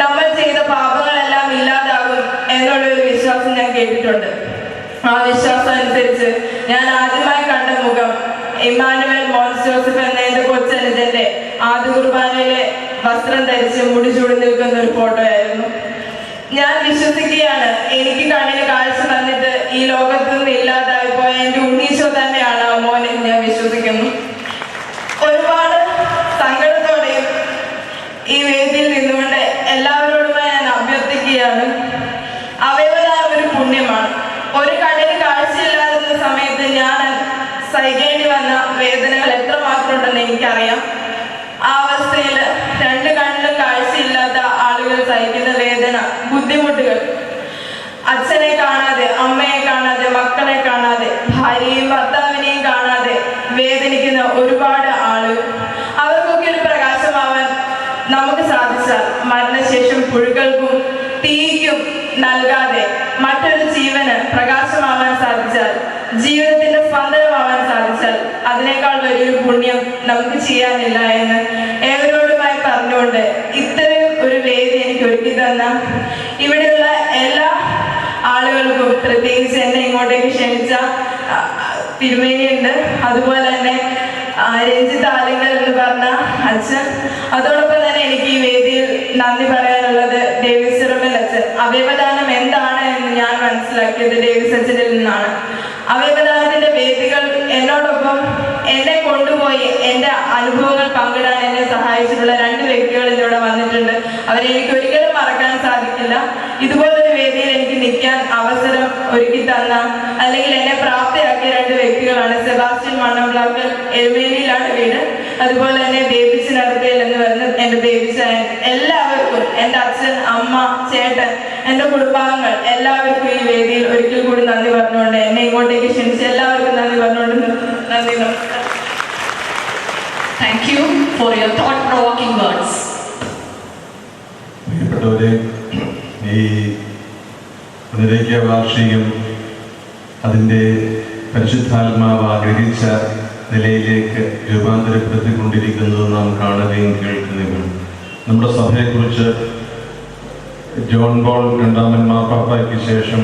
നമ്മൾ ചെയ്ത പാപങ്ങളെല്ലാം ഇല്ലാതാകും എന്നുള്ളൊരു വിശ്വാസം ഞാൻ കേട്ടിട്ടുണ്ട്. ആ വിശ്വാസം അനുസരിച്ച് ഞാൻ ആദ്യമായി കണ്ട മുഖം ഇമ്മാനുവൽ മോൻസ് ജോസഫ് എന്ന എൻ്റെ കൊച്ചനുജന്റെ ആദ്യ കുർബാനയിലെ വസ്ത്രം ധരിച്ച് മുടിചൂടി നിൽക്കുന്ന ഒരു ഫോട്ടോ ആയിരുന്നു. ഞാൻ വിശ്വസിക്കുകയാണ്, എനിക്ക് കണ്ണിന് കാഴ്ച തന്നിട്ട് ഈ ലോകത്ത് നിന്ന് ഇല്ലാതായി പോയ എൻ്റെ ഉണ്ണീശോ തന്നെയാണ് ആ മോനെ ഞാൻ വിശ്വസിക്കുന്നു. ഒരുപാട് സങ്കടത്തോടെയും ഈ വേദിയിൽ നിന്നുകൊണ്ട് എല്ലാവരോടുമായി ഞാൻ അഭ്യർത്ഥിക്കുകയാണ്, അവയവദാനം ഒരു പുണ്യമാണ്. ഒരു കണ്ണിന് കാഴ്ചയില്ലാതിരുന്ന സമയത്ത് ഞാൻ സഹിക്കേണ്ടി വന്ന വേദനകൾ എത്രമാത്രം ഉണ്ടെന്ന് എനിക്കറിയാം. ആ അവസ്ഥയിൽ 2 കണ്ണിലും കാഴ്ചയില്ലാത്ത ആളുകൾ സഹിക്കുന്ന വേദന, ബുദ്ധിമുട്ടുകൾ, അച്ഛനെ കാണാതെ, അമ്മയെ കാണാതെ, മക്കളെ കാണാതെ, ഭാര്യയും ഭർത്താവിനെയും കാണാതെ വേദനിക്കുന്ന ഒരുപാട് ആളുകൾ, അവർക്കൊക്കെ ഒരു പ്രകാശമാവാൻ നമുക്ക് സാധിച്ചാൽ, മരണശേഷം പുഴുക്കൾക്കും തീക്കും നൽകാതെ മറ്റൊരു ജീവന് പ്രകാശമാവാൻ സാധിച്ചാൽ, ജീവിതത്തിന്റെ സ്പന്ദനമാവാൻ സാധിച്ചാൽ, അതിനേക്കാൾ വലിയൊരു പുണ്യം നമുക്ക് ചെയ്യാനില്ല എന്ന് ഏവരോടുമായി പറഞ്ഞുകൊണ്ട് ഇത്രയും ഒരു വേദി എനിക്ക് ഒരുക്കി തന്ന ഇവിടെയുള്ള എല്ലാ ആളുകൾക്കും, പ്രത്യേകിച്ച് എന്നെ ഇങ്ങോട്ടേക്ക് ക്ഷണിച്ച തിരുമേനിയുണ്ട്, അതുപോലെ തന്നെ രഞ്ജിത്ത് ആലിംഗൽ എന്ന് പറഞ്ഞ അച്ഛൻ, അതോടൊപ്പം തന്നെ എനിക്ക് ഈ വേദിയിൽ നന്ദി പറയാനുള്ളത് ഡേവിസ് ചെറുമൽ അച്ഛൻ. അവയവദാനം എന്താണ് എന്ന് ഞാൻ മനസ്സിലാക്കിയത് ഡേവിസ് അച്ഛനിൽ നിന്നാണ്. അവയവദാനത്തിന്റെ വേദികൾ എന്നോടൊപ്പം എന്നെ കൊണ്ടുപോയി എൻ്റെ അനുഭവങ്ങൾ പങ്കിടാൻ എന്നെ സഹായിച്ചിട്ടുള്ള 2 വ്യക്തികൾ ഇതിലൂടെ വന്നിട്ടുണ്ട്. അവരെ എനിക്ക് ഒരിക്കലും മറക്കാൻ സാധിക്കില്ല. ഇതുപോലൊരു വേദിയിൽ എനിക്ക് നിൽക്കാൻ അവസരം ഒരുക്കി തന്ന, അല്ലെങ്കിൽ എന്നെ പ്രാപ്തയാക്കിയ 2 വ്യക്തികളാണ് സെബാസ്റ്റ്യൻ മണ്ണംപ്ലാക്കൽ, എരുമേലിയിലാണ് വീട്, അതുപോലെ തന്നെ ബേബിച്ച് നടത്തിയൽ എന്ന് പറയുന്ന എൻ്റെ ബേബിച്ചായ. എല്ലാവർക്കും, എൻ്റെ അച്ഛൻ, അമ്മ, ചേട്ടൻ, എൻ്റെ കുടുംബാംഗങ്ങൾ എല്ലാവർക്കും ഈ വേദിയിൽ ഒരിക്കൽ കൂടി നന്ദി പറഞ്ഞുകൊണ്ട്, എന്നെ ഇങ്ങോട്ടേക്ക് ക്ഷണിച്ച് എല്ലാവർക്കും നന്ദി പറഞ്ഞുകൊണ്ട് നന്ദി. നമസ്കാരം. Thank you for your thought-provoking words. പ്രിയപ്പെട്ടവരെ, ഈ പുനരേക്യ വാർഷികം അതിൻ്റെ പരിശുദ്ധാത്മാവ് ആഗ്രഹിച്ച നിലയിലേക്ക് രൂപാന്തരപ്പെടുത്തിക്കൊണ്ടിരിക്കുന്നത് നാം കാണുകയും കേൾക്കുകയും. നമ്മുടെ സഭയെക്കുറിച്ച് ജോൺ പോൾ രണ്ടാമൻ മാർപ്പാപ്പായ്ക്ക് ശേഷം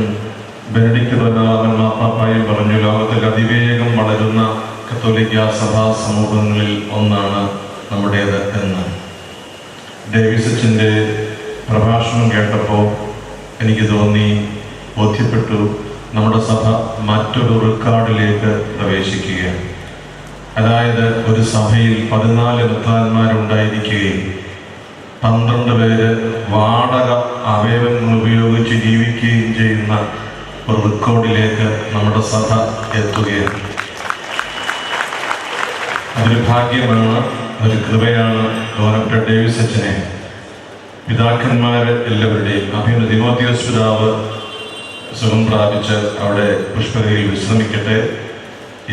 ബെനഡിക്ട് 16 മാർപ്പാപ്പായും പറഞ്ഞു, ലോകത്തിൽ അതിവേഗം വളരുന്ന കത്തോലിക്ക സഭാ സമൂഹങ്ങളിൽ ഒന്നാണ് നമ്മുടേത് എന്ന്. ഡേവിസ് അച്ഛൻ്റെ പ്രഭാഷണം കേട്ടപ്പോൾ എനിക്ക് തോന്നി, ബോധ്യപ്പെട്ടു, നമ്മുടെ സഭ മറ്റൊരു റെക്കോർഡിലേക്ക് പ്രവേശിക്കുകയാണ്. അതായത് ഒരു സഭയിൽ 14 മെത്രാന്മാരുണ്ടായിരിക്കുകയും 12 പേര് വാടക അവയവങ്ങൾ ഉപയോഗിച്ച് ജീവിക്കുകയും ചെയ്യുന്ന ഒരു റെക്കോർഡിലേക്ക് നമ്മുടെ സഭ എത്തുകയാണ്. അതൊരു ഭാഗ്യമാണ്, ഒരു കൃപയാണ്. ബഹുമാനപ്പെട്ട ഡേവിസ് അച്ഛനെ, പിതാക്കന്മാര് എല്ലാവരുടെയും അഭിനന്ദ തിമോത്തിയോസ് പിതാവ് സുഖം പ്രാപിച്ച് അവിടെ പുഷ്പഗിരിയിൽ വിശ്രമിക്കട്ടെ.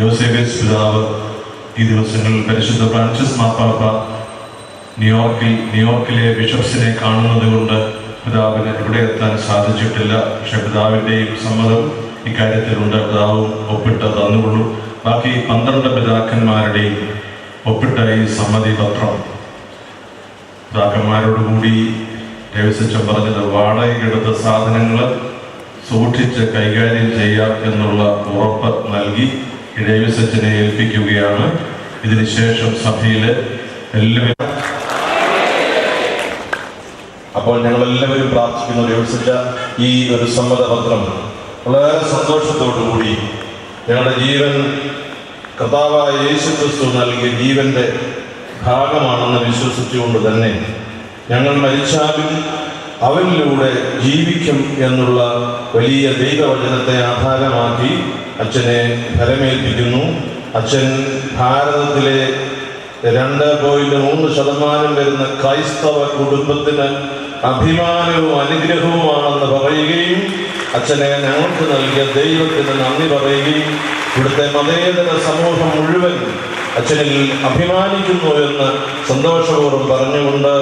യോസേഫ്യസ് പിതാവ് ഈ ദിവസങ്ങളിൽ പരിശുദ്ധ ഫ്രാൻസിസ് മാർപ്പാപ്പ ന്യൂയോർക്കിലെ ബിഷപ്സിനെ കാണുന്നത് കൊണ്ട് പിതാവിന് ഇവിടെ എത്താൻ സാധിച്ചിട്ടില്ല. പക്ഷെ പിതാവിൻ്റെയും സമ്മതം ഇക്കാര്യത്തിലുണ്ട്. പിതാവും ഒപ്പിട്ട് തന്നുകൊള്ളു. ബാക്കി 12 പിതാക്കന്മാരുടെയും ഒപ്പിട്ട ഈ സമ്മതി പത്രം പിതാക്കന്മാരോടുകൂടി ദേവസ്വം പറഞ്ഞത് വാടകയ്ക്കെടുത്ത സാധനങ്ങൾ സൂക്ഷിച്ച് കൈകാര്യം ചെയ്യാം എന്നുള്ള ഉറപ്പ് നൽകി ദേവസ്വത്തിനെ ഏൽപ്പിക്കുകയാണ്. ഇതിനുശേഷം സഭയിലെ എല്ലാവരും അപ്പോൾ ഞങ്ങളെല്ലാവരും പ്രാർത്ഥിക്കുന്ന ദേവസ്വ ഈ ഒരു സമ്മതപത്രം വളരെ സന്തോഷത്തോടുകൂടി ഞങ്ങളുടെ ജീവൻ കർത്താവായ യേശുക്രിസ്തു നൽകിയ ജീവന്റെ ഭാഗമാണെന്ന് വിശ്വസിച്ചുകൊണ്ട് തന്നെ ഞങ്ങൾ മരിച്ചാലും അവനിലൂടെ ജീവിക്കും എന്നുള്ള വലിയ ദൈവവചനത്തെ ആധാരമാക്കി അച്ഛനെ ഫലമേൽപ്പിക്കുന്നു. അച്ഛൻ ഭാരതത്തിലെ 2.3% വരുന്ന ക്രൈസ്തവ കുടുംബത്തിന് അഭിമാനവും അനുഗ്രഹവുമാണെന്ന് പറയുകയും അച്ഛനെ ഞങ്ങൾക്ക് നൽകിയ ദൈവത്തിന് നന്ദി പറയുകയും ഇവിടുത്തെ മതേതര സമൂഹം മുഴുവൻ അച്ഛനിൽ അഭിമാനിക്കുന്നു എന്ന് സന്തോഷപൂർവ്വം പറഞ്ഞുകൊണ്ട്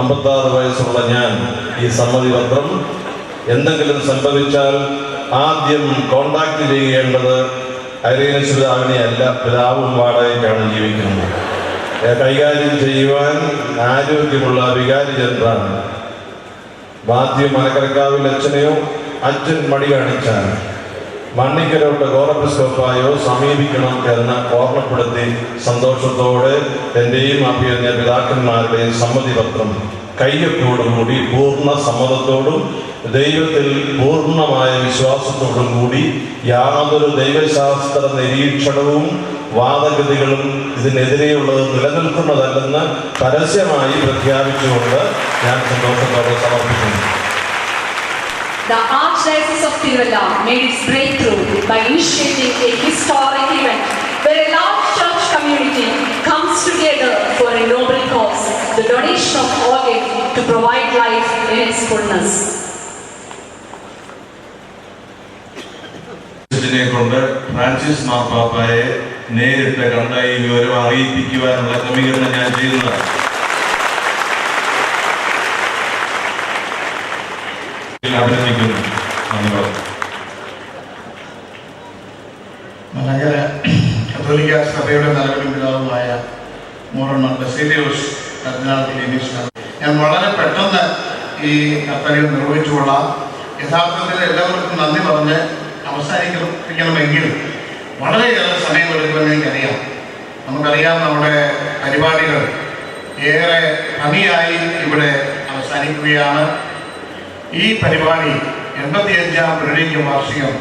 56 വയസ്സുള്ള ഞാൻ ഈ സമ്മതിപത്രം എന്തെങ്കിലും സംഭവിച്ചാൽ ആദ്യം കോണ്ടാക്ട് ചെയ്യേണ്ടത് ഐറീനസ് പിതാവിനെ അല്ല, പിതാവും വാടകയ്ക്കാണ് ജീവിക്കുന്നത്. കൈകാര്യം ചെയ്യുവാൻ ആരോഗ്യമുള്ള വികാരി ജനറാണ്. മാത്യു മനക്കരക്കാവിൽ അച്ഛനെയോ അച്ഛൻ മടി കാണിച്ചാൽ മണ്ണിക്കരോട്ട് ഗോറപ്പിസ്കോപ്പായോ സമീപിക്കണം എന്ന് ഓർമ്മപ്പെടുത്തി സന്തോഷത്തോടെ എൻ്റെയും അഭിയന്യ പിതാക്കന്മാരുടെയും സമ്മതിപത്രം കയ്യൊപ്പോടുകൂടി പൂർണ്ണ സമ്മതത്തോടും ദൈവത്തിൽ പൂർണ്ണമായ വിശ്വാസത്തോടും കൂടി യാതൊരു ദൈവശാസ്ത്ര നിരീക്ഷണവും വാദഗതികളും ഇതിനെതിരെയുള്ളത് നിലനിൽക്കുന്നതല്ലെന്ന് പരസ്യമായി പ്രഖ്യാപിച്ചുകൊണ്ട് ഞാൻ സന്തോഷത്തോടെ സമർപ്പിക്കുന്നു. The Archdiocese of Tiruvalla made its breakthrough by initiating a historic event where a large church community comes together for a noble cause, the donation of organs to provide life in its fullness. ഇതിനെ കൊണ്ട് Francis മാർപ്പാപ്പയെ നേരിട്ട് കണ്ട ഈ വിവരം അറിയിപ്പിക്കുവാനുള്ള ക്രമീകരണം ഞാൻ ചെയ്യുന്നതാണ്. അഭിനന്ദിക്കുന്നു. മലങ്കര കത്തോലിക്ക സഭയുടെ നിലവിലും പിതാവുമായ മോറന്മാർ ബസേലിയോസ് കർദിനാൾ ക്ലീമീസ്, ഞാൻ വളരെ പെട്ടെന്ന് ഈ കർത്തവ്യം നിർവഹിച്ചുകൊള്ളാം. യഥാർത്ഥത്തിൽ എല്ലാവർക്കും നന്ദി പറഞ്ഞ് അവസാനിപ്പിക്കണമെങ്കിൽ വളരെയേറെ സമയമെടുക്കുമെന്ന് എനിക്കറിയാം. നമുക്കറിയാം നമ്മുടെ പരിപാടികൾ ഏറെ ഭംഗിയായി ഇവിടെ അവസാനിക്കുകയാണ്. ഈ പരിപാടി 85ാം പുനരീക വാർഷികം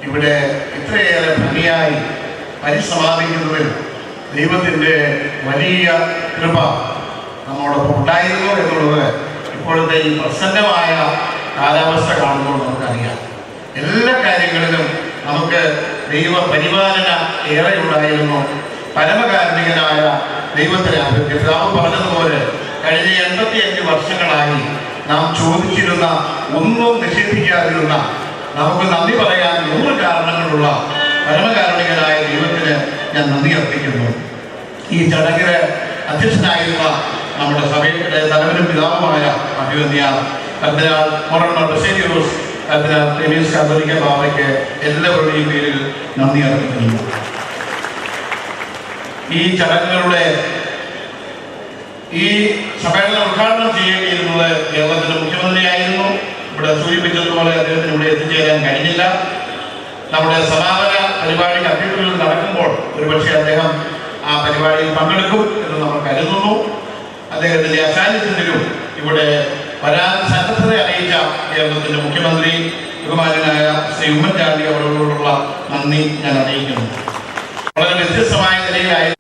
ഇവിടെ ഇത്രയേറെ ഭംഗിയായി പരിസമാപിക്കുന്നതിൽ ദൈവത്തിൻ്റെ വലിയ കൃപ നമ്മോടൊപ്പം ഉണ്ടായിരുന്നു എന്നുള്ളത് ഇപ്പോഴത്തെ ഈ പ്രസന്നമായ കാലാവസ്ഥ കാണുമ്പോൾ നമുക്കറിയാം. എല്ലാ കാര്യങ്ങളിലും നമുക്ക് ദൈവ പരിപാലന ഏറെ ഉണ്ടായിരുന്നു. പരമകാരുണികനായ ദൈവത്തിന് പിതാവ് പറഞ്ഞതുപോലെ കഴിഞ്ഞ 85 വർഷങ്ങളായി നാം ചോദിച്ചിരുന്ന ഒന്നും നിഷേധിക്കാതിരുന്ന നമുക്ക് നന്ദി പറയാൻ 100 കാരണങ്ങളുള്ള പരമകാരുണികനായ ദൈവത്തിന് ഞാൻ നന്ദി അർപ്പിക്കുന്നു. ഈ ചടങ്ങിന് അധ്യക്ഷനായിരുന്ന നമ്മുടെ സഭയുടെ തലവനും പിതാവുമായ അഭിവന്യ കർദിനാൾ മോറന്മാർ ബസേലിയോസ് കർദിനാൾ ക്ലീമീസ് കാതോലിക്ക ബാവയ്ക്ക് എല്ലാവരുടെയും പേരിൽ നന്ദി അർപ്പിക്കുന്നു. ഈ ചടങ്ങുകളുടെ ഈ സമ്മേളനം ഉദ്ഘാടനം ചെയ്യേണ്ടിയിരുന്നത് കേരളത്തിലെ മുഖ്യമന്ത്രിയായിരുന്നു. ഇവിടെ സൂചിപ്പിച്ചതുപോലെ അദ്ദേഹത്തിന് ഇവിടെ എത്തിച്ചേരാൻ കഴിഞ്ഞില്ല. നമ്മുടെ സമാപന പരിപാടി കത്തീഡ്രലിൽ നടക്കുമ്പോൾ ഒരുപക്ഷെ അദ്ദേഹം ആ പരിപാടിയിൽ പങ്കെടുക്കും എന്ന് നമ്മൾ കരുതുന്നു. അദ്ദേഹത്തിൻ്റെ അസാന്നിധ്യത്തിലും ഇവിടെ വരാൻ സന്നദ്ധത അറിയിച്ച കേരളത്തിന്റെ മുഖ്യമന്ത്രി ബഹുമാനായ ശ്രീ ഉമ്മൻചാണ്ടി അവരോടുള്ള നന്ദി ഞാൻ അറിയിക്കുന്നു. വളരെ വ്യത്യസ്തമായ നിലയിലായി